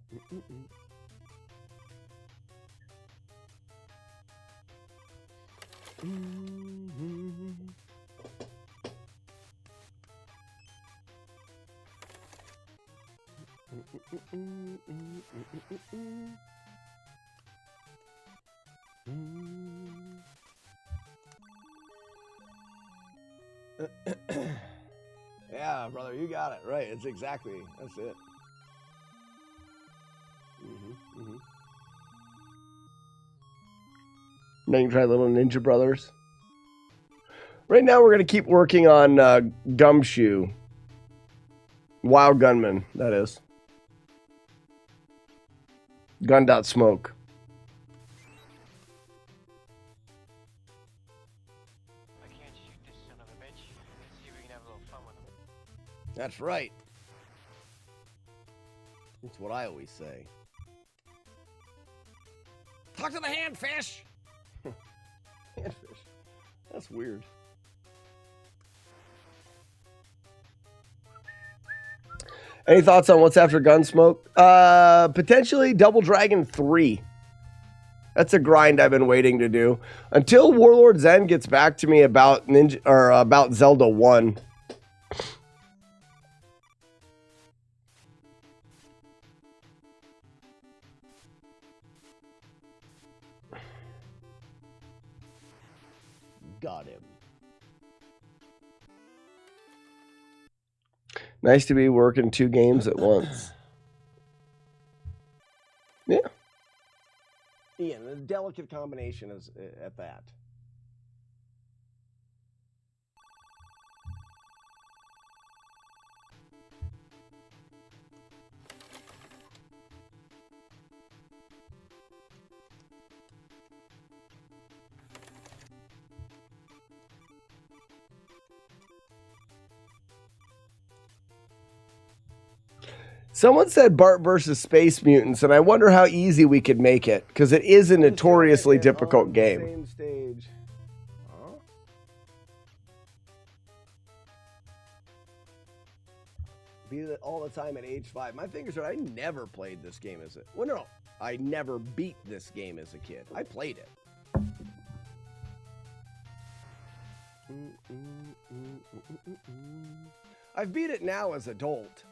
Yeah, brother, you got it right. It's exactly, that's it. Now you can try Little Ninja Brothers. Right now, we're gonna keep working on Gumshoe, Wild Gunman. That is Gun.Smoke. That's right. That's what I always say. Talk to the handfish. Handfish. That's weird. Any thoughts on what's after Gunsmoke? Potentially Double Dragon 3. That's a grind I've been waiting to do until Warlord Zen gets back to me about about Zelda 1. Got him. Nice to be working 2 games at once. Yeah. Ian, a delicate combination is at that. Someone said Bart versus Space Mutants, and I wonder how easy we could make it, because it is a notoriously difficult game. Same stage. Huh? Beat it all the time at age 5. My fingers are. I never played this game as a. Well, no, I never beat this game as a kid. I played it. I've beat it now as adult.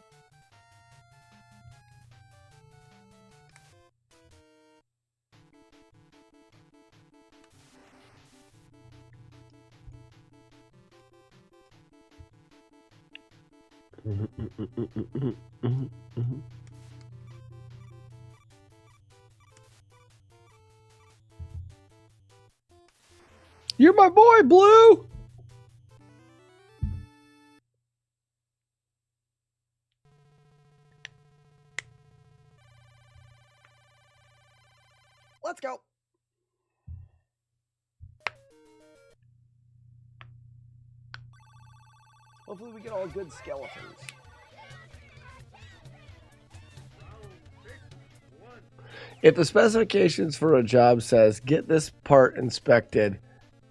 You're my boy, Blue. Let's go. Hopefully we get all good skeletons. If the specifications for a job says get this part inspected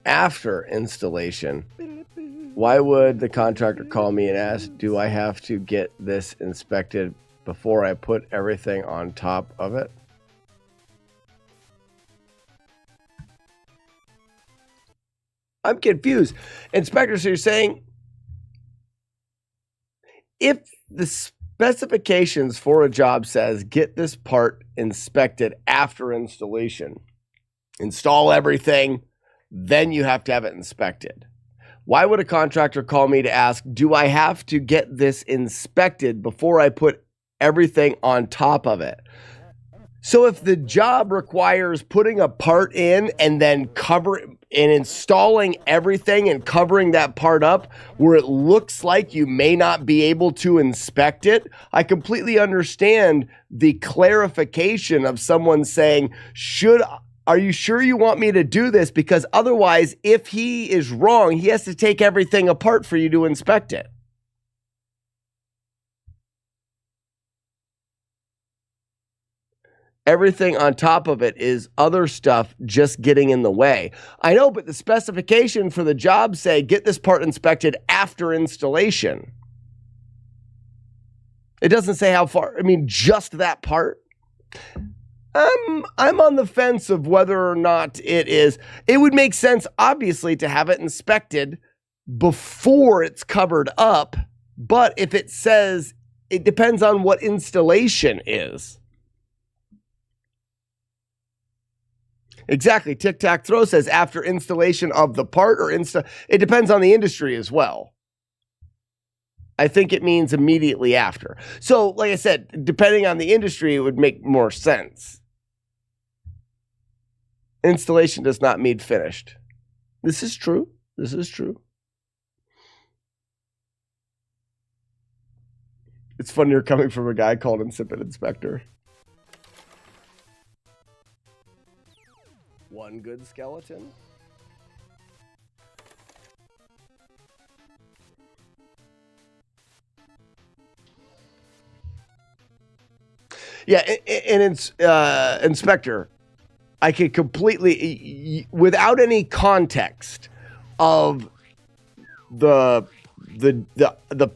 after installation, why would the contractor call me and ask, do I have to get this inspected before I put everything on top of it? I'm confused. Inspector, so you're saying if the specifications for a job says get this part inspected after installation, install everything, then you have to have it inspected. Why would a contractor call me to ask, do I have to get this inspected before I put everything on top of it? So if the job requires putting a part in and then installing everything and covering that part up where it looks like you may not be able to inspect it, I completely understand the clarification of someone saying, are you sure you want me to do this? Because otherwise, if he is wrong, he has to take everything apart for you to inspect it. Everything on top of it is other stuff just getting in the way. I know, but the specification for the job say, get this part inspected after installation. It doesn't say how far. I mean, just that part. I'm on the fence of whether or not it is. It would make sense, obviously, to have it inspected before it's covered up. But if it says, it depends on what installation is. Exactly. Tic-tac-throw says after installation of the part or it depends on the industry as well. I think it means immediately after. So, like I said, depending on the industry, it would make more sense. Installation does not mean finished. This is true. This is true. It's funny you're coming from a guy called Insipid Inspector. One good skeleton. Yeah, and it's Inspector. I could completely, without any context of the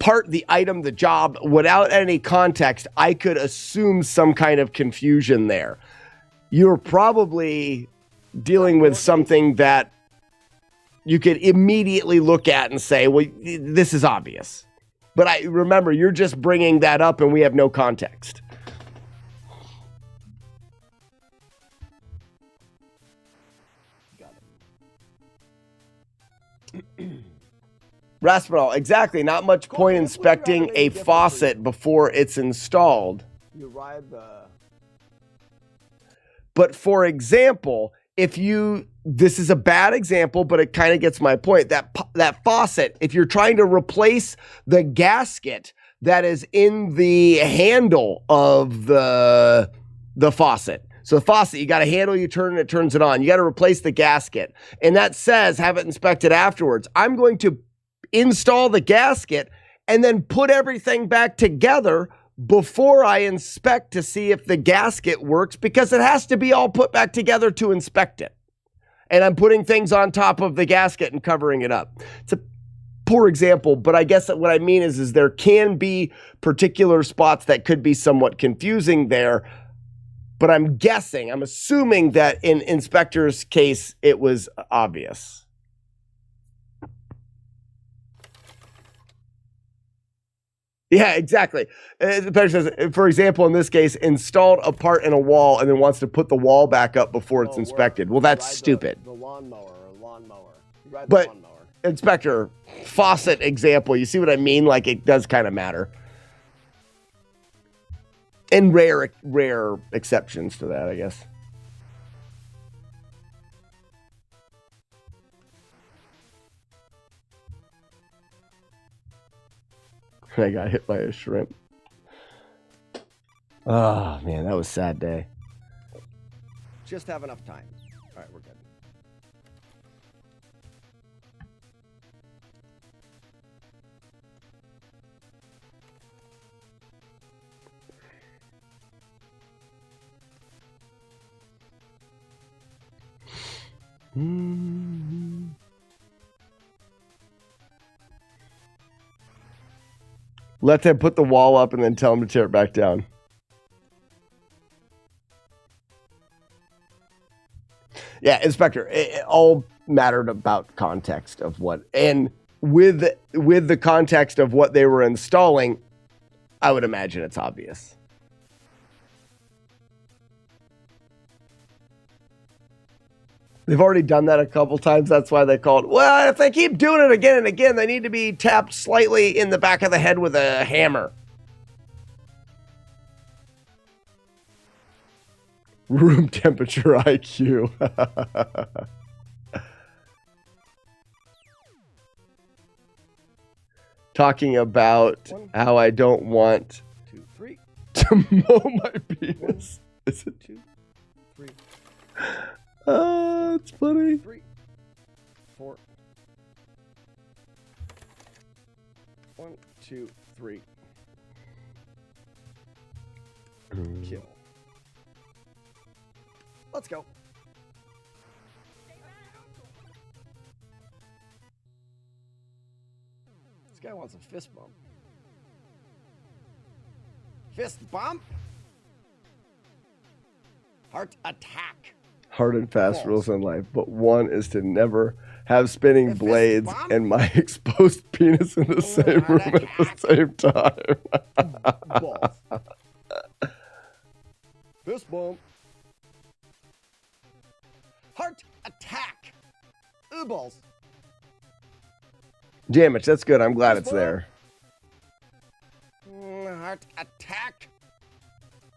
part, the item, the job, without any context, I could assume some kind of confusion there. You're probably dealing with something that you could immediately look at and say, well, this is obvious. But I remember, you're just bringing that up and we have no context. Raspinol, exactly. Not much point inspecting a faucet before it's installed. You ride the... But for example, this is a bad example, but it kind of gets my point. That faucet, if you're trying to replace the gasket that is in the handle of the faucet. So the faucet, you got a handle, you turn it turns it on. You got to replace the gasket. And that says have it inspected afterwards. I'm going to install the gasket and then put everything back together before I inspect to see if the gasket works, because it has to be all put back together to inspect it. And I'm putting things on top of the gasket and covering it up. It's a poor example, but I guess what I mean is there can be particular spots that could be somewhat confusing there. But I'm assuming that in Inspector's case, it was obvious. Yeah, exactly. The picture says, for example, in this case, installed a part in a wall and then wants to put the wall back up before it's inspected. Well, that's stupid. The lawnmower. But Inspector, faucet example, you see what I mean? Like, it does kind of matter. And rare exceptions to that, I guess. I got hit by a shrimp. Oh, man, that was a sad day. Just have enough time. All right, we're good. Let them put the wall up and then tell them to tear it back down. Yeah, Inspector, it all mattered about context of what, and with the context of what they were installing, I would imagine it's obvious. They've already done that a couple times. That's why they called. Well, if they keep doing it again and again, they need to be tapped slightly in the back of the head with a hammer. Room temperature IQ. Talking about how I don't want 2, 3 to mow my penis. Is it 2, 3? It's funny. 3, 4. 1, 2, 3. Kill. Let's go. This guy wants a fist bump. Fist bump? Heart attack. Hard and fast rules in life, but one is to never have spinning blades and my exposed penis in the same room at the same time. Balls. Fist bump. Heart attack. Ooh, balls. Damage, that's good. I'm glad it's there. Heart attack.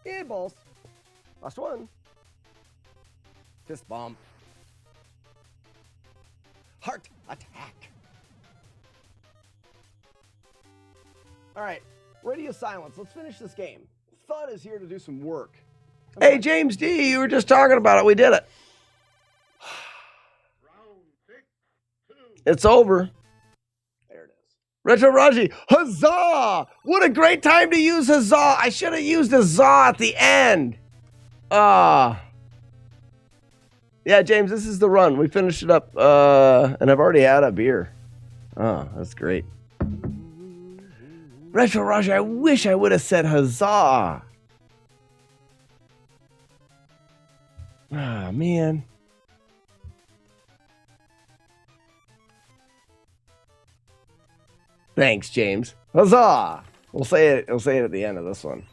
Yeah, balls. Last one. Fist bump. Heart attack. All right, radio silence. Let's finish this game. Thud is here to do some work. Hey, James D, you were just talking about it. We did it. It's over. There it is. Retro Raji, huzzah! What a great time to use huzzah. I should have used huzzah at the end. Yeah, James, this is the run. We finished it up, and I've already had a beer. Oh, that's great. Retro Raji, I wish I would have said huzzah. Ah, man. Thanks, James. Huzzah! We'll say it at the end of this one.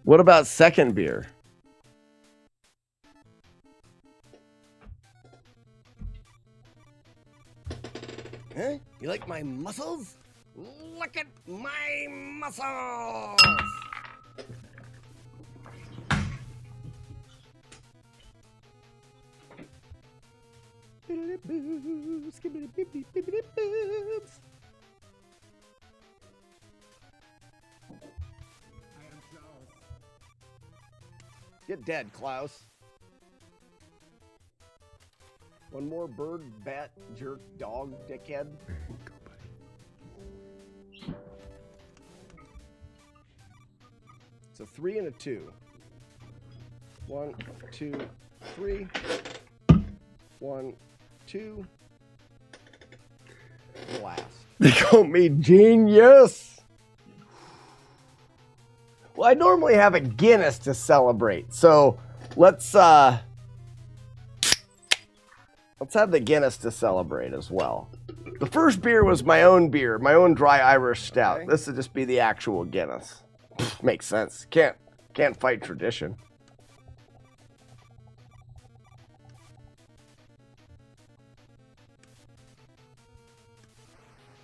What about second beer? Huh? You like my muscles? Look at my muscles! Get dead, Klaus. One more bird, bat, jerk, dog, dickhead. It's a 3 and a 2. 1, 2, 3. 1, 2. Blast. They call me genius. Well, I normally have a Guinness to celebrate, so let's have the Guinness to celebrate as well. The first beer was my own beer, my own dry Irish stout. Okay. This would just be the actual Guinness. Makes sense. Can't fight tradition.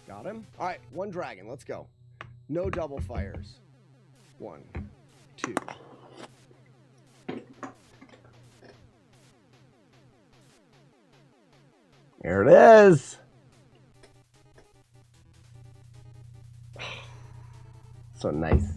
Got him? All right, one dragon. Let's go. No double fires. 1, 2. There it is. So nice.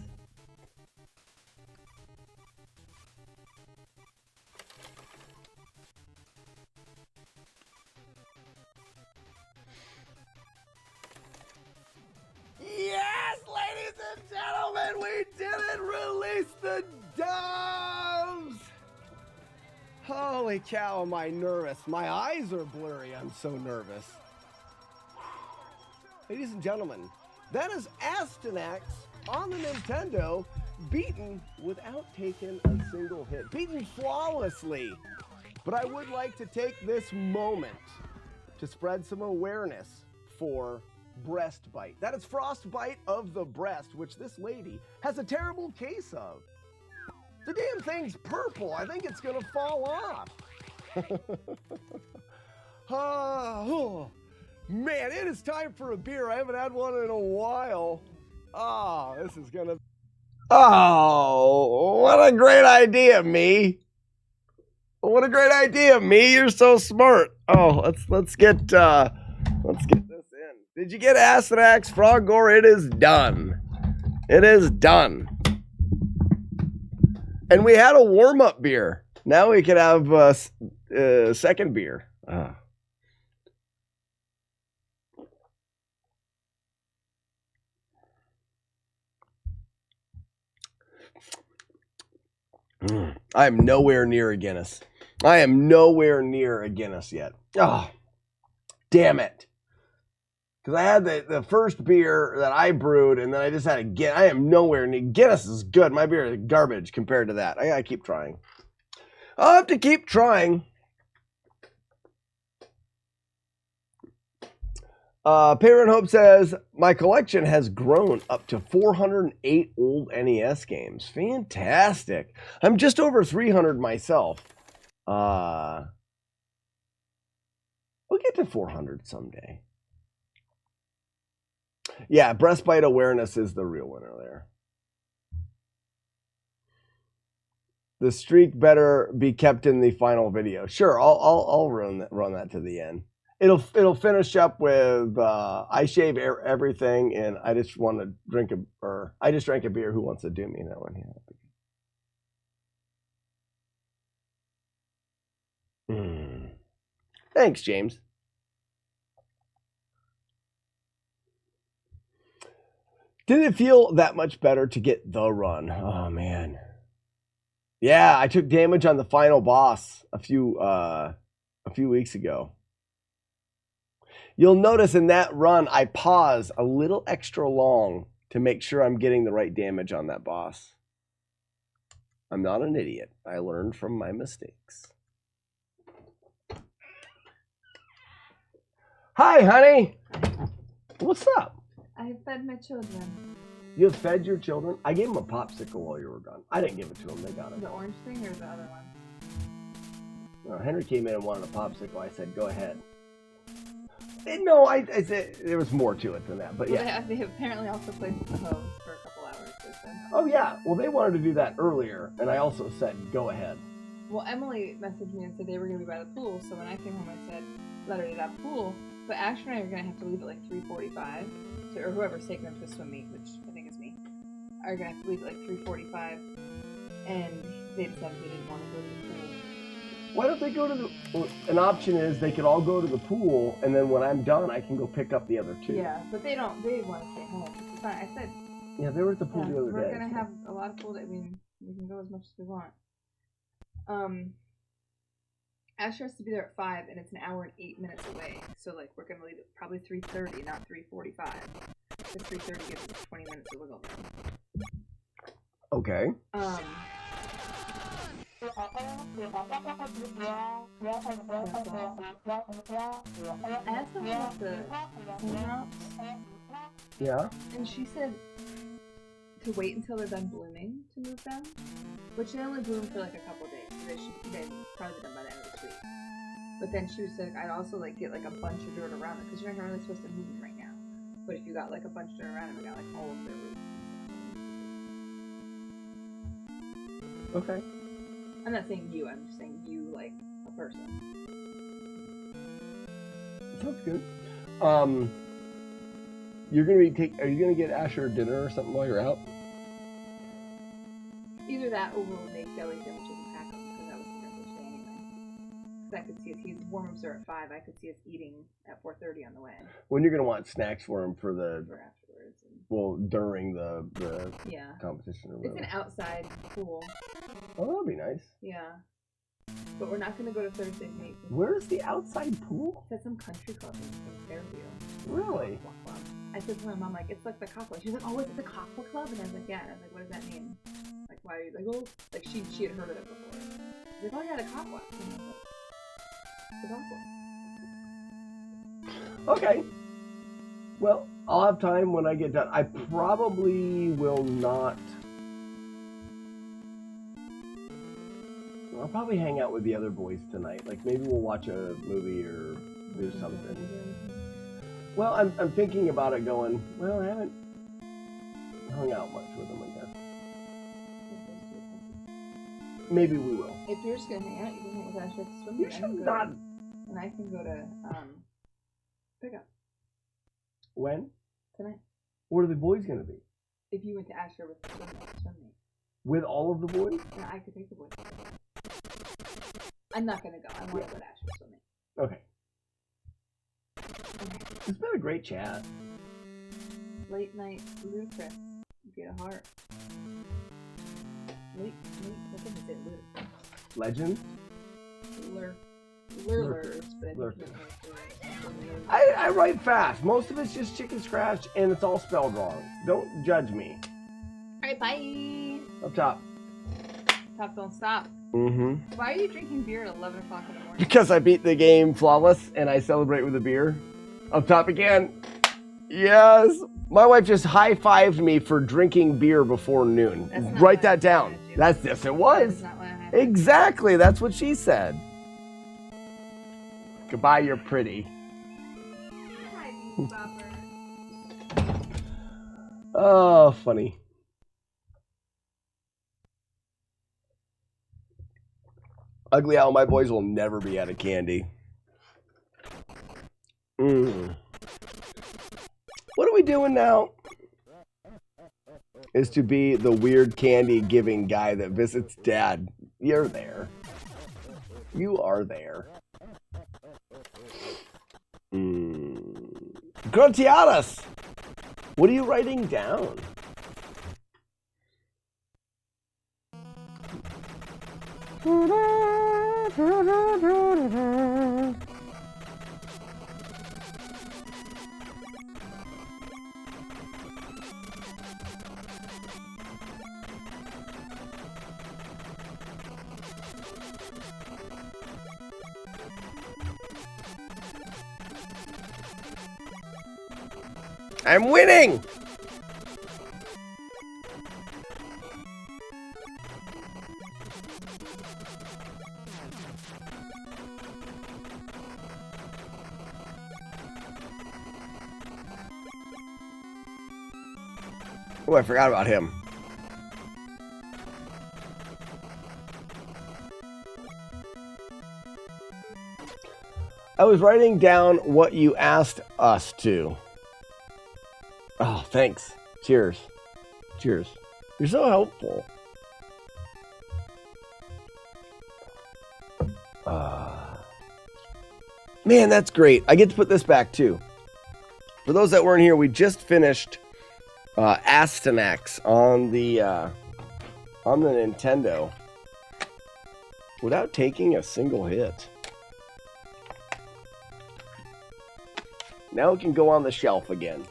Yes, ladies and gentlemen, we did it! Release the doves! Holy cow, am I nervous. My eyes are blurry. I'm so nervous. Ladies and gentlemen, that is Astyanax on the Nintendo, beaten without taking a single hit. Beaten flawlessly. But I would like to take this moment to spread some awareness for breast bite. That is frostbite of the breast, which this lady has a terrible case of. The damn thing's purple. I think it's gonna fall off. Oh, man, it is time for a beer. I haven't had one in a while. Oh, this is gonna... Oh, what a great idea, me. What a great idea, me. You're so smart. Oh, let's get this in. Did you get Astyanax, Frogore? It is done. It is done. And we had a warm-up beer. Now we could have a second beer. I am nowhere near a Guinness. I am nowhere near a Guinness yet. Oh, damn it. Because I had the first beer that I brewed, and then I just had a Guinness. I am nowhere near. Guinness is good. My beer is garbage compared to that. I gotta keep trying. I'll have to keep trying. Parent Hope says, my collection has grown up to 408 old NES games. Fantastic. I'm just over 300 myself. We'll get to 400 someday. Yeah, breastbite awareness is the real winner there. The streak better be kept in the final video. Sure, I'll run that to the end. It'll finish up with I shave everything, and I just want to drink I just drank a beer. Who wants to do me that one? Yeah. Thanks, James. Did it feel that much better to get the run? Oh man. Yeah, I took damage on the final boss a few weeks ago. You'll notice in that run, I pause a little extra long to make sure I'm getting the right damage on that boss. I'm not an idiot. I learned from my mistakes. Hi, honey. What's up? I fed my children. You have fed your children? I gave them a popsicle while you were gone. I didn't give it to them. They got it. The orange thing or the other one? No, Henry came in and wanted a popsicle. I said, go ahead. No, I said there was more to it than that, but yeah. They apparently also played with the hose for a couple hours. Oh yeah, well they wanted to do that earlier, and I also said, go ahead. Well, Emily messaged me and said they were going to be by the pool, so when I came home I said, let her do that pool, but Asher and I are going to have to leave at like 3:45, or whoever's taking them to swim meet, which I think is me, are going to have to leave at like 3:45, and they decided they didn't want to go to the pool. Why don't they go to an option is they could all go to the pool, and then when I'm done, I can go pick up the other two. Yeah, but they want to stay home. It's fine. I said, yeah, they were at the pool the other day. We're going to have a lot lot of pool. I mean, we can go as much as we want. Asher has to be there at 5, and it's an hour and 8 minutes away. So, like, we're gonna leave at probably 3:30, not 3:45. Because 3:30 gives us 20 minutes of wiggle room. Okay. I asked them about the pool drops. Yeah. And she said to wait until they're done blooming to move them, which they only bloom for like a couple days, so they should probably be done by the end of this week. But then she was saying I'd also like get like a bunch of dirt around it because you're not really supposed to move them right now. But if you got like a bunch of dirt around them, we got like all of their roots. Okay. I'm not saying you. I'm just saying you like a person. Sounds good. You're gonna are you gonna get Asher dinner or something while you're out? Either that or we'll make deli sandwiches and pack them because that was the first day anyway. Because I could see he's warm-ups are at 5. I could see us eating at 4:30 on the way. When you're gonna want snacks for him for afterwards. during the competition or It's whatever. an outside pool. Oh, that'd be nice. Yeah. But we're not going to go to Thursday's meet. Where's the outside pool? It's at some country club in Fairview. Really? I said to my mom, like, it's like the Cockwa. She's like, oh, it's the Cockwa Club? And I was like, yeah. And I was like, what does that mean? Like, why are you like, oh, like she had heard of it before. She's like, oh, yeah, the Cockwa. And I was like, the Cockwa. Okay. Well, I'll have time when I get done. I probably will not. I'll probably hang out with the other boys tonight. Like maybe we'll watch a movie or do something. Well, I'm thinking about it going, well, I haven't hung out much with them, I guess. Maybe we will. If you're just going to hang out, you can hang with Asher at the swim You meet. should not. And I can go to pickup. When? Tonight. Where are the boys going to be? If you went to Asher with the swim meet. With all of the boys? Yeah, I could take the boys. I'm not going to go. I want to go to Asher swimming. Okay. It's been a great chat. Late night ludicrous. Get a heart. Late, I think it's ludicrous. Legends? Lurlers, but Lurkers. I I write fast. Most of it's just chicken scratch, and it's all spelled wrong. Don't judge me. Alright, bye. Up top. Top, don't stop. Mm-hmm. Why are you drinking beer at 11 o'clock in the morning? Because I beat the game flawless, and I celebrate with a beer. Up top again. Yes. My wife just high-fived me for drinking beer before noon. Write that down. Yes, it was. That's not what happened. Exactly. That's what she said. Goodbye, you're pretty. Hi, Bean Bopper. Oh, funny. Ugly Owl, my boys will never be out of candy. What are we doing now? Is to be the weird candy giving guy that visits Dad. You're there. You are there. Gratiadas! What are you writing down? I'm winning! Oh, I forgot about him. I was writing down what you asked us to. Oh, thanks. Cheers. Cheers. You're so helpful. Man, that's great. I get to put this back too. For those that weren't here, we just finished Astyanax on the on the Nintendo without taking a single hit. Now it can go on the shelf again.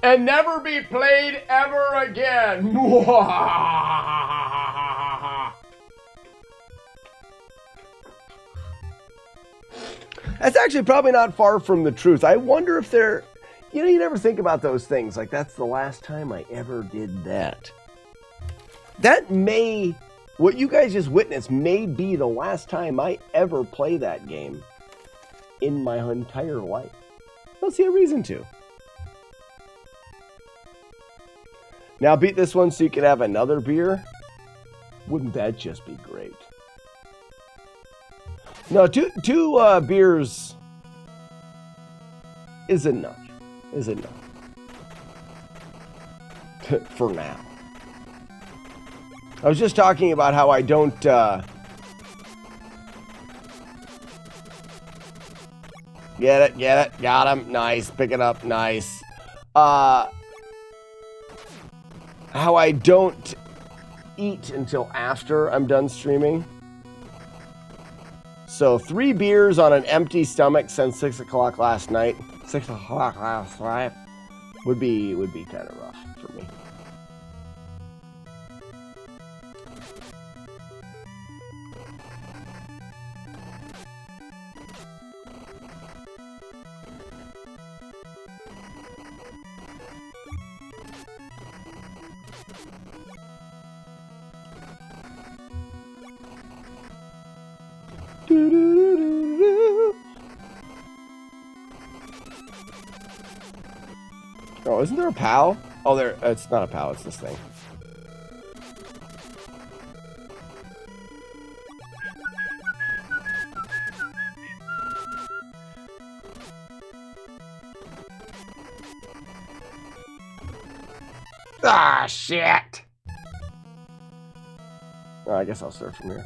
And never be played ever again. That's actually probably not far from the truth. I wonder if they're, you know, you never think about those things. Like, that's the last time I ever did that. That may, what you guys just witnessed may be the last time I ever play that game in my entire life. I don't see a reason to. Now beat this one so you can have another beer. Wouldn't that just be great? No, two beers is enough. Is enough. For now. I was just talking about how I don't get it, got him, nice, pick it up, nice. How I don't eat until after I'm done streaming. So 3 beers on an empty stomach since 6 o'clock last night. 6 o'clock last night would be kind of rough for me. Oh, isn't there a POW? Oh, there. It's not a POW. It's this thing. Ah, shit! Oh, I guess I'll start from here.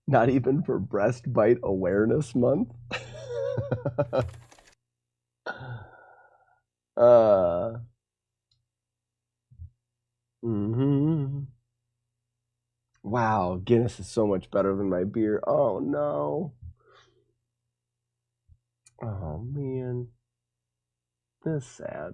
Not even for Breast Bite Awareness Month? Wow, Guinness is so much better than my beer. Oh, no. Oh, man. That's sad.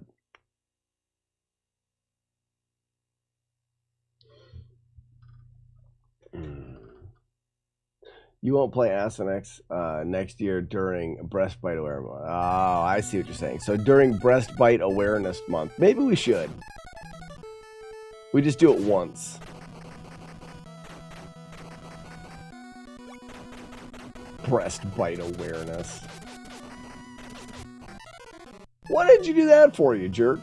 You won't play Asenex next year during Breast Bite Awareness Month. Oh, I see what you're saying. So during Breast Bite Awareness Month, maybe we should. We just do it once. Breast Bite Awareness. What did you do that for, you jerk?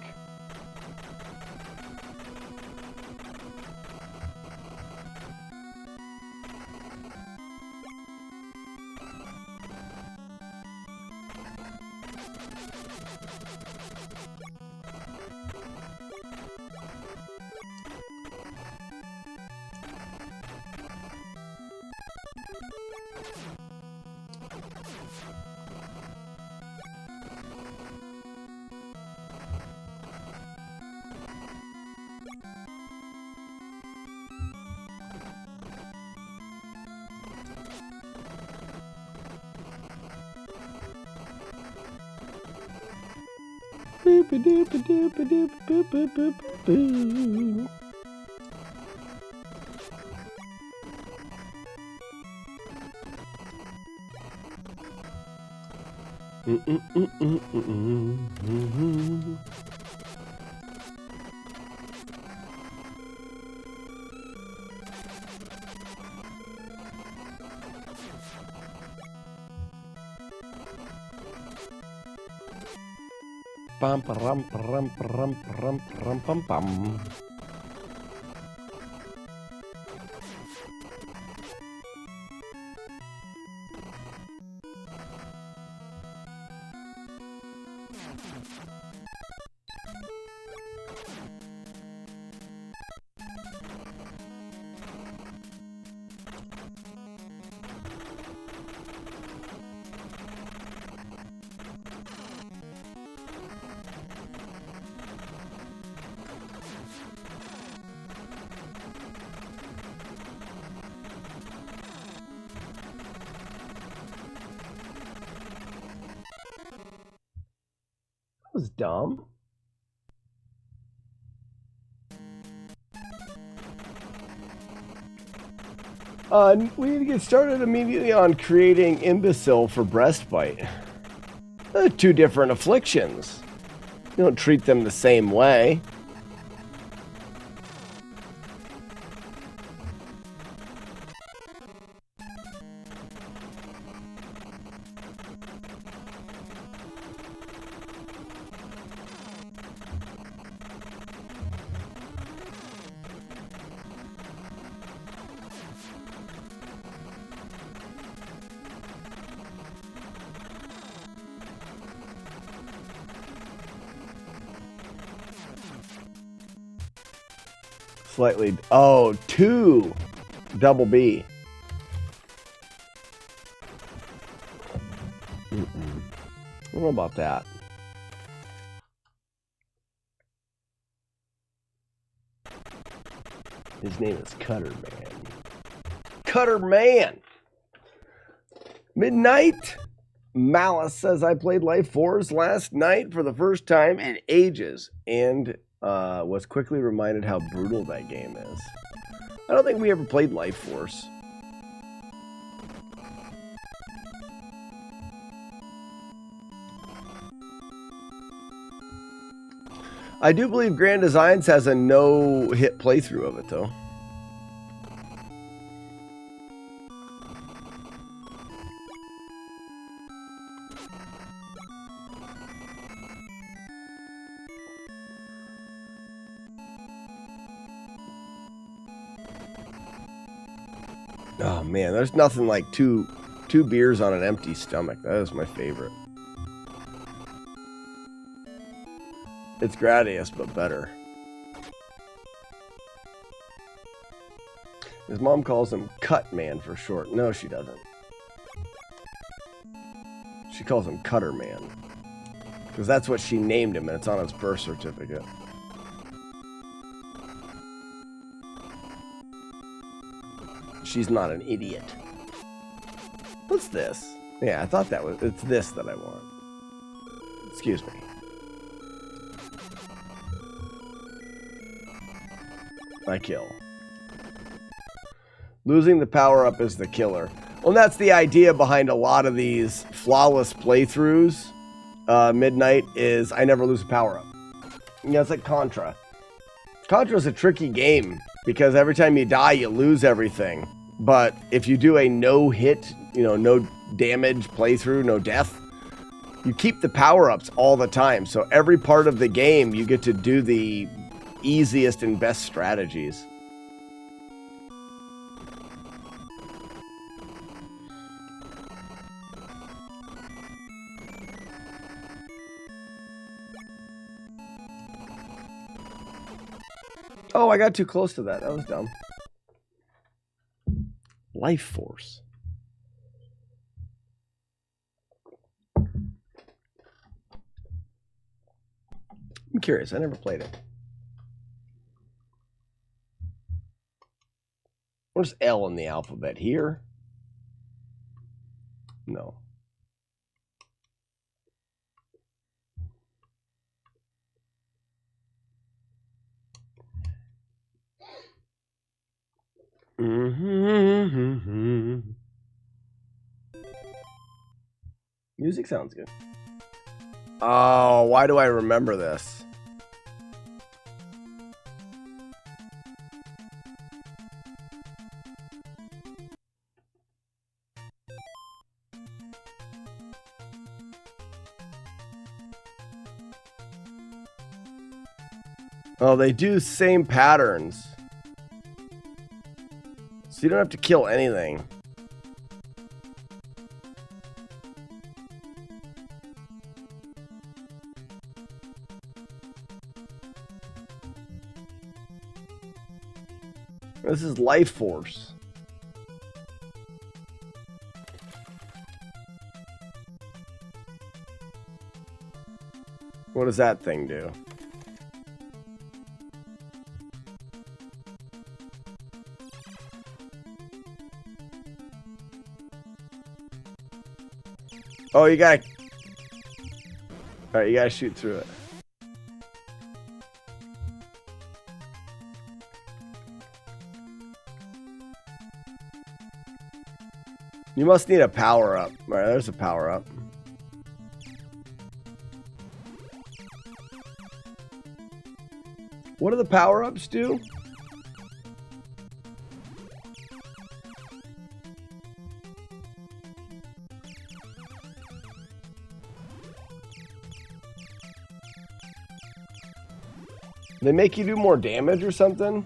Pam pam pam pam pam pam pam pam. was dumb. We need to get started immediately on creating imbecile for breastbite. Two different afflictions. You don't treat them the same way. Slightly. Oh, 2 double B. I don't know about that. His name is Cutter Man. Cutter Man! Midnight? Malice says, I played Life Force last night for the first time in ages and was quickly reminded how brutal that game is. I don't think we ever played Life Force. I do believe Grand Designs has a no-hit playthrough of it, though. Oh man, there's nothing like two beers on an empty stomach. That is my favorite. It's Gradius, but better. His mom calls him Cut Man for short. No, she doesn't. She calls him Cutter Man. Because that's what she named him, and it's on his birth certificate. She's not an idiot. What's this? Yeah, I thought that was... It's this that I want. Excuse me. I kill. Losing the power-up is the killer. Well, that's the idea behind a lot of these flawless playthroughs. Midnight is I never lose a power-up. You know, it's like Contra. Contra's a tricky game because every time you die, you lose everything. But if you do a no-hit, you know, no damage playthrough, no death, you keep the power-ups all the time. So every part of the game, you get to do the easiest and best strategies. Oh, I got too close to that. That was dumb. Life Force. I'm curious. I never played it. Where's L in the alphabet? Here? No. Music sounds good. Oh, why do I remember this? Oh, they do same patterns. So you don't have to kill anything. This is Life Force. What does that thing do? Oh, you gotta... All right, you gotta shoot through it. You must need a power up. All right, there's a power up. What do the power ups do? They make you do more damage or something?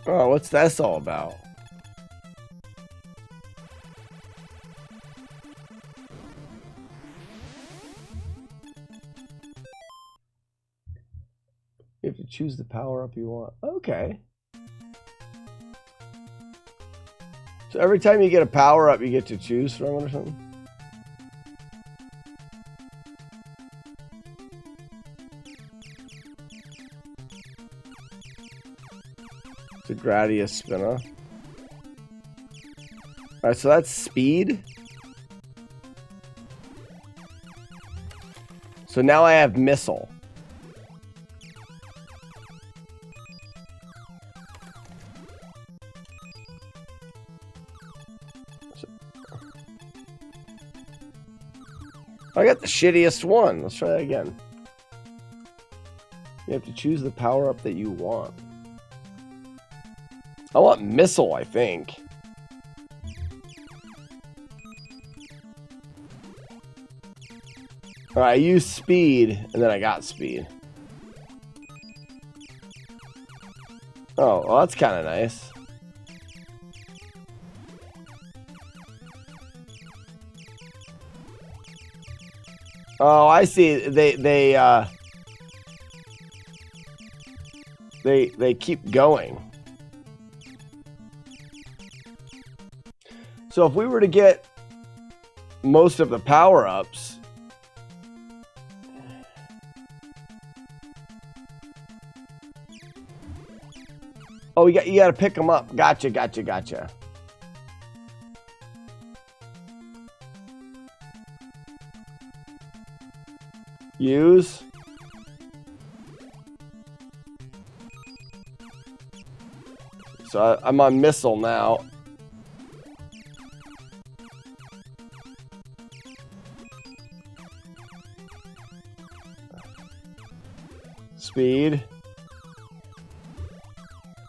Oh, what's that all about? You have to choose the power up you want. Okay. So every time you get a power up, you get to choose from it or something? It's a Gradius spinner. Alright, so that's speed. So now I have missile. I got the shittiest one. Let's try that again. You have to choose the power up that you want. I want missile, I think. Alright, I used speed, and then I got speed. Oh, well, that's kind of nice. Oh, I see. They keep going. So if we were to get most of the power-ups, oh, you got to pick them up. Gotcha. Use. So I'm on missile now. Speed.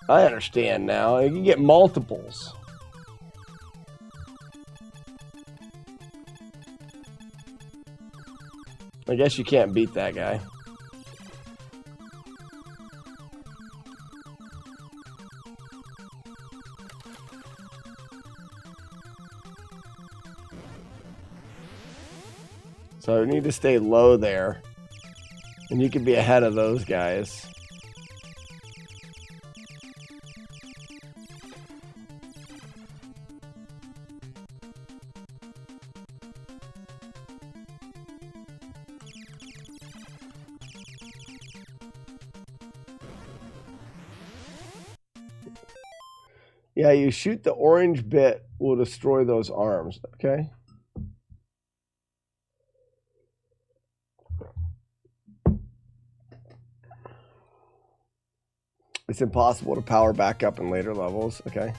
I understand now. You can get multiples. I guess you can't beat that guy. So I need to stay low there. And you can be ahead of those guys. Yeah, you shoot the orange bit will destroy those arms, okay? It's impossible to power back up in later levels, okay?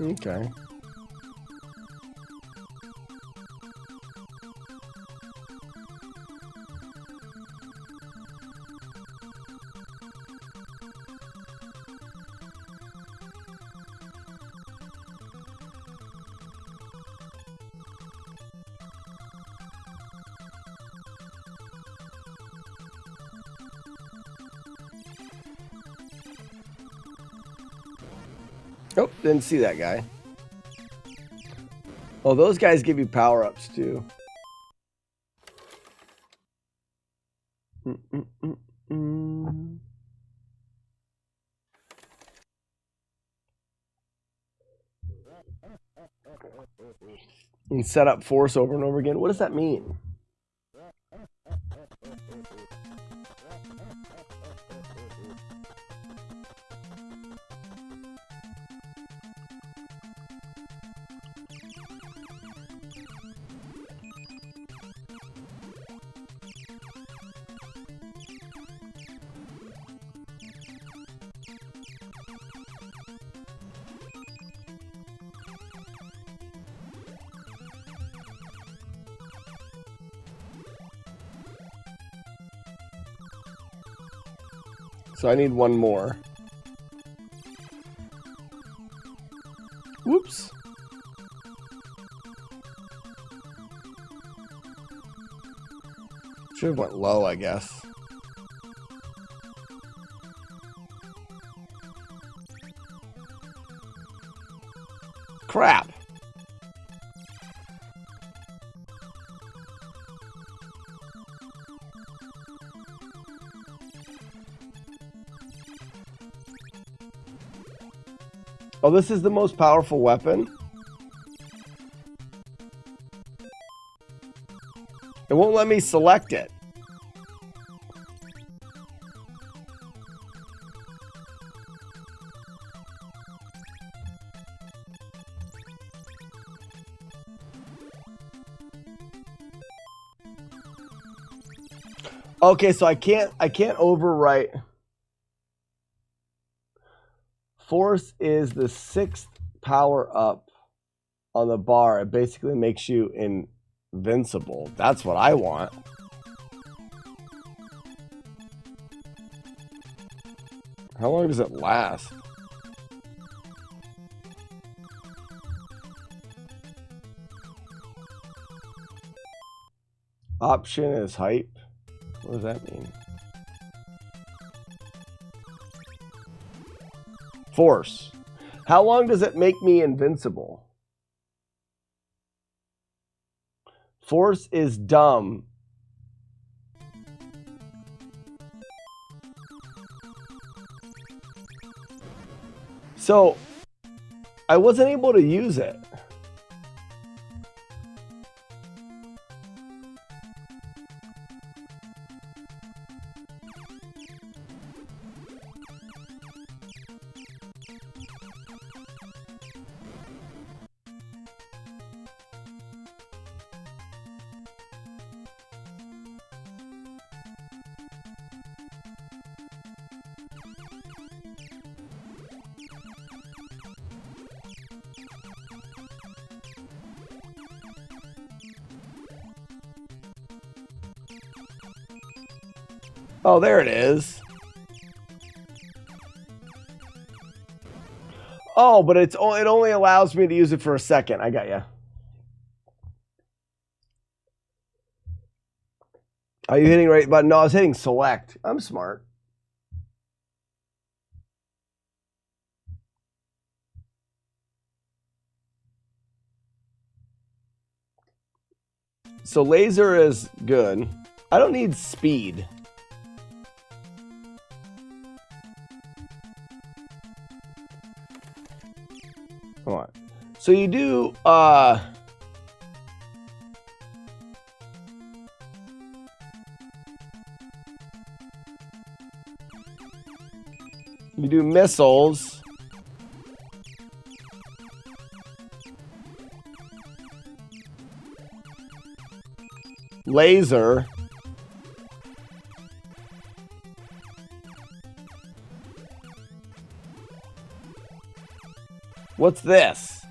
Okay. Oh, didn't see that guy. Oh, those guys give you power-ups too. And set up force over and over again. What does that mean? So I need one more. Whoops. Should have went low, I guess. Crap. Oh, this is the most powerful weapon? It won't let me select it. Okay, so I can't overwrite. Force is the 6th power up on the bar. It basically makes you invincible. That's what I want. How long does it last? Option is hype. What does that mean? Force. How long does it make me invincible? Force is dumb. So, I wasn't able to use it. Oh, there it is. Oh, but it only allows me to use it for a second. I got you. Are you hitting right button? No, I was hitting select. I'm smart. So laser is good. I don't need speed. Come on. So you do you do missiles. Laser. What's this?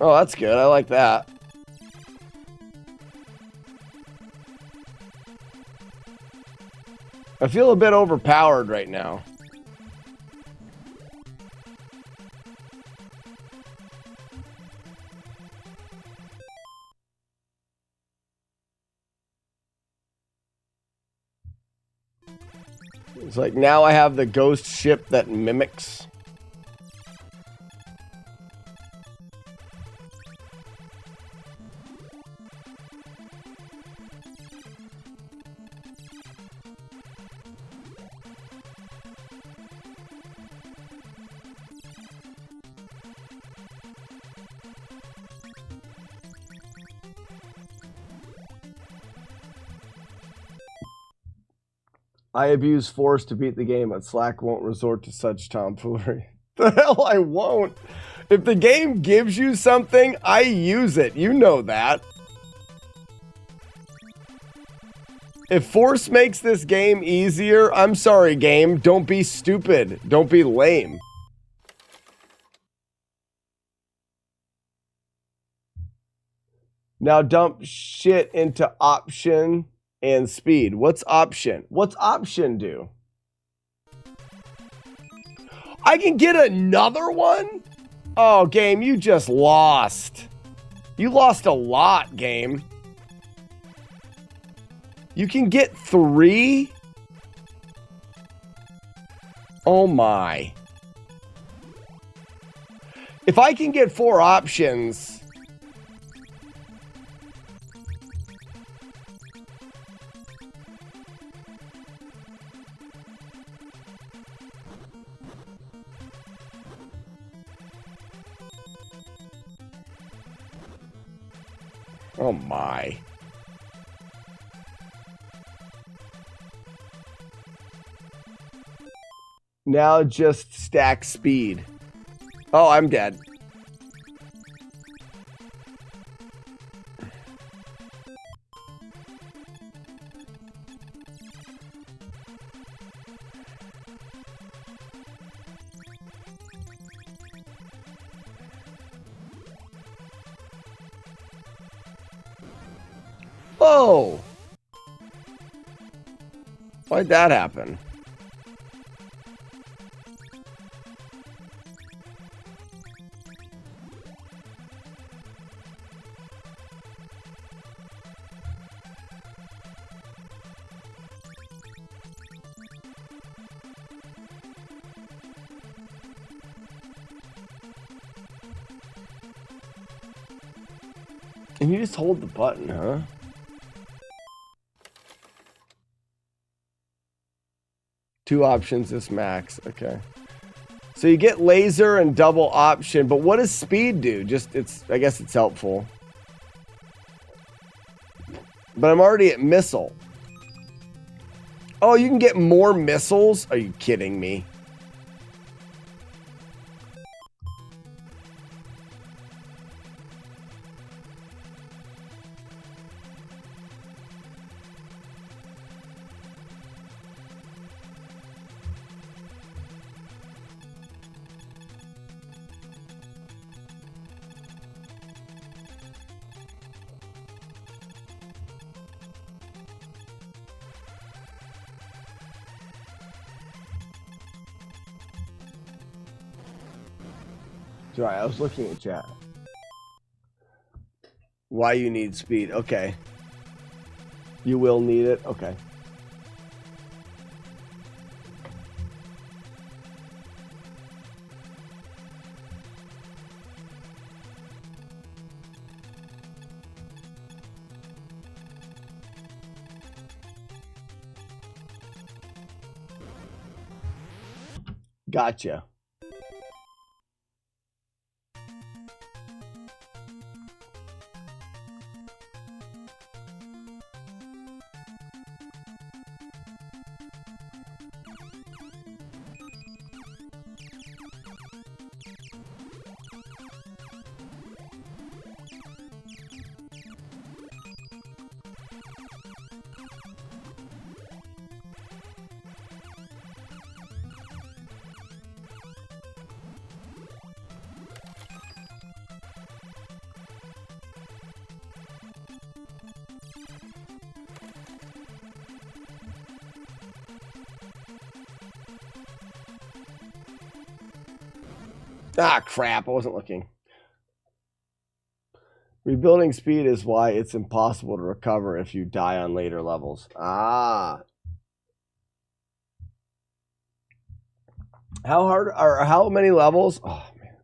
Oh, that's good. I like that. I feel a bit overpowered right now. It's like now I have the ghost ship that mimics. I abuse force to beat the game, but Slack won't resort to such tomfoolery. The hell I won't. If the game gives you something, I use it. You know that. If force makes this game easier, I'm sorry, game. Don't be stupid. Don't be lame. Now dump shit into option and speed. What's option? What's option do? I can get another one? Oh, game, you just lost. You lost a lot, game. You can get 3? Oh my. If I can get 4 options... Oh my. Now just stack speed. Oh, I'm dead. Whoa! Why'd that happen? And you just hold the button, huh? Two options, this max. Okay. So you get laser and double option, but what does speed do? Just, I guess it's helpful. But I'm already at missile. Oh, you can get more missiles? Are you kidding me? Sorry, I was looking at chat. Why you need speed? Okay. You will need it? Okay. Gotcha. Ah, crap. I wasn't looking. Rebuilding speed is why it's impossible to recover if you die on later levels. Ah. How hard or how many levels? Oh man.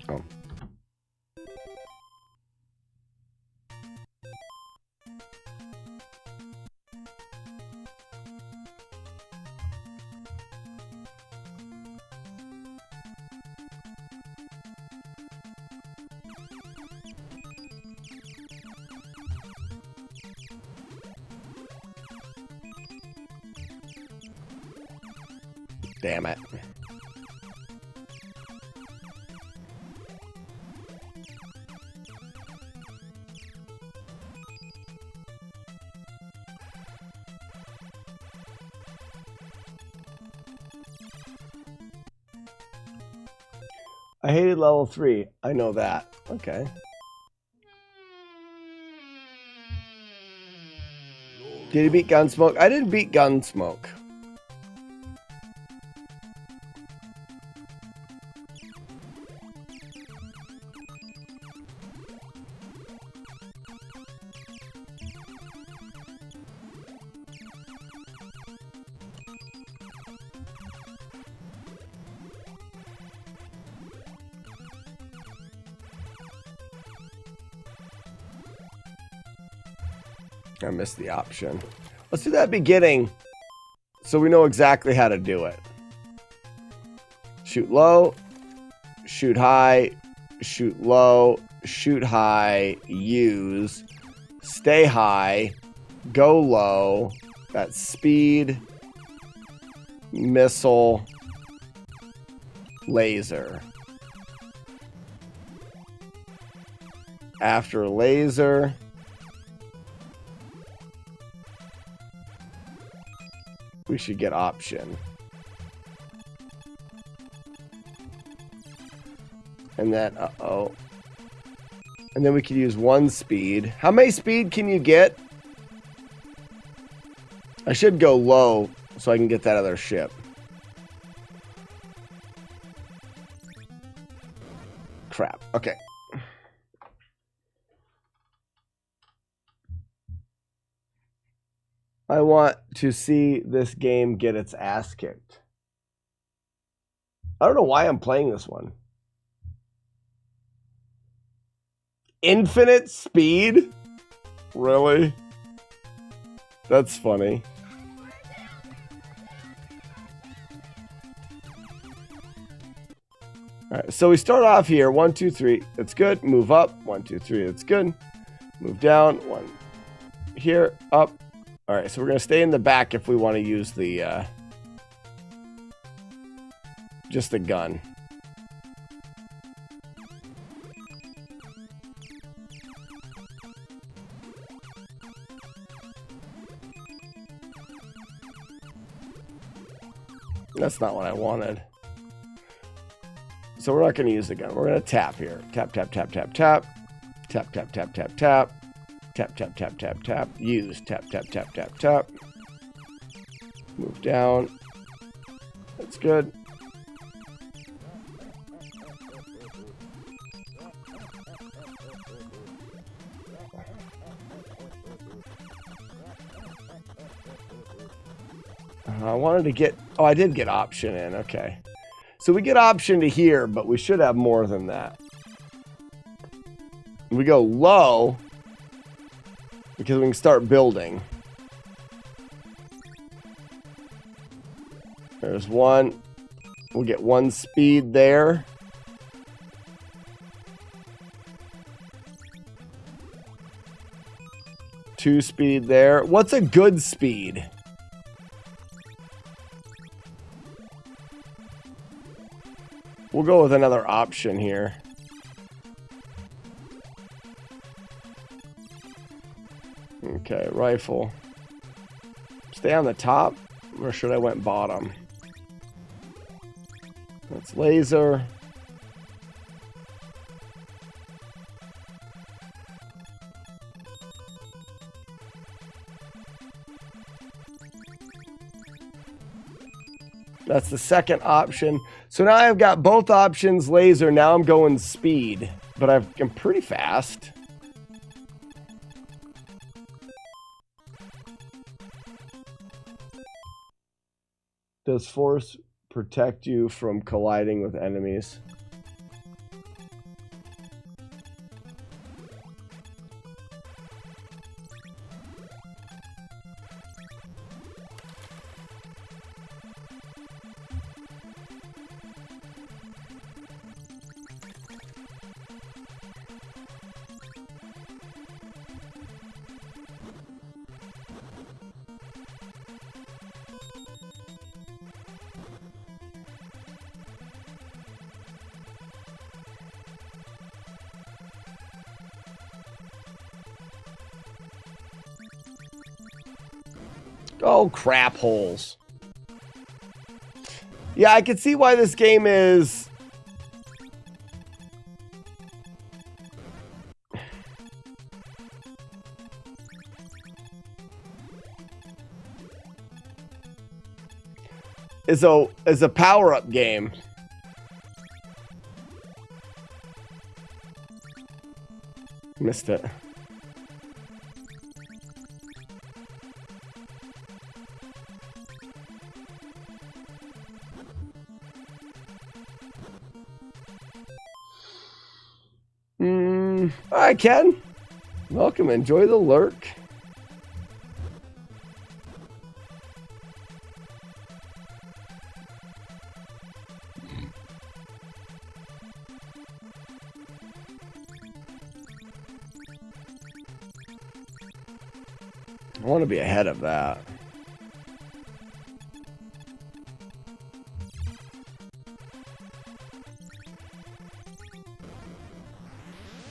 Oh. Damn it. I hated level 3. I know that. Okay. Did he beat Gunsmoke? I didn't beat Gunsmoke. I missed the option. Let's do that beginning so we know exactly how to do it. Shoot low, shoot high, shoot low, shoot high, use, stay high, go low, that's speed, missile, laser. After laser, we should get option. And then, uh-oh. And then we could use 1 speed. How many speed can you get? I should go low so I can get that other ship. Crap. Okay. I want to see this game get its ass kicked. I don't know why I'm playing this one. Infinite speed? Really? That's funny. All right, so we start off here. 1, 2, 3. That's good. Move up. 1, 2, 3. That's good. Move down. 1. Here. Up. All right, so we're going to stay in the back if we want to use the, just the gun. That's not what I wanted. So we're not going to use the gun. We're going to tap here. Tap, tap, tap, tap, tap. Tap, tap, tap, tap, tap. Tap, tap, tap, tap, tap. Use. Tap, tap, tap, tap, tap. Move down. That's good. I wanted to get... Oh, I did get option in. Okay. So we get option to here, but we should have more than that. We go low because we can start building. There's 1. We'll get 1 speed there. Two speed there. What's a good speed? We'll go with another option here. Okay, rifle. Stay on the top, or should I went bottom? That's laser. That's the second option. So now I've got both options, laser. Now I'm going speed, but I'm pretty fast. Does force protect you from colliding with enemies? Oh, crap holes. Yeah, I can see why this game is... is a power-up game. Missed it. All right, Ken. Welcome. Enjoy the lurk. I want to be ahead of that.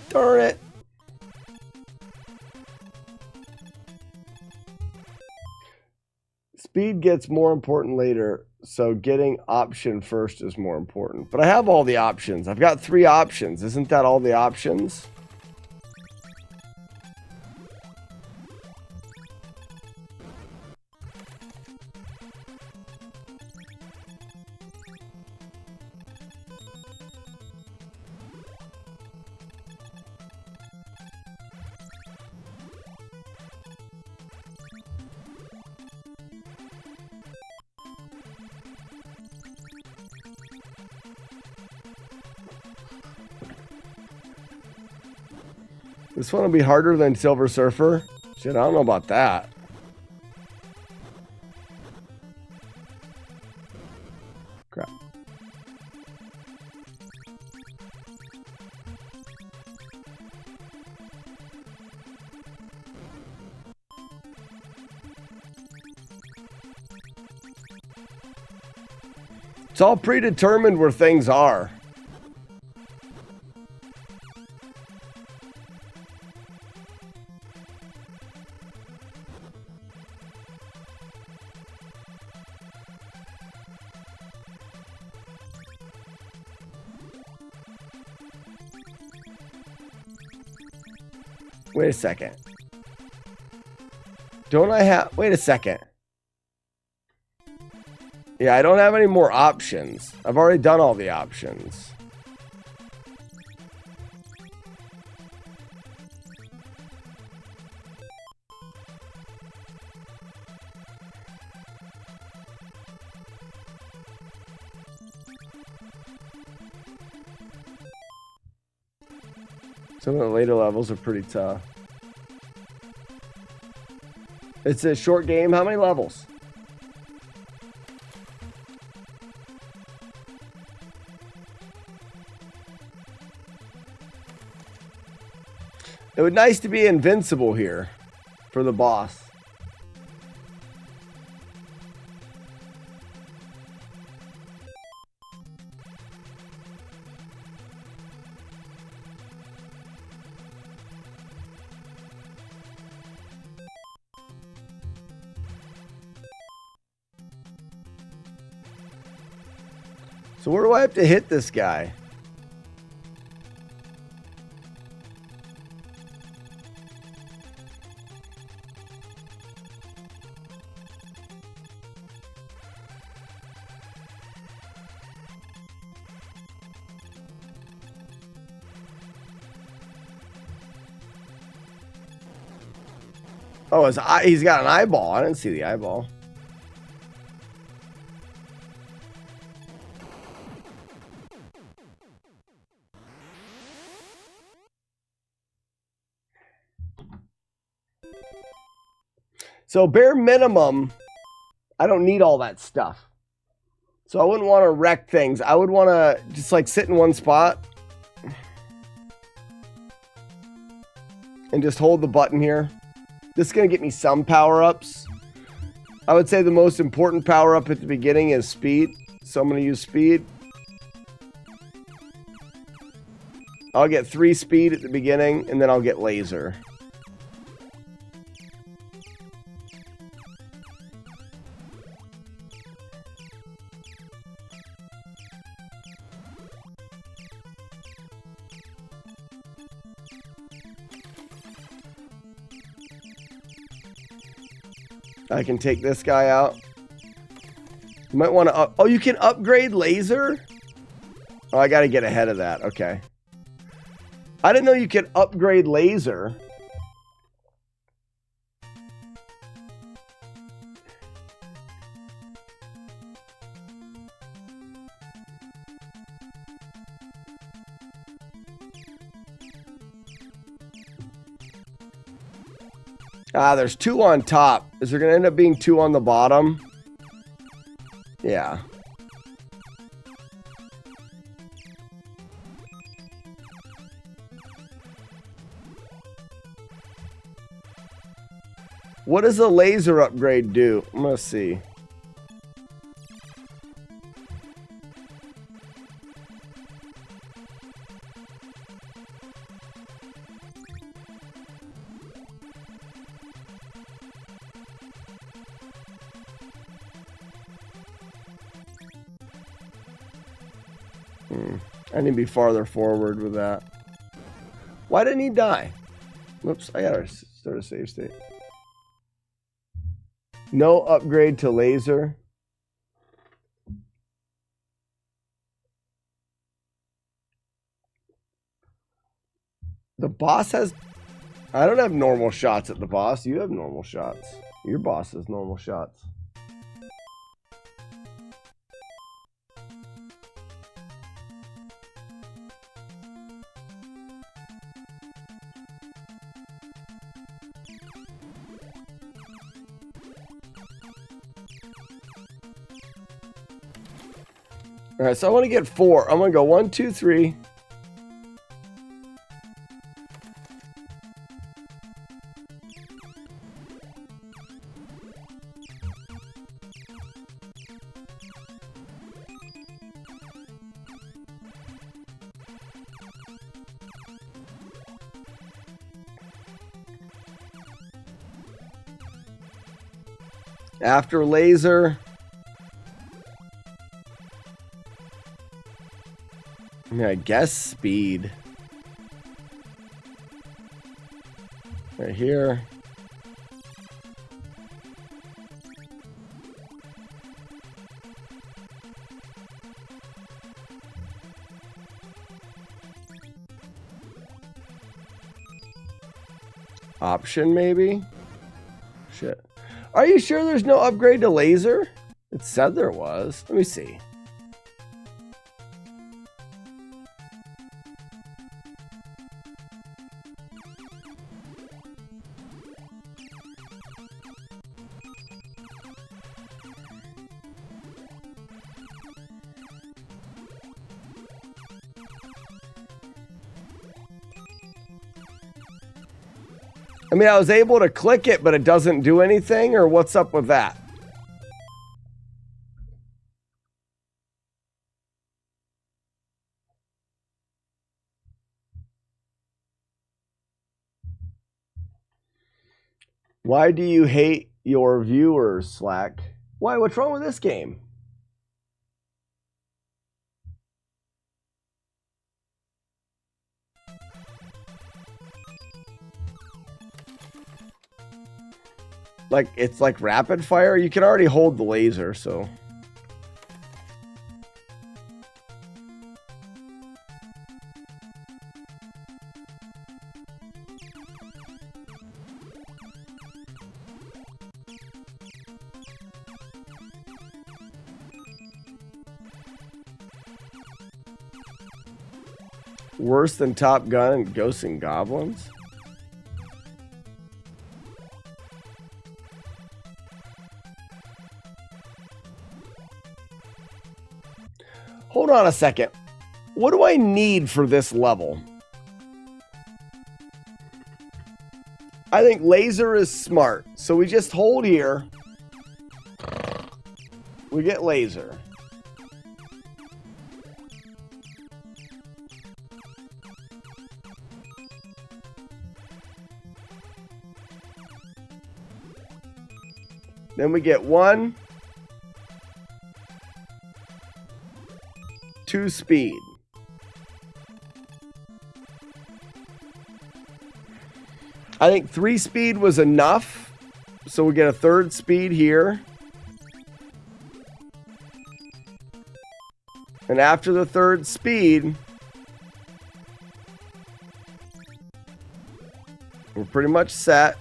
Darn it. Speed gets more important later, so getting option first is more important. But I have all the options. I've got 3 options. Isn't that all the options? This one will be harder than Silver Surfer. Shit, I don't know about that. Crap. It's all predetermined where things are. Wait a second. Don't I have... Wait a second. Yeah, I don't have any more options. I've already done all the options. Some of the later levels are pretty tough. It's a short game. How many levels? It would be nice to be invincible here for the boss. So where do I have to hit this guy? Oh, his eye, he's got an eyeball. I didn't see the eyeball. So bare minimum, I don't need all that stuff. So I wouldn't want to wreck things. I would want to just like sit in one spot and just hold the button here. This is going to get me some power-ups. I would say the most important power-up at the beginning is speed. So I'm going to use speed. I'll get 3 speed at the beginning, and then I'll get laser. I can take this guy out. You might want to oh, you can upgrade laser? Oh, I got to get ahead of that. Okay. I didn't know you could upgrade laser. Ah, there's 2 on top. Is there going to end up being 2 on the bottom? Yeah. What does a laser upgrade do? I'm going to see. I need to be farther forward with that. Why didn't he die? Whoops, I gotta start a save state. No upgrade to laser. The boss has... I don't have normal shots at the boss. You have normal shots. Your boss has normal shots. All right, so I want to get 4. I'm going to go 1, 2, 3. After laser... I guess speed. Right here. Option maybe? Shit. Are you sure there's no upgrade to laser? It said there was. Let me see. I mean, I was able to click it, but it doesn't do anything, or what's up with that? Why do you hate your viewers, Slack? Why? What's wrong with this game? Like, it's like rapid fire. You can already hold the laser, so. Worse than Top Gun and Ghosts and Goblins? on a second. What do I need for this level? I think laser is smart. So we just hold here. We get laser. Then we get 1, 2 speed. I think 3 speed was enough. So we get a 3rd speed here. And after the 3rd speed, we're pretty much set.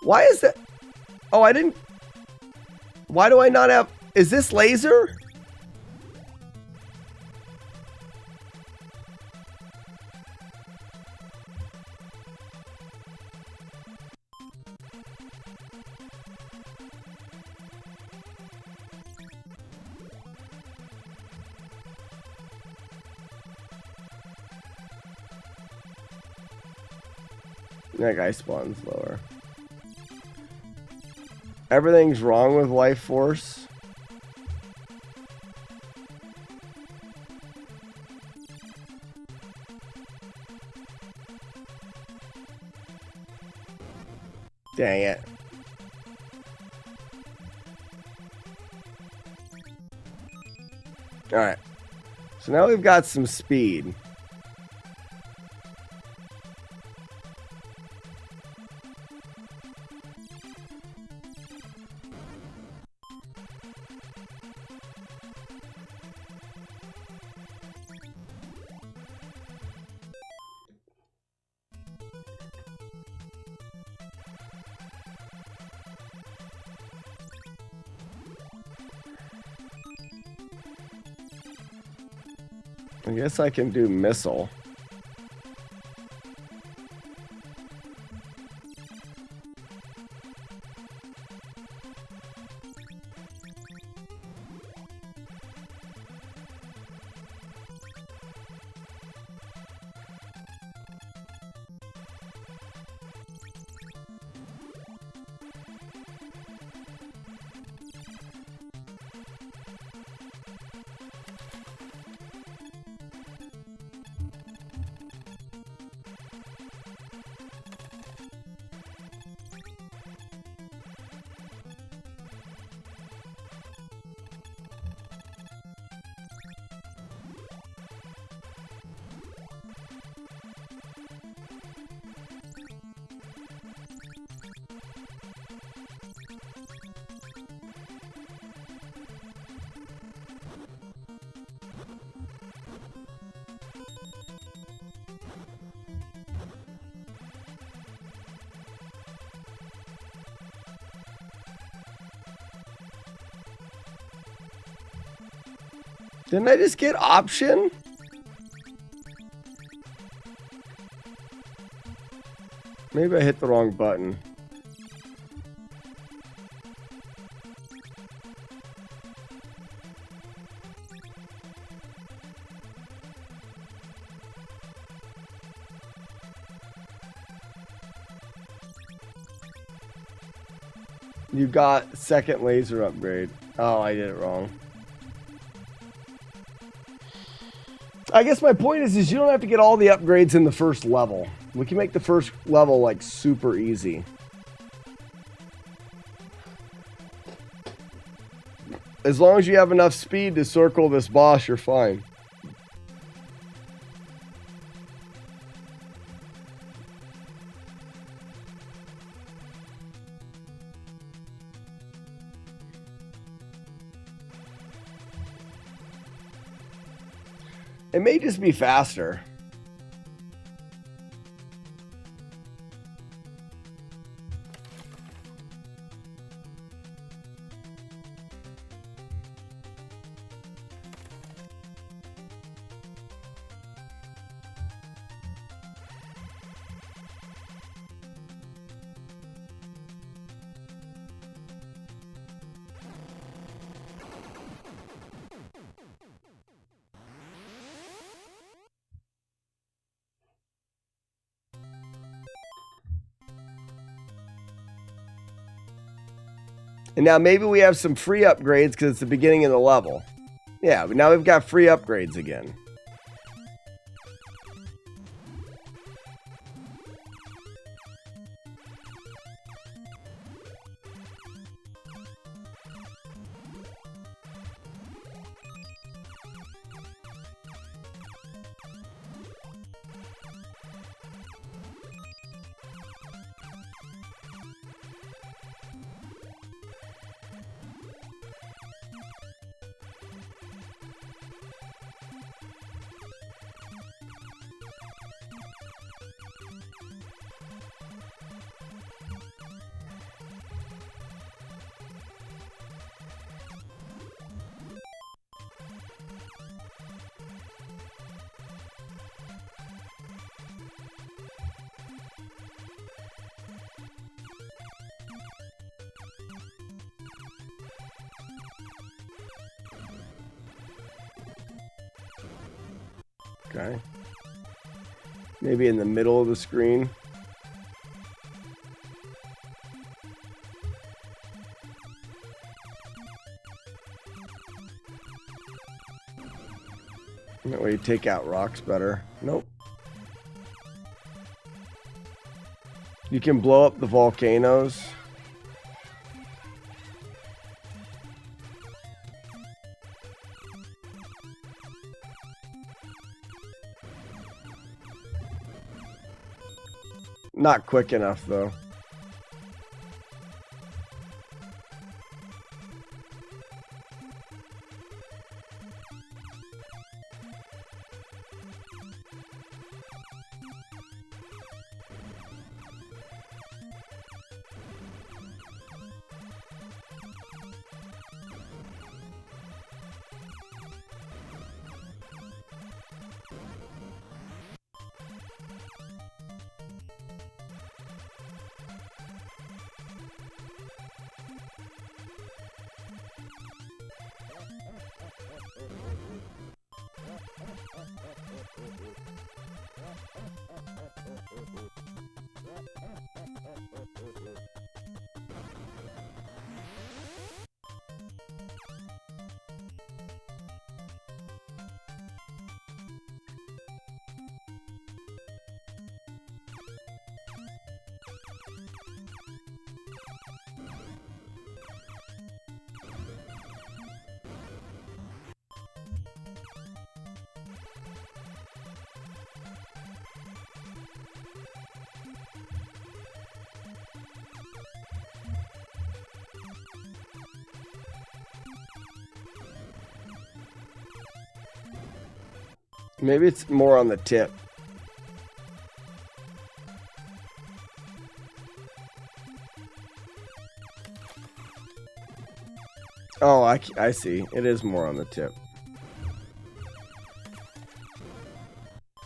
Why is that? Oh, I didn't. Why do I not have? Is this laser? That guy spawns lower. Everything's wrong with Life Force. Dang it. Alright. So now we've got some speed. I guess I can do missile. Didn't I just get option? Maybe I hit the wrong button. You got second laser upgrade. Oh, I did it wrong. I guess my point is you don't have to get all the upgrades in the first level. We can make the first level like super easy. As long as you have enough speed to circle this boss, you're fine. It may just be faster. And now maybe we have some free upgrades because it's the beginning of the level. Yeah, but now we've got free upgrades again. Okay. Maybe in the middle of the screen. That way you take out rocks better. Nope. You can blow up the volcanoes. Not quick enough, though. Maybe it's more on the tip. Oh, I see. It is more on the tip.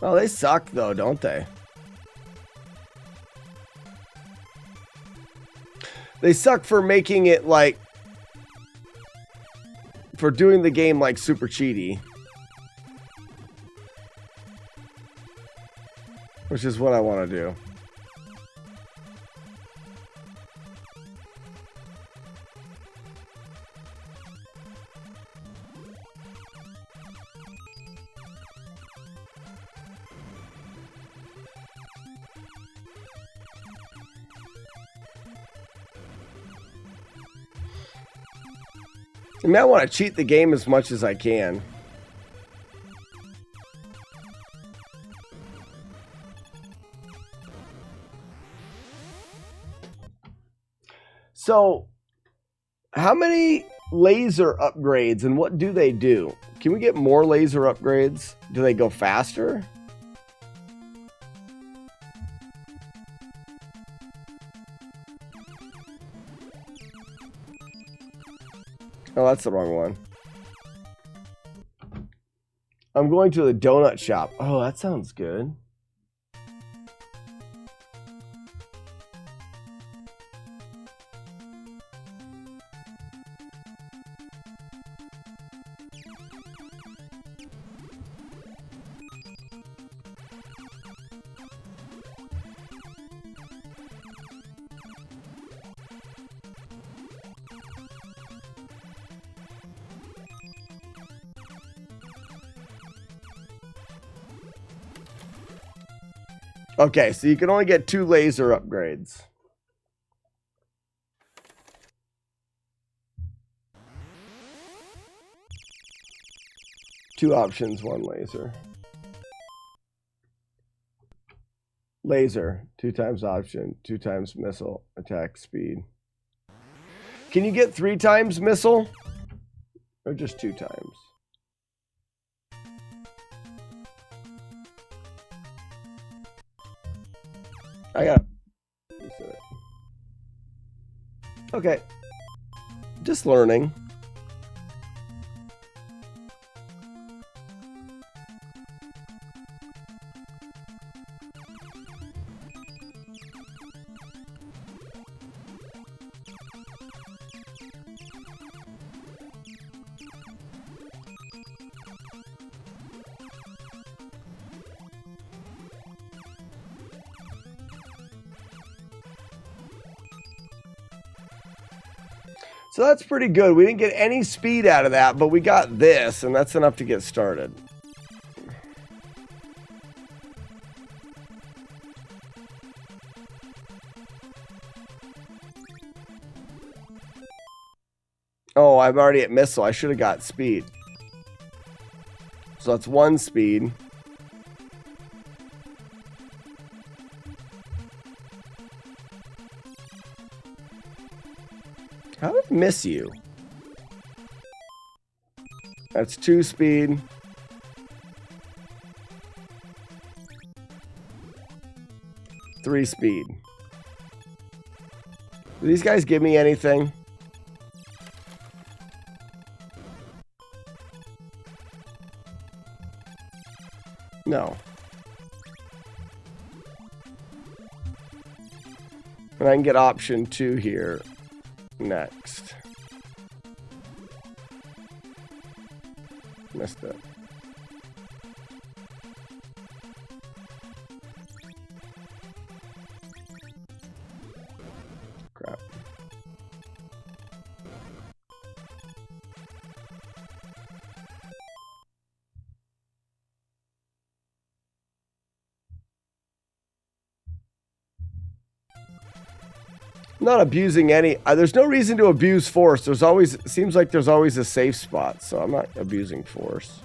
Oh, they suck though, don't they? They suck for making it like... for doing the game like super cheaty. Which is what I want to do. I mean, I want to cheat the game as much as I can. So, how many laser upgrades and what do they do? Can we get more laser upgrades? Do they go faster? Oh, that's the wrong one. I'm going to the donut shop. Oh, that sounds good. Okay, so you can only get 2 laser upgrades. Two options, 1 laser. Laser, 2 times option, 2 times missile, attack speed. Can you get 3 times missile? Or just 2 times? I got it. Okay. Just learning. So that's pretty good. We didn't get any speed out of that, but we got this, and that's enough to get started. Oh, I'm already at missile. I should have got speed. So that's 1 speed. How did I miss you? That's 2 speed. Three speed. Do these guys give me anything? No. And I can get option 2 here. Next. Missed it. Crap. I'm not abusing any. There's no reason to abuse force. There's always, seems like there's always a safe spot, so I'm not abusing force.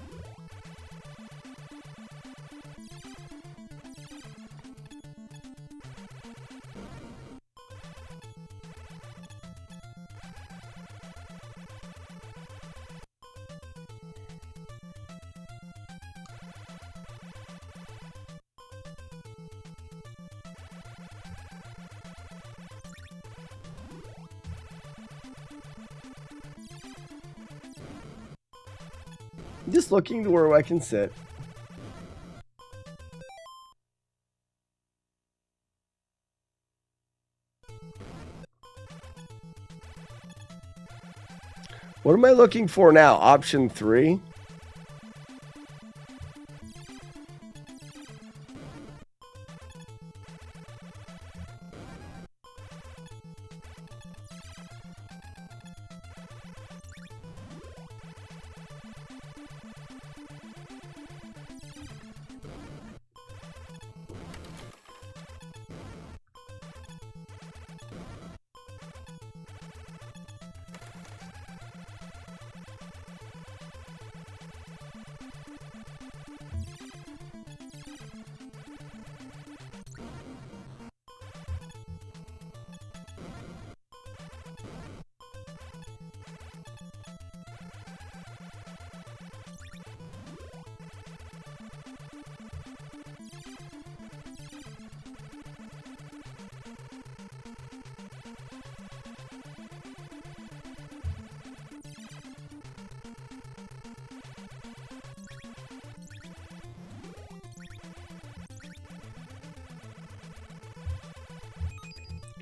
Just looking to where I can sit. What am I looking for now? Option 3?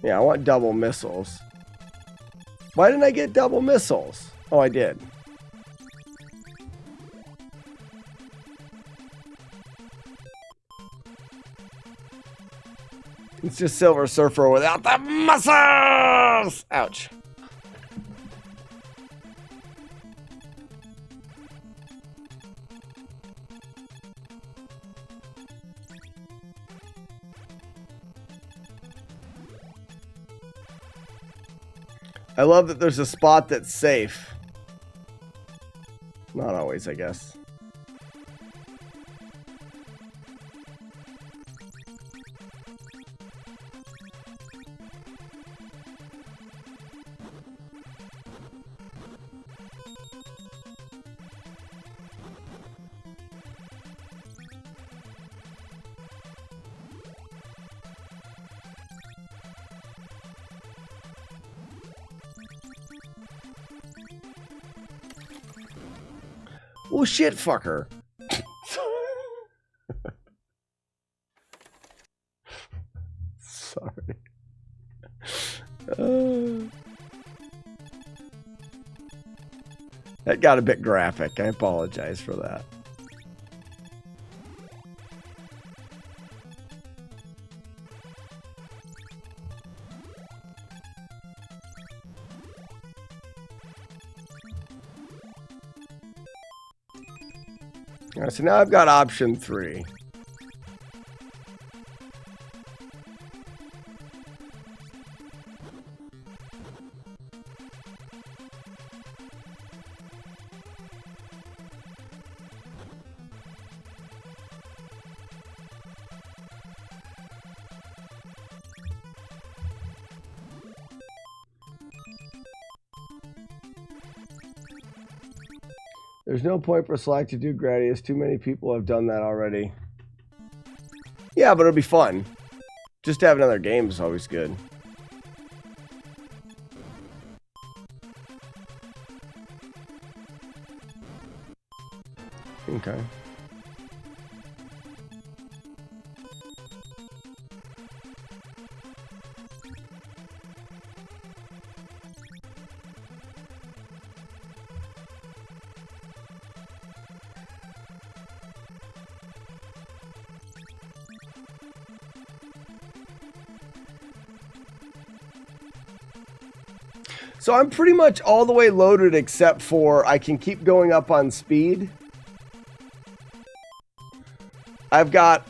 Yeah, I want double missiles. Why didn't I get double missiles? Oh, I did. It's just Silver Surfer without the muscles! Ouch. I love that there's a spot that's safe. Not always, I guess. Well, shit, fucker. Sorry. That got a bit graphic. I apologize for that. All right, so now I've got option 3. There's no point for Slack to do Gradius. Too many people have done that already. Yeah, but it'll be fun. Just to have another game is always good. Okay. So I'm pretty much all the way loaded except for I can keep going up on speed. I've got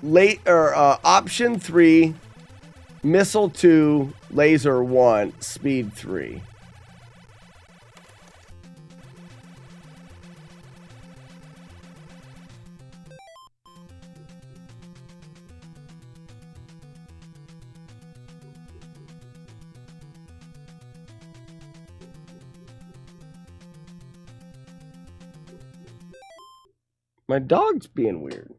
option 3, missile 2, laser 1, speed 3. My dog's being weird.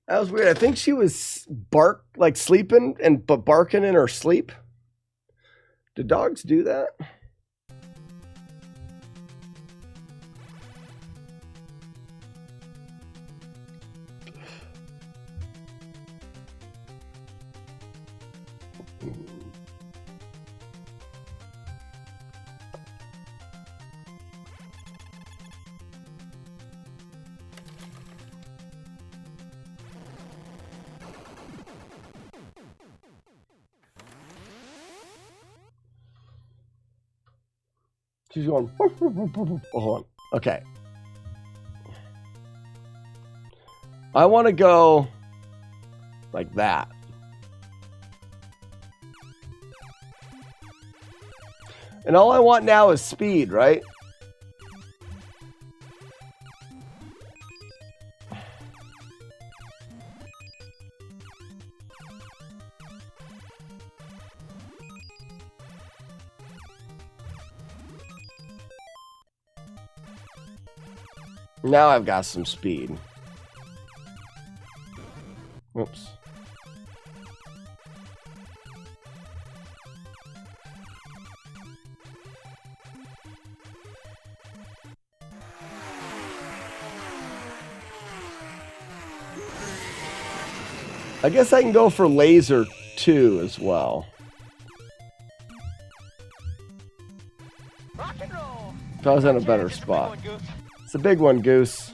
That was weird. I think she was sleeping but barking in her sleep. Do dogs do that? She's going. Oh, hold on. Okay. I want to go like that. And all I want now is speed, right? Now I've got some speed. Oops. I guess I can go for laser 2 as well. Rock and roll. If I was in a better It's a big spot. one, Goose. It's a big one, Goose.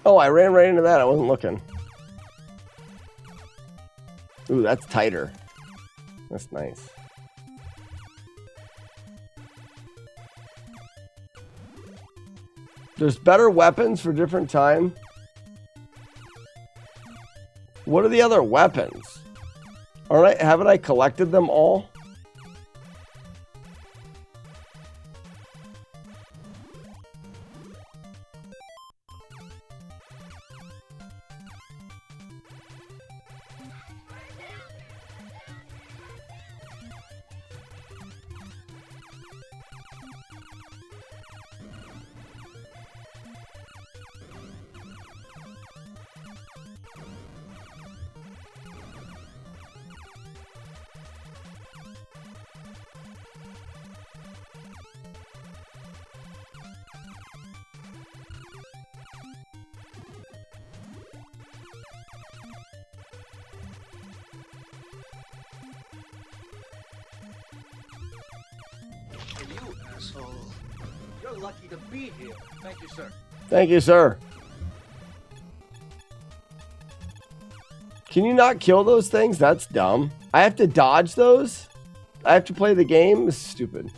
Oh, I ran right into that. I wasn't looking. Ooh, that's tighter. That's nice. There's better weapons for different time. What are the other weapons? Haven't I collected them all? You asshole. You're lucky to be here. Thank you, sir. Thank you, sir. Can you not kill those things? That's dumb. I have to dodge those? I have to play the game? This is stupid.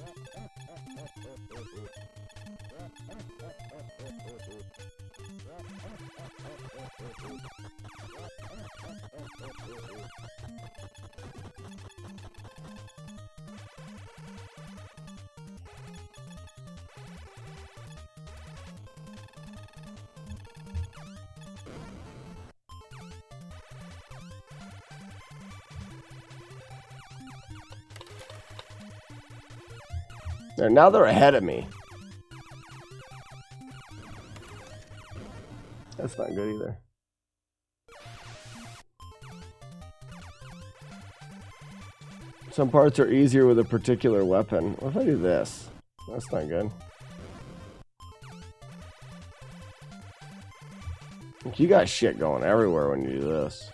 There, now they're ahead of me. That's not good either. Some parts are easier with a particular weapon. What if I do this? That's not good. You got shit going everywhere when you do this.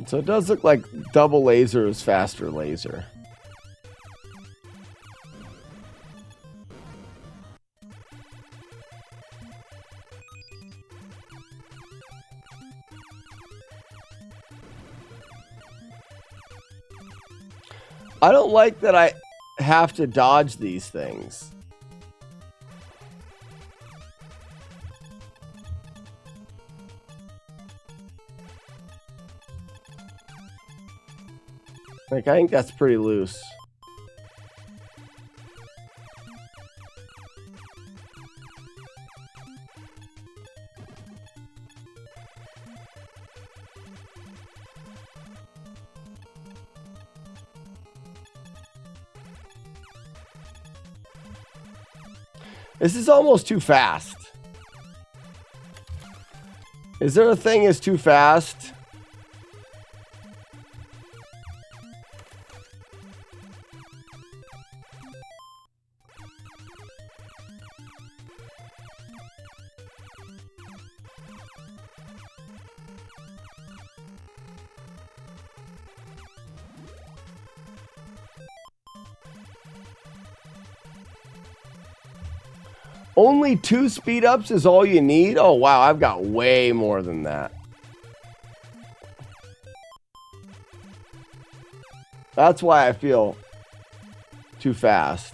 So it does look like double laser is faster laser. I don't like that I have to dodge these things. Like, I think that's pretty loose. This is almost too fast. Is there a thing is too fast? Only 2 speed ups is all you need? Oh, wow. I've got way more than that. That's why I feel too fast.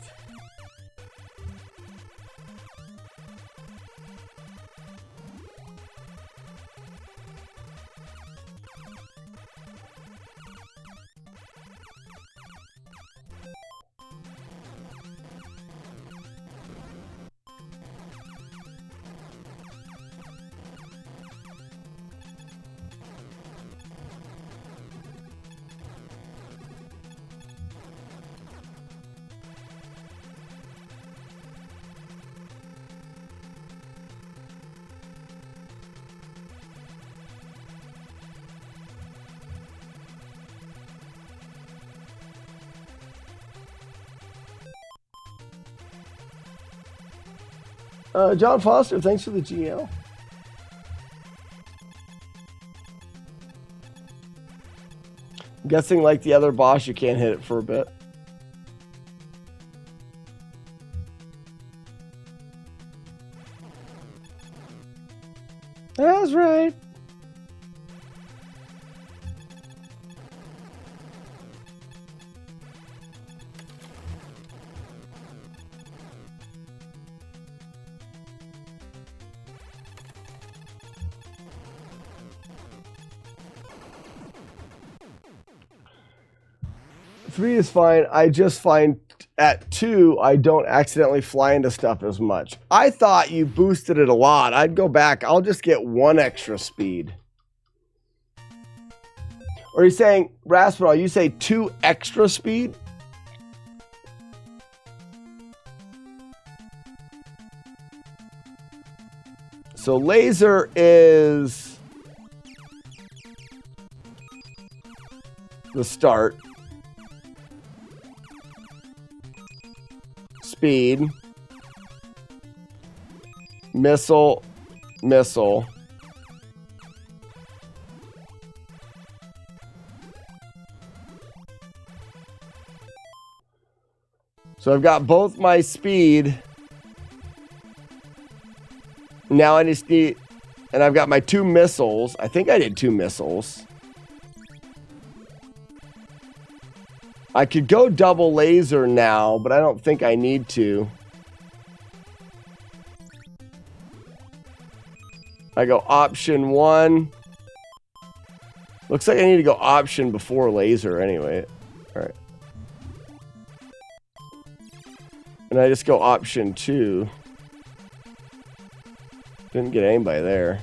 John Foster, thanks for the GL. I'm guessing like the other boss, you can't hit it for a bit. That's right. Three is fine. I just find at 2, I don't accidentally fly into stuff as much. I thought you boosted it a lot. I'd go back. I'll just get 1 extra speed. Or are you saying, Raspinall, you say 2 extra speed? So laser is the start. Speed, missile, missile. So I've got both my speed. Now I just need, and I've got my 2 missiles. I think I did 2 missiles. I could go double laser now, but I don't think I need to. I go option 1. Looks like I need to go option before laser anyway. All right. And I just go option 2. Didn't get anybody there.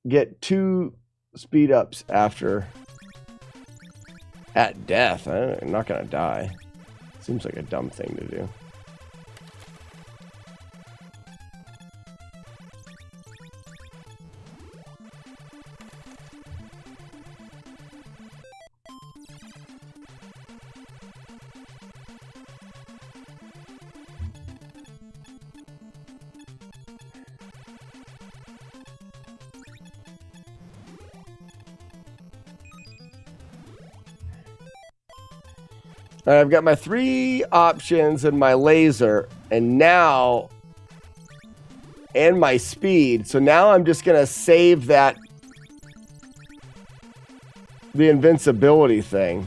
Get 2 speed ups after at death. I'm not gonna die. Seems like a dumb thing to do. All right, I've got my 3 options and my laser, and now, and my speed. So now I'm just going to save that, the invincibility thing.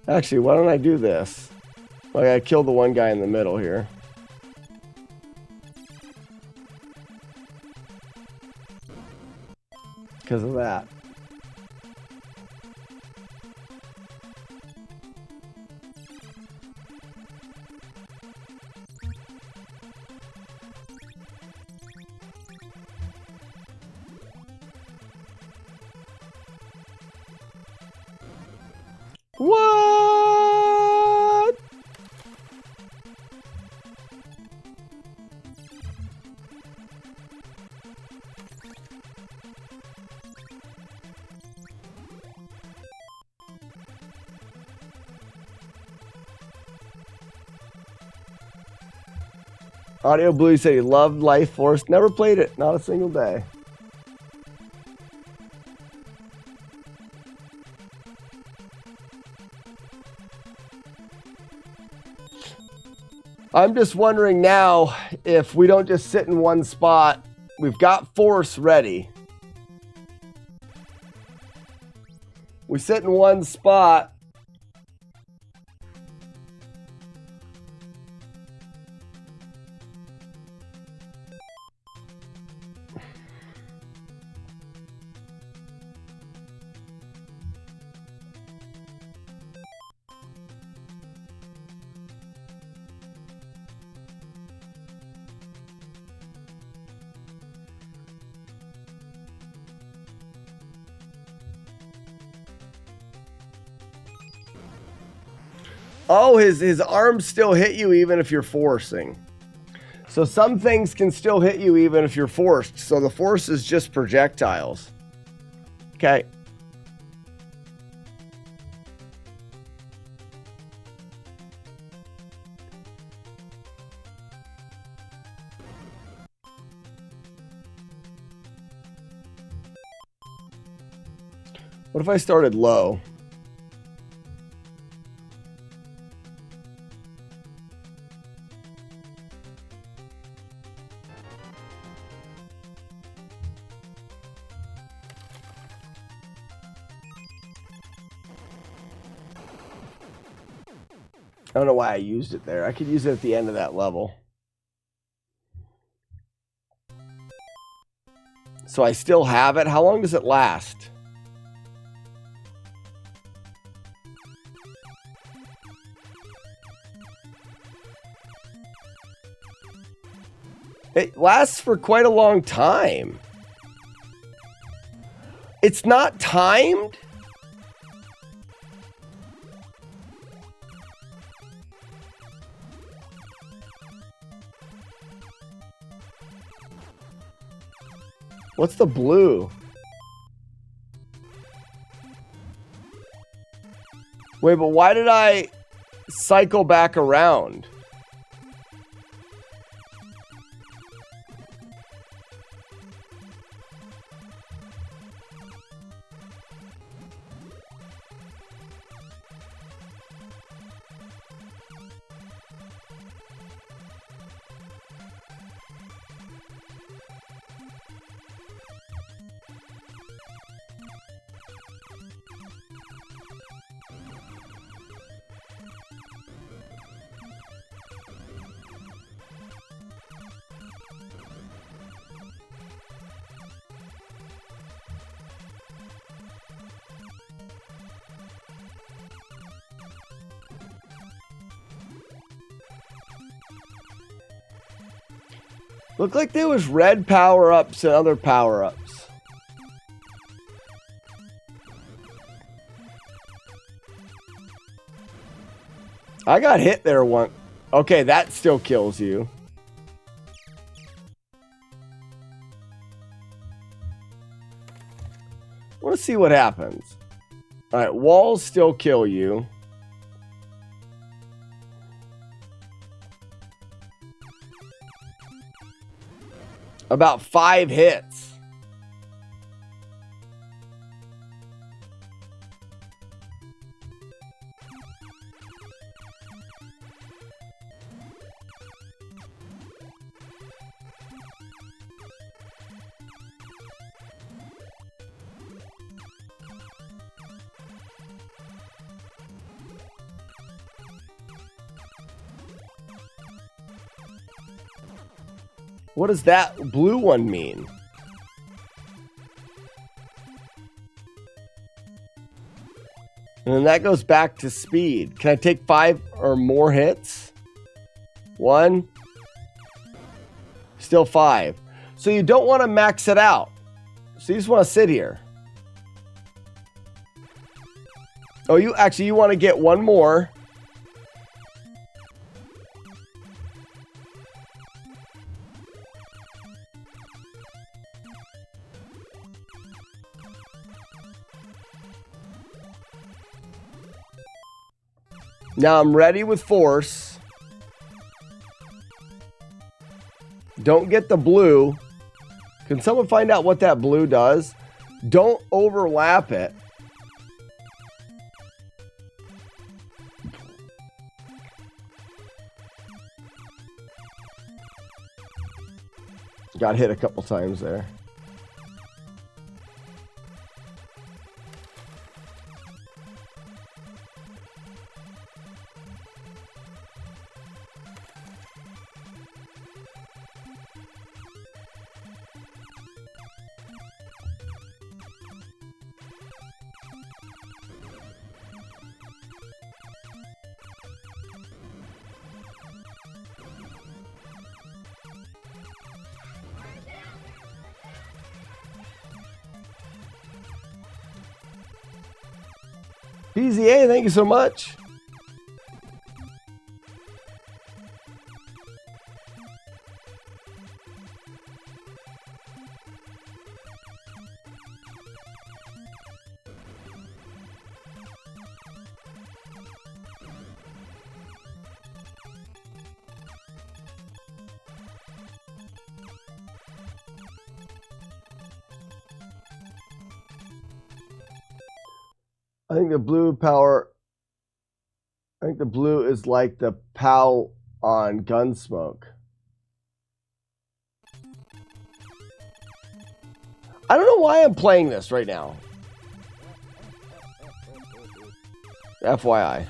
Actually, why don't I do this? Like, I killed the one guy in the middle here. Because of that. What? Audio Blue said he loved Life Force. Never played it. Not a single day. I'm just wondering now if we don't just sit in one spot. We've got Force ready. We sit in one spot. Oh, his arms still hit you even if you're forcing. So some things can still hit you even if you're forced. So the force is just projectiles. Okay. What if I started low? I don't know why I used it there. I could use it at the end of that level. So I still have it. How long does it last? It lasts for quite a long time. It's not timed? What's the blue? Wait, but why did I cycle back around? Looked like there was red power-ups and other power-ups. I got hit there once. Okay, that still kills you. I want to see what happens. All right, walls still kill you. About 5 hits. What does that blue one mean? And then that goes back to speed. Can I take 5 or more hits? 1. Still 5. So you don't want to max it out. So you just want to sit here. Oh, you want to get one more. Now I'm ready with force. Don't get the blue. Can someone find out what that blue does? Don't overlap it. Got hit a couple times there. PZA, thank you so much. I think the blue is like the POW on Gunsmoke. I don't know why I'm playing this right now. FYI.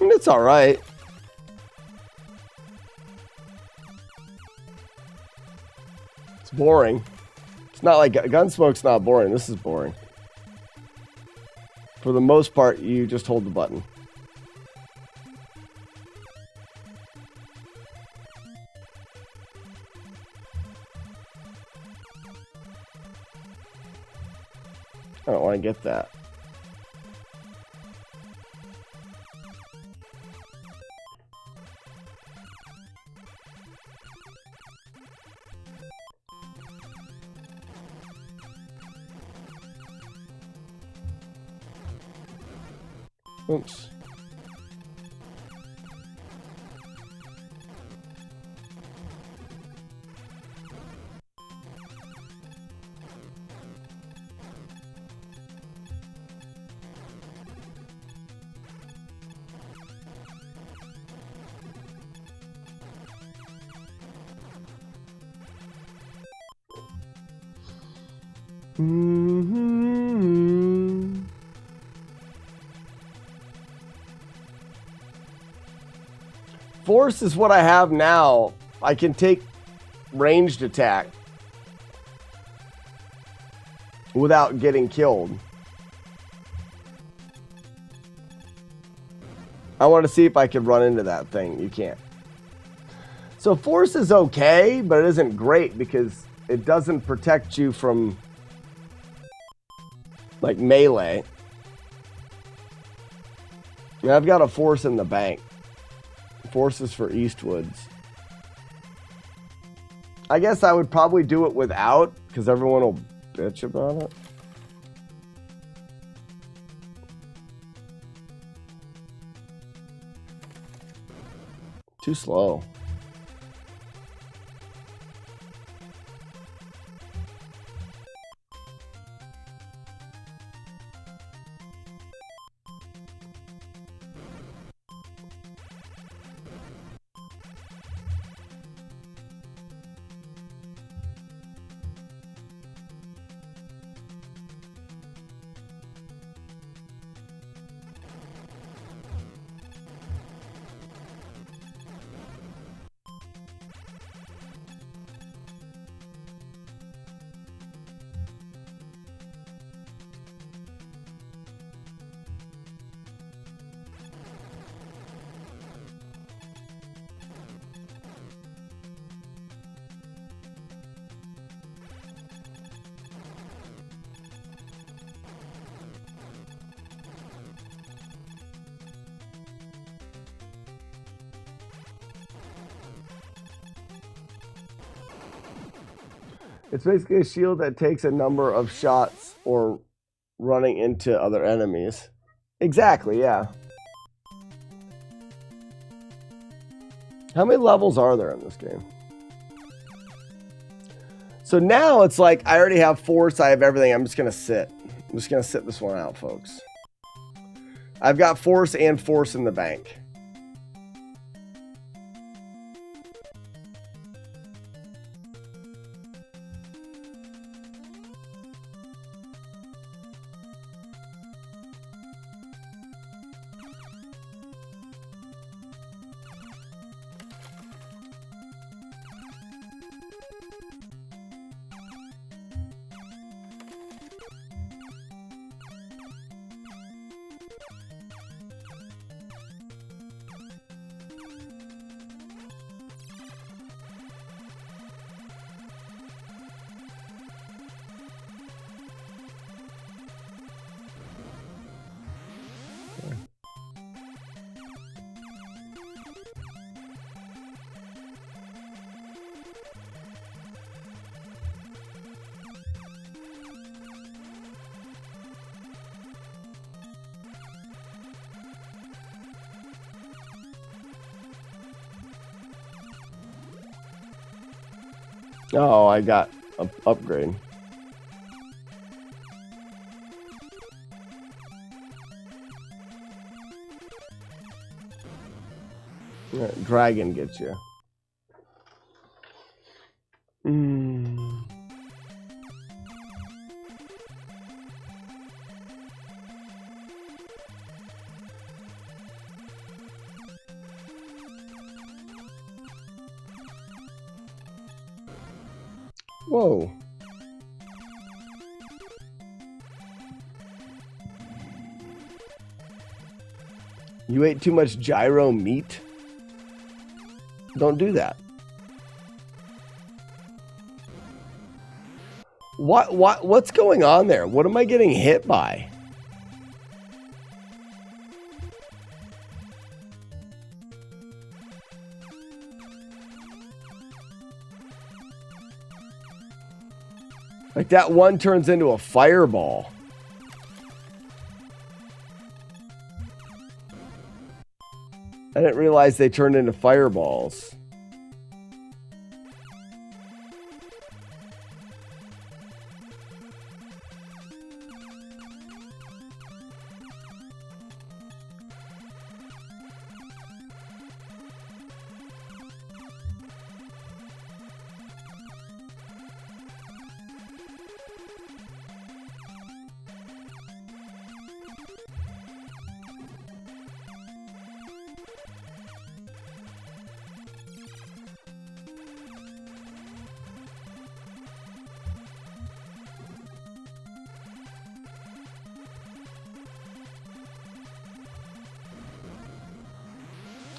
It's all right. It's boring. It's not like Gunsmoke's not boring. This is boring. For the most part, you just hold the button. I don't want to get that. Oops. Force is what I have now. I can take ranged attack without getting killed. I want to see if I can run into that thing. You can't. So force is okay, but it isn't great because it doesn't protect you from like melee. And I've got a force in the bank. Forces for Eastwoods. I guess I would probably do it without, because everyone will bitch about it. Too slow. It's basically a shield that takes a number of shots or running into other enemies. Exactly, yeah. How many levels are there in this game? So now it's like I already have force, I have everything. I'm just going to sit. I'm just going to sit this one out, folks. I've got force and force in the bank. Oh, I got an upgrade. Yeah, dragon gets you. Whoa. You ate too much gyro meat? Don't do that. What's going on there? What am I getting hit by? Like that one turns into a fireball. I didn't realize they turned into fireballs.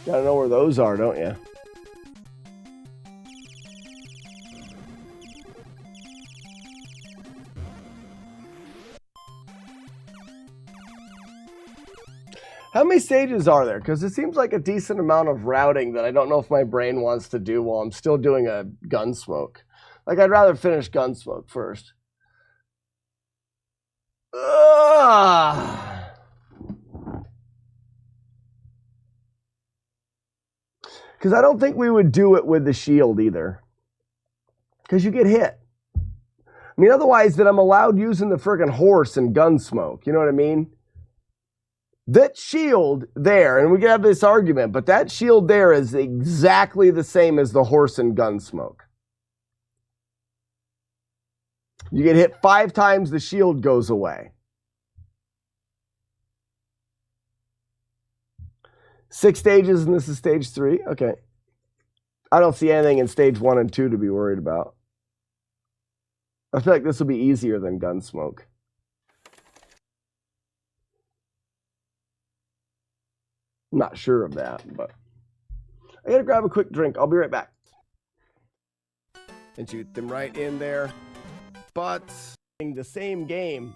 Gotta know where those are, don't you? How many stages are there? Because it seems like a decent amount of routing that I don't know if my brain wants to do while I'm still doing a Gunsmoke. Like, I'd rather finish Gunsmoke first. Ugh. Because I don't think we would do it with the shield either. Because you get hit. I mean, otherwise, then I'm allowed using the friggin' horse and Gunsmoke. You know what I mean? That shield there, and we can have this argument, but that shield there is exactly the same as the horse and Gunsmoke. You get hit 5 times, the shield goes away. 6 stages, and this is stage 3? Okay. I don't see anything in stage 1 and 2 to be worried about. I feel like this will be easier than Gunsmoke. I'm not sure of that, but I gotta grab a quick drink. I'll be right back. And shoot them right in there. But the same game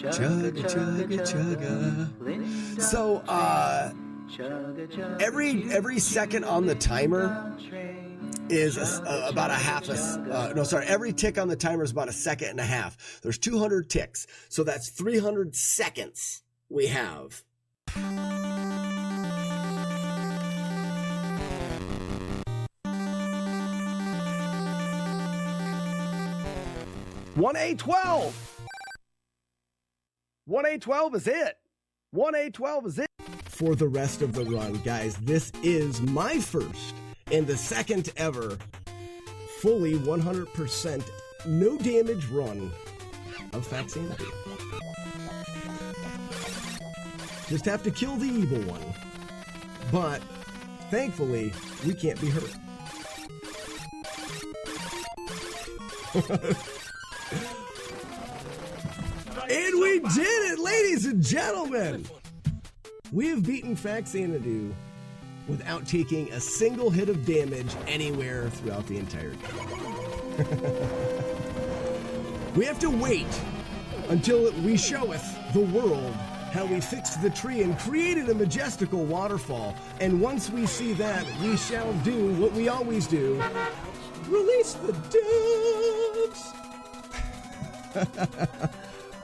Chugga, chugga, chugga. So, every second on the timer is about a half every tick on the timer is about a second and a half. There's 200 ticks, so that's 300 seconds we have. 1A12. 1A12 is it. 1A12 is it. For the rest of the run, guys, this is my first and the second ever fully 100% no damage run of Facsimile. Just have to kill the evil one. But thankfully, we can't be hurt. And we did it, ladies and gentlemen! We have beaten Facsimile without taking a single hit of damage anywhere throughout the entire game. We have to wait until we showeth the world how we fixed the tree and created a majestical waterfall. And once we see that, we shall do what we always do. Release the doves!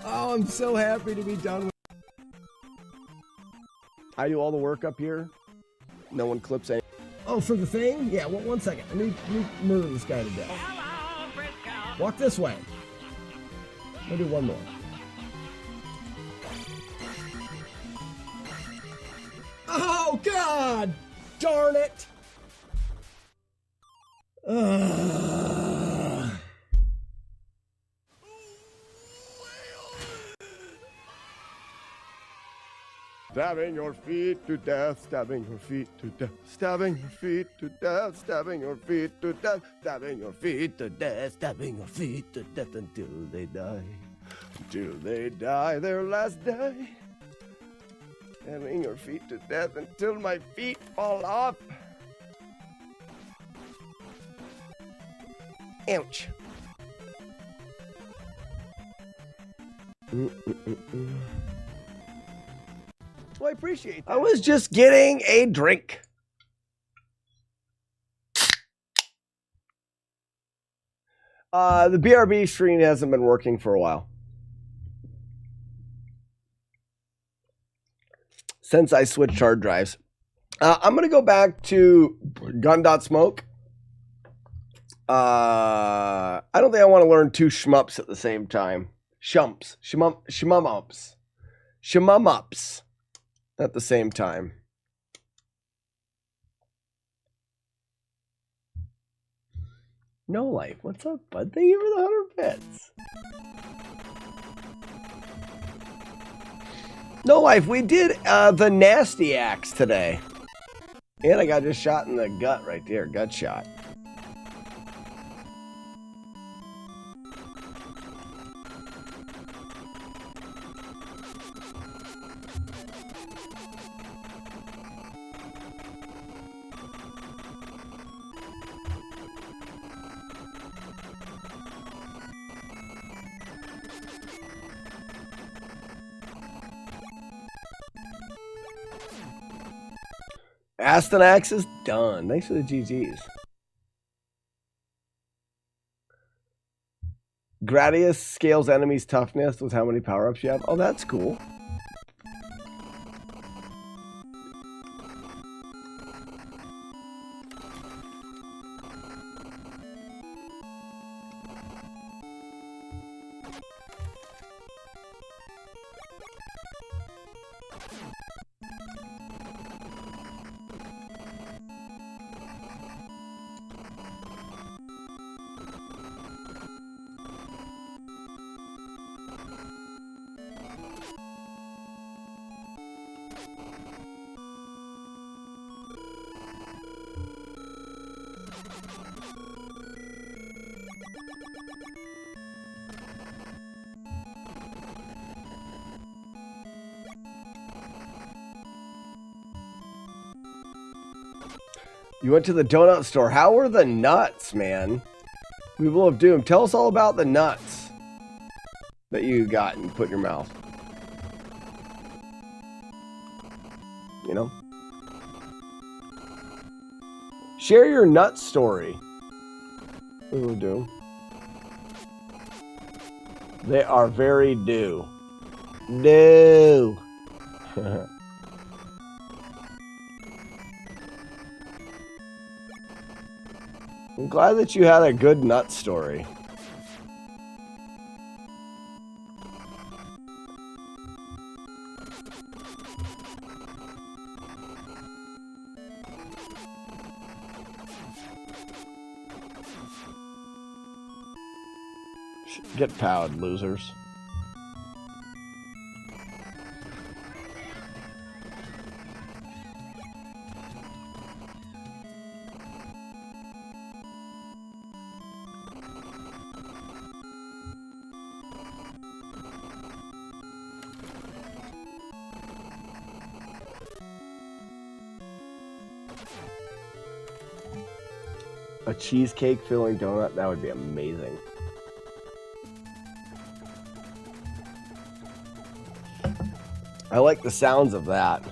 Oh, I'm so happy to be done with it. I do all the work up here. No one clips any. Oh, for the thing? Yeah, one second. Let me murder this guy to death. Walk this way. Let me do one more. Oh, God! Darn it! Stabbing your feet to death, stabbing your feet to death, stabbing your feet to death, stabbing your feet to death, stabbing your feet to death, stabbing your feet to death until they die their last day. Stabbing your feet to death until my feet fall off. Ouch. Well, I appreciate that. I was just getting a drink. The BRB screen hasn't been working for a while. Since I switched hard drives. I'm going to go back to Gun.Smoke. I don't think I want to learn two shmups at the same time. Shmumups at the same time. No Life, what's up, bud? Thank you for the 100 bits. No Life, we did the Nasty Axe today. And I got just shot in the gut right there, gut shot. Astonax is done. Thanks for the GGs. Gradius scales enemies' toughness with how many power-ups you have. Oh, that's cool. You went to the donut store. How were the nuts, man? People of Doom, tell us all about the nuts that you got and put in your mouth. Share your nut story. Ooh, do. They are very due. No. I'm glad that you had a good nut story. Get powed, losers. A cheesecake filling donut, that would be amazing. I like the sounds of that.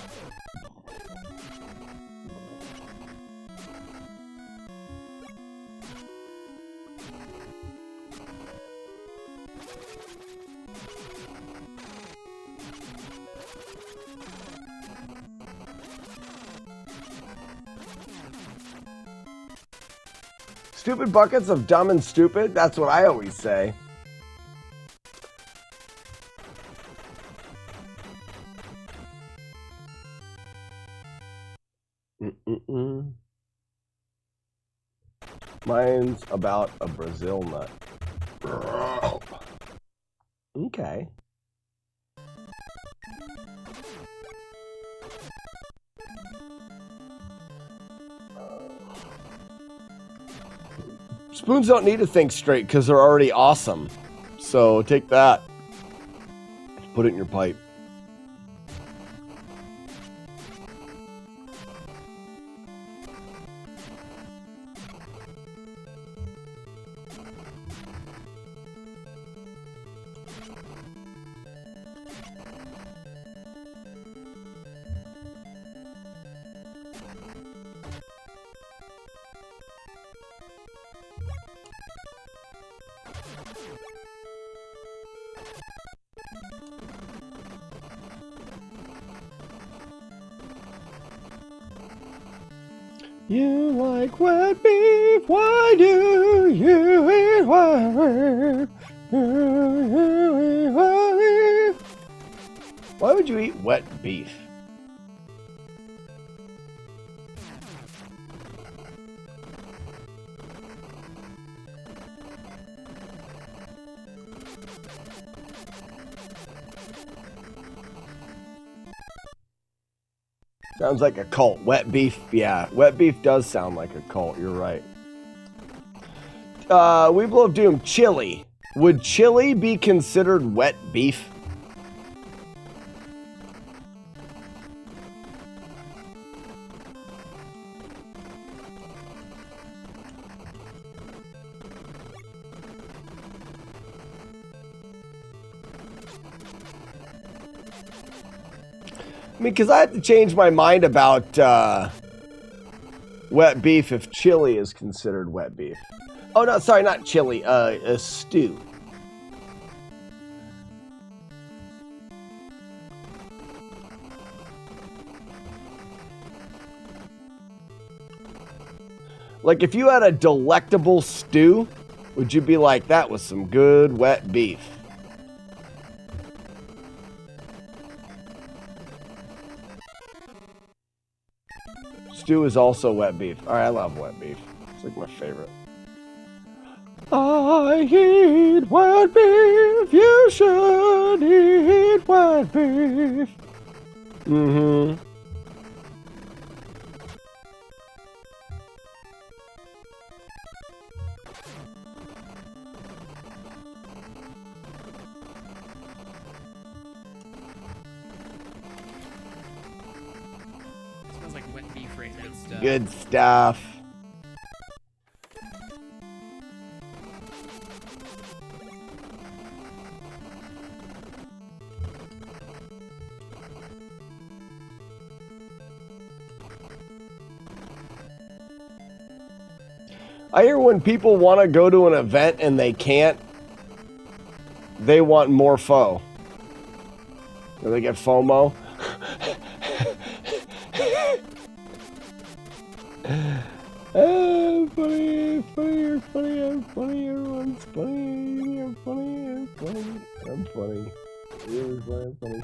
Stupid buckets of dumb and stupid? That's what I always say. Mine's about a Brazil nut. Okay. Spoons don't need to think straight because they're already awesome. So take that. Put it in your pipe. You like wet beef? Why do you eat wet beef? Why would you eat wet beef? Sounds like a cult. Wet beef, yeah. Wet beef does sound like a cult. You're right. Weeble of Doom, chili. Would chili be considered wet beef? I mean, because I have to change my mind about wet beef if chili is considered wet beef. Oh, no, sorry, not chili, a stew. Like, if you had a delectable stew, would you be like, that was some good wet beef? Stew is also wet beef. All right, I love wet beef. It's like my favorite. I eat wet beef. You should eat wet beef. Mm-hmm. Smells like wet beef right now. Good stuff. I hear when people want to go to an event and they can't, they want more FOMO. They get FOMO. Funny, everyone's funny, I'm funny. Really funny.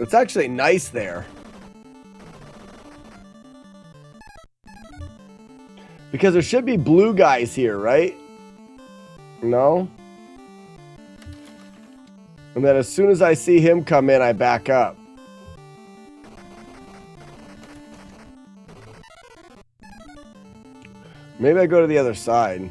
It's actually nice there. Because there should be blue guys here, right? No? And then as soon as I see him come in, I back up. Maybe I go to the other side.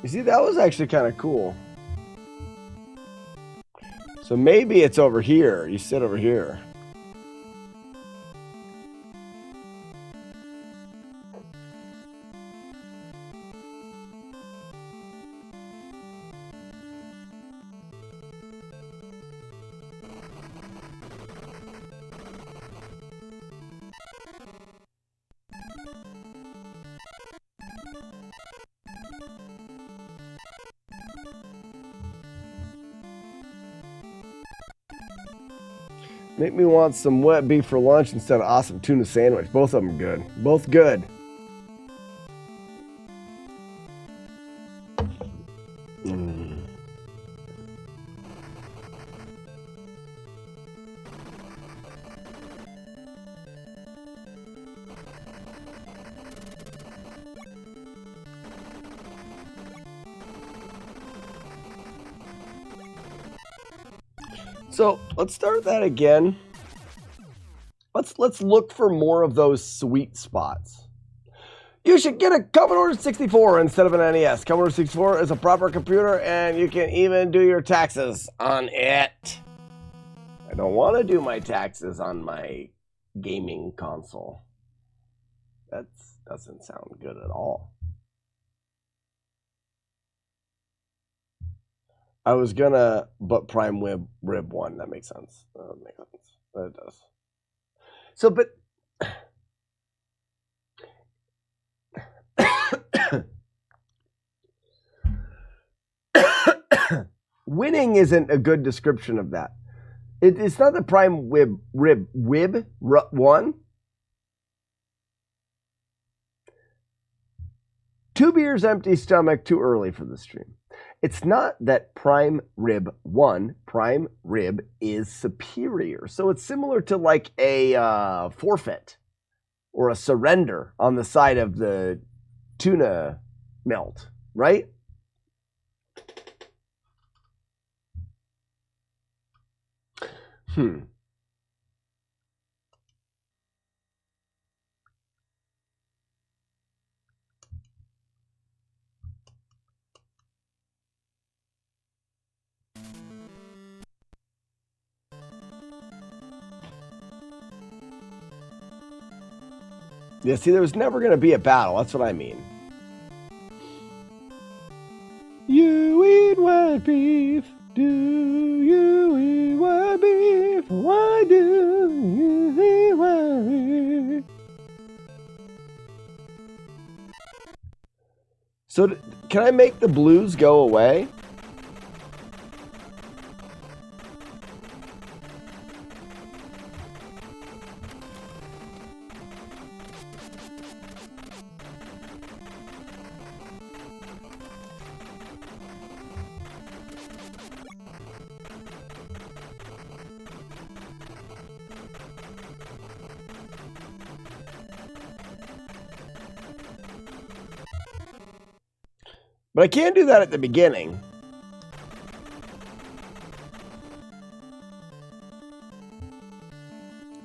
You see, that was actually kind of cool. So maybe it's over here. You sit over here. Make me want some wet beef for lunch instead of awesome tuna sandwich. Both of them good. Both good. So let's start that again. Let's look for more of those sweet spots. You should get a Commodore 64 instead of an NES. Commodore 64 is a proper computer and you can even do your taxes on it. I don't want to do my taxes on my gaming console. That doesn't sound good at all. I was gonna, but Prime Rib 1. That makes sense. That makes sense. That does. So, but winning isn't a good description of that. It's not the Prime Rib 1. 2 beers, empty stomach, too early for the stream. It's not that Prime Rib 1, Prime Rib is superior. So it's similar to like a forfeit or a surrender on the side of the tuna melt, right? Yeah, see, there was never going to be a battle. That's what I mean. You eat wet beef. Do you eat wet beef, why do you worry? So can I make the blues go away? But I can't do that at the beginning.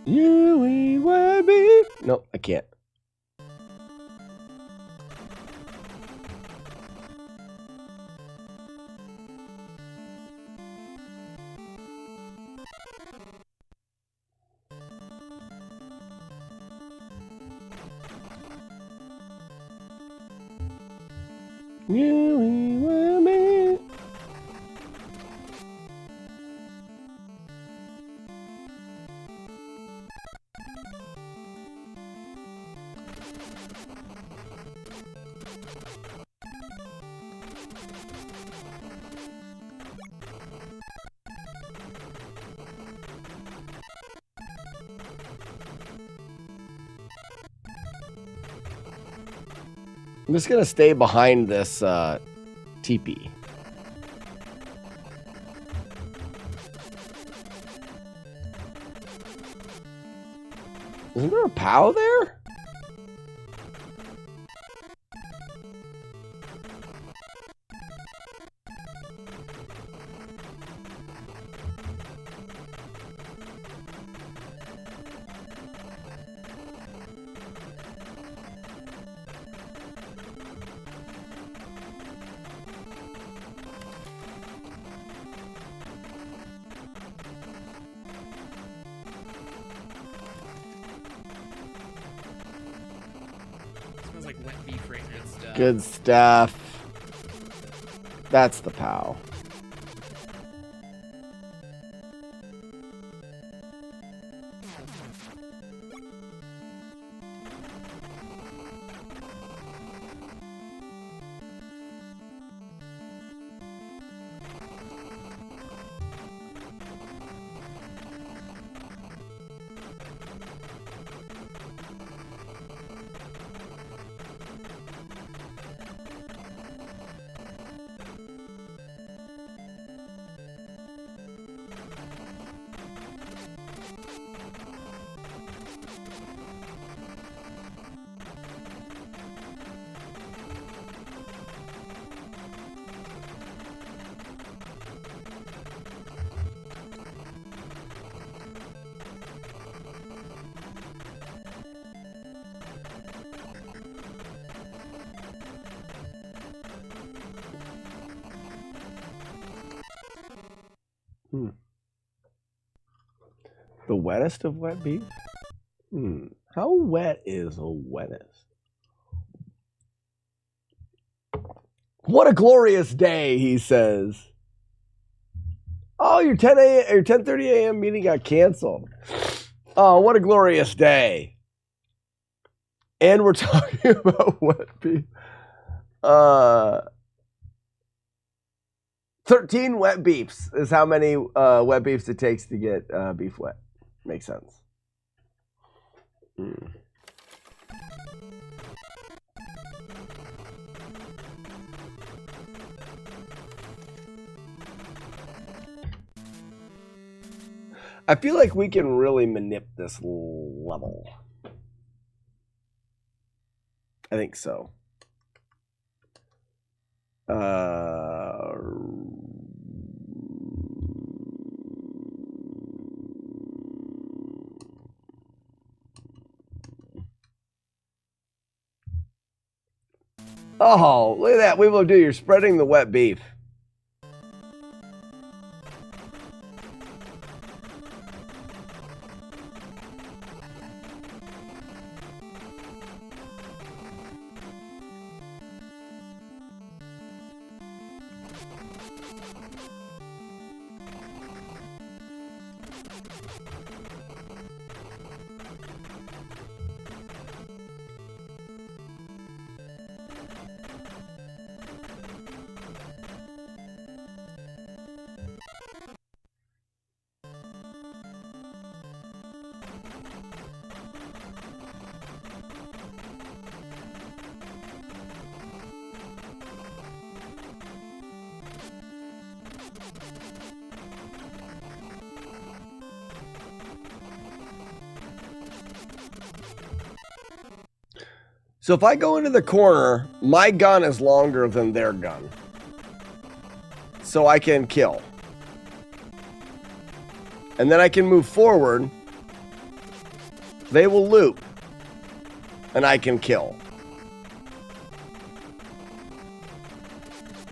You eat wet beef. No, I can't. You eat wet beef. I'm just gonna stay behind this teepee. Isn't there a POW there? Smells like wet beef right now. Stuff. Good stuff. That's the POW. The wettest of wet beef? How wet is the wettest? What a glorious day, he says. Oh, your 10:30 a.m. meeting got canceled. Oh, what a glorious day. And we're talking about wet beef. 13 wet beefs is how many wet beefs it takes to get beef wet. Makes sense. I feel like we can really manip this level. I think so. Oh, look at that. We will do. You're spreading the wet beef. So if I go into the corner, my gun is longer than their gun. So I can kill. And then I can move forward. They will loop. And I can kill.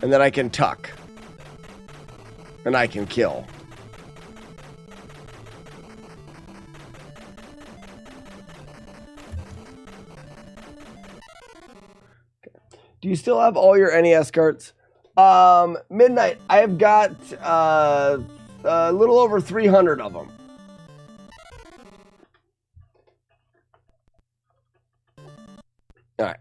And then I can tuck. And I can kill. Do you still have all your NES carts? Midnight, I have got a little over 300 of them. All right.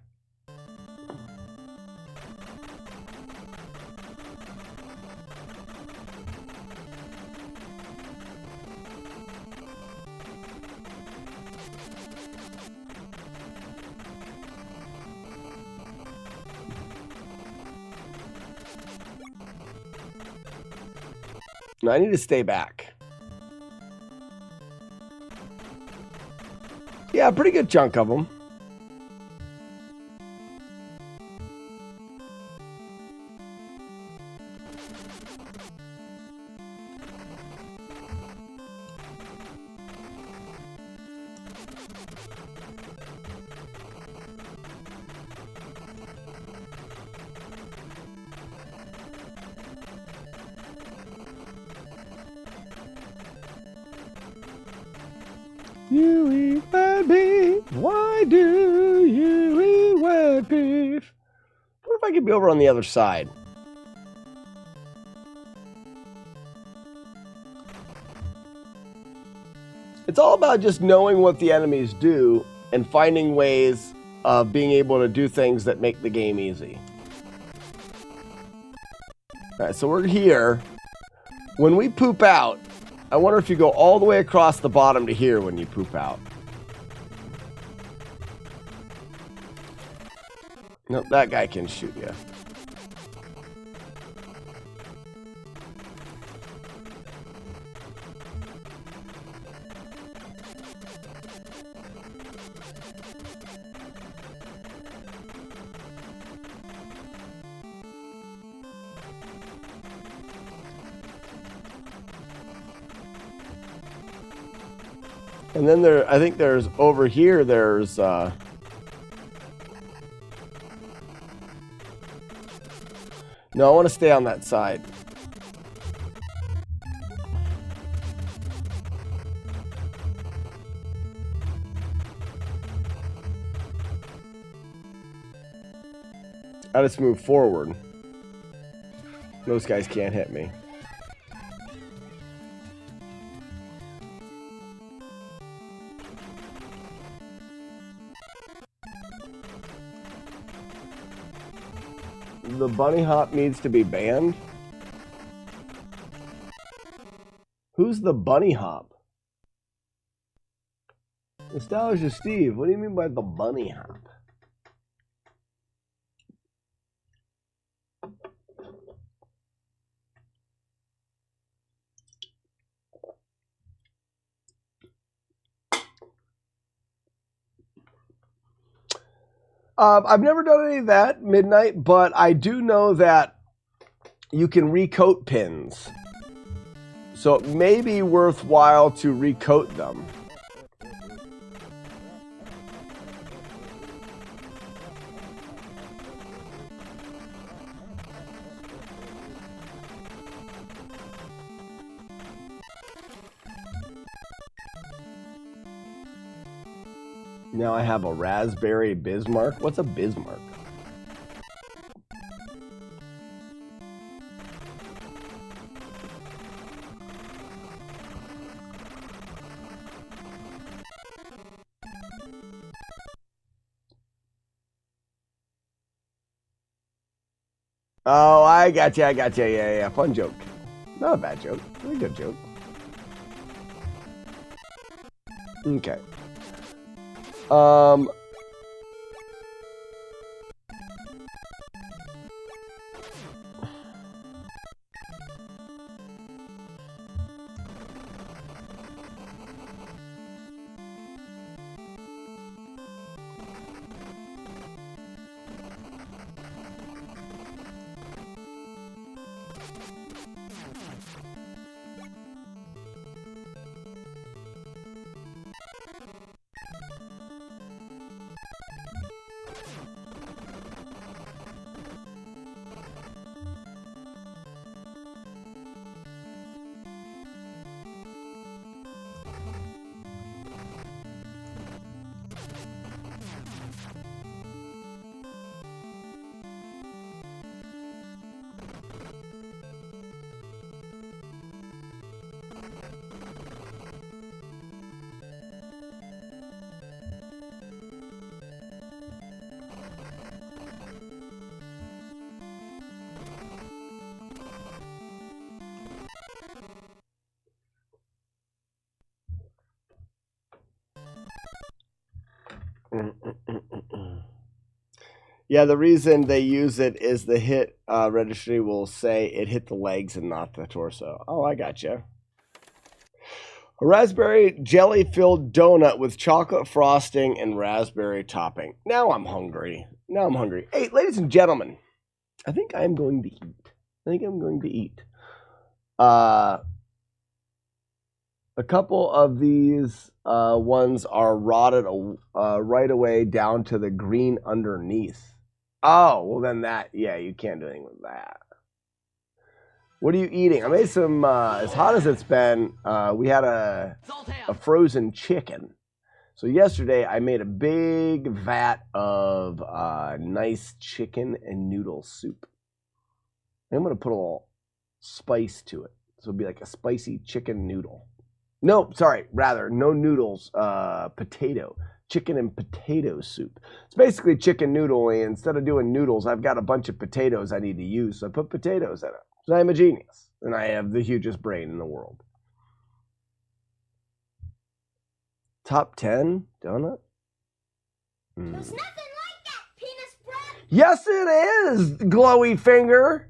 No, I need to stay back. Yeah, a pretty good chunk of them. You eat wet beef. Why do you eat wet beef? What if I could be over on the other side? It's all about just knowing what the enemies do and finding ways of being able to do things that make the game easy. All right, so we're here. When we poop out, I wonder if you go all the way across the bottom to here when you poop out. Nope, that guy can shoot you. And then there, I think there's over here, there's no, I want to stay on that side. I just move forward. Those guys can't hit me. The bunny hop needs to be banned? Who's the bunny hop? Nostalgia Steve, what do you mean by the bunny hop? I've never done any of that, Midnight, but I do know that you can recoat pins. So it may be worthwhile to recoat them. Now I have a raspberry Bismarck. What's a Bismarck? Oh, I got you. Yeah. Fun joke. Not a bad joke. Very good joke. Okay. Yeah, the reason they use it is the hit registry will say it hit the legs and not the torso. Oh, I gotcha. A raspberry jelly-filled donut with chocolate frosting and raspberry topping. Now I'm hungry. Hey, ladies and gentlemen, I think I'm going to eat. A couple of these ones are rotted right away down to the green underneath. Oh, well then you can't do anything with that. What are you eating? I made some, as hot as it's been, we had a frozen chicken. So yesterday I made a big vat of nice chicken and noodle soup. I'm going to put a little spice to it. So it'll be like a spicy chicken noodle. No, sorry, rather, no noodles, potato. Chicken and potato soup. It's basically chicken noodle. Instead of doing noodles, I've got a bunch of potatoes I need to use, so I put potatoes in it. So I'm a genius, and I have the hugest brain in the world. Top 10 donut? There's nothing like that, penis bread. Yes, it is, glowy finger.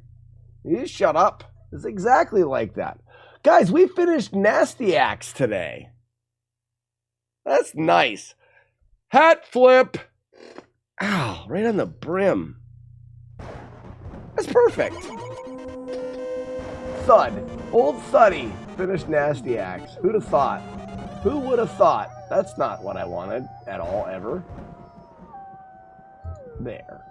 You shut up. It's exactly like that. Guys, we finished Nasty Axe today. That's nice. Hat flip. Ow, right on the brim. That's perfect. Thud. Old Thuddy finished Nasty Axe. Who'd have thought? Who would have thought? That's not what I wanted at all, ever. There.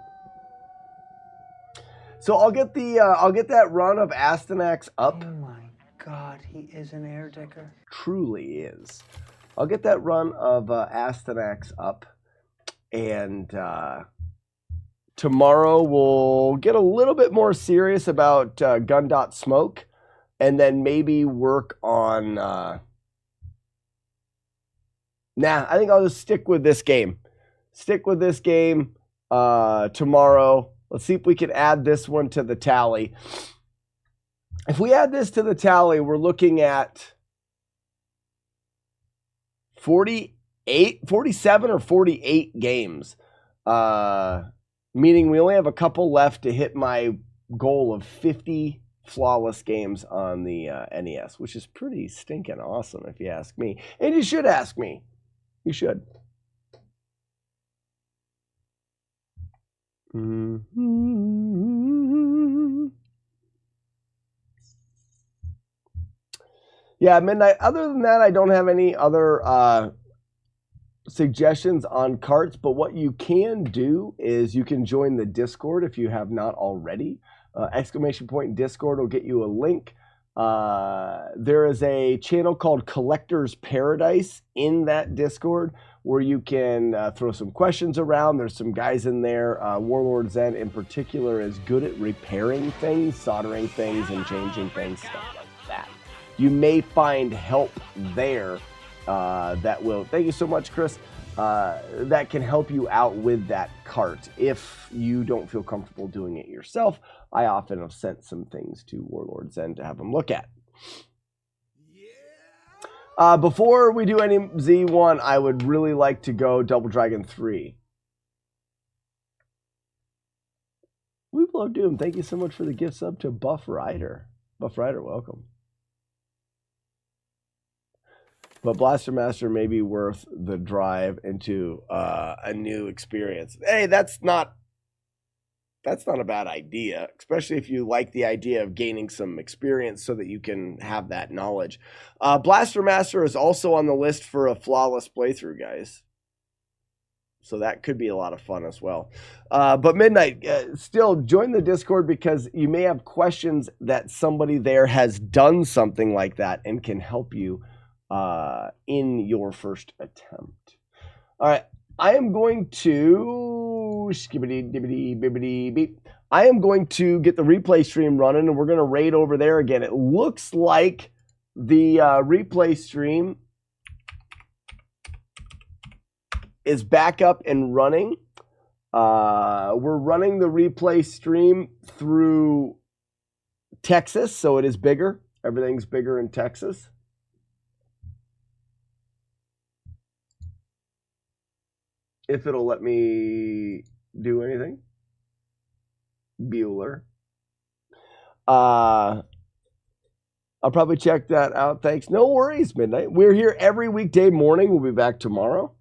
So I'll get that run of Astyanax up. Oh my God, he is an air dicker. Truly is. I'll get that run of Astyanax up, and tomorrow we'll get a little bit more serious about Gun.Smoke, and then maybe work on... I think I'll just stick with this game. Tomorrow. Let's see if we can add this one to the tally. If we add this to the tally, we're looking at 47 or 48 games. Meaning we only have a couple left to hit my goal of 50 flawless games on the NES, which is pretty stinking awesome if you ask me. And you should ask me. You should. Yeah, Midnight. Other than that, I don't have any other suggestions on carts, but what you can do is you can join the Discord if you have not already. Exclamation point Discord will get you a link. There is a channel called Collector's Paradise in that Discord where you can throw some questions around. There's some guys in there. Warlord Zen in particular is good at repairing things, soldering things, and changing things, stuff like that. You may find help there that will, thank you so much, Chris, that can help you out with that cart. If you don't feel comfortable doing it yourself, I often have sent some things to Warlord Zen to have them look at. Before we do any Z1, I would really like to go Double Dragon 3. We love Doom. Thank you so much for the gift sub to Buff Rider. Buff Rider, welcome. But Blaster Master may be worth the drive into a new experience. Hey, that's not a bad idea, especially if you like the idea of gaining some experience so that you can have that knowledge. Blaster Master is also on the list for a flawless playthrough, guys. So that could be a lot of fun as well. But Midnight, still join the Discord because you may have questions that somebody there has done something like that and can help you in your first attempt. All right. I am going to I am going to get the replay stream running, and we're going to raid over there again. It looks like the replay stream is back up and running. We're running the replay stream through Texas, so it is bigger. Everything's bigger in Texas. if it'll let me do anything. Bueller. I'll probably check that out. Thanks. No worries, Midnight. We're here every weekday morning. We'll be back tomorrow.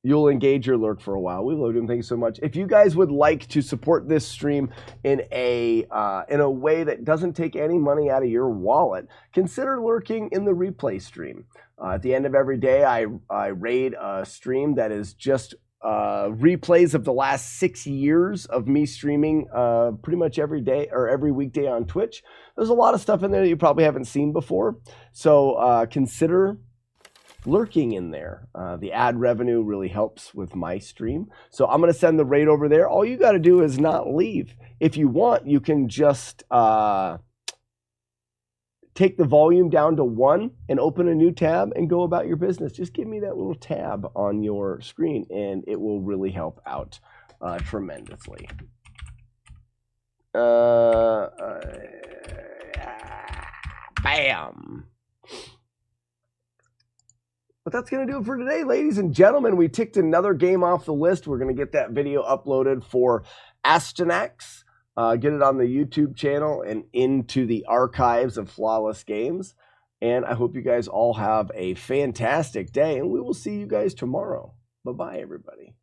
You'll engage your lurk for a while. We love them. Thanks so much. If you guys would like to support this stream in a way that doesn't take any money out of your wallet, consider lurking in the replay stream. At the end of every day, I raid a stream that is just replays of the last 6 years of me streaming pretty much every day or every weekday on Twitch. There's a lot of stuff in there that you probably haven't seen before. So consider lurking in there. The ad revenue really helps with my stream. So I'm going to send the raid over there. All you got to do is not leave. If you want, you can just take the volume down to 1 and open a new tab and go about your business. Just give me that little tab on your screen and it will really help out tremendously. Bam. But that's going to do it for today, ladies and gentlemen. We ticked another game off the list. We're going to get that video uploaded for Astyanax. Get it on the YouTube channel and into the archives of Flawless Games. And I hope you guys all have a fantastic day. And we will see you guys tomorrow. Bye-bye, everybody.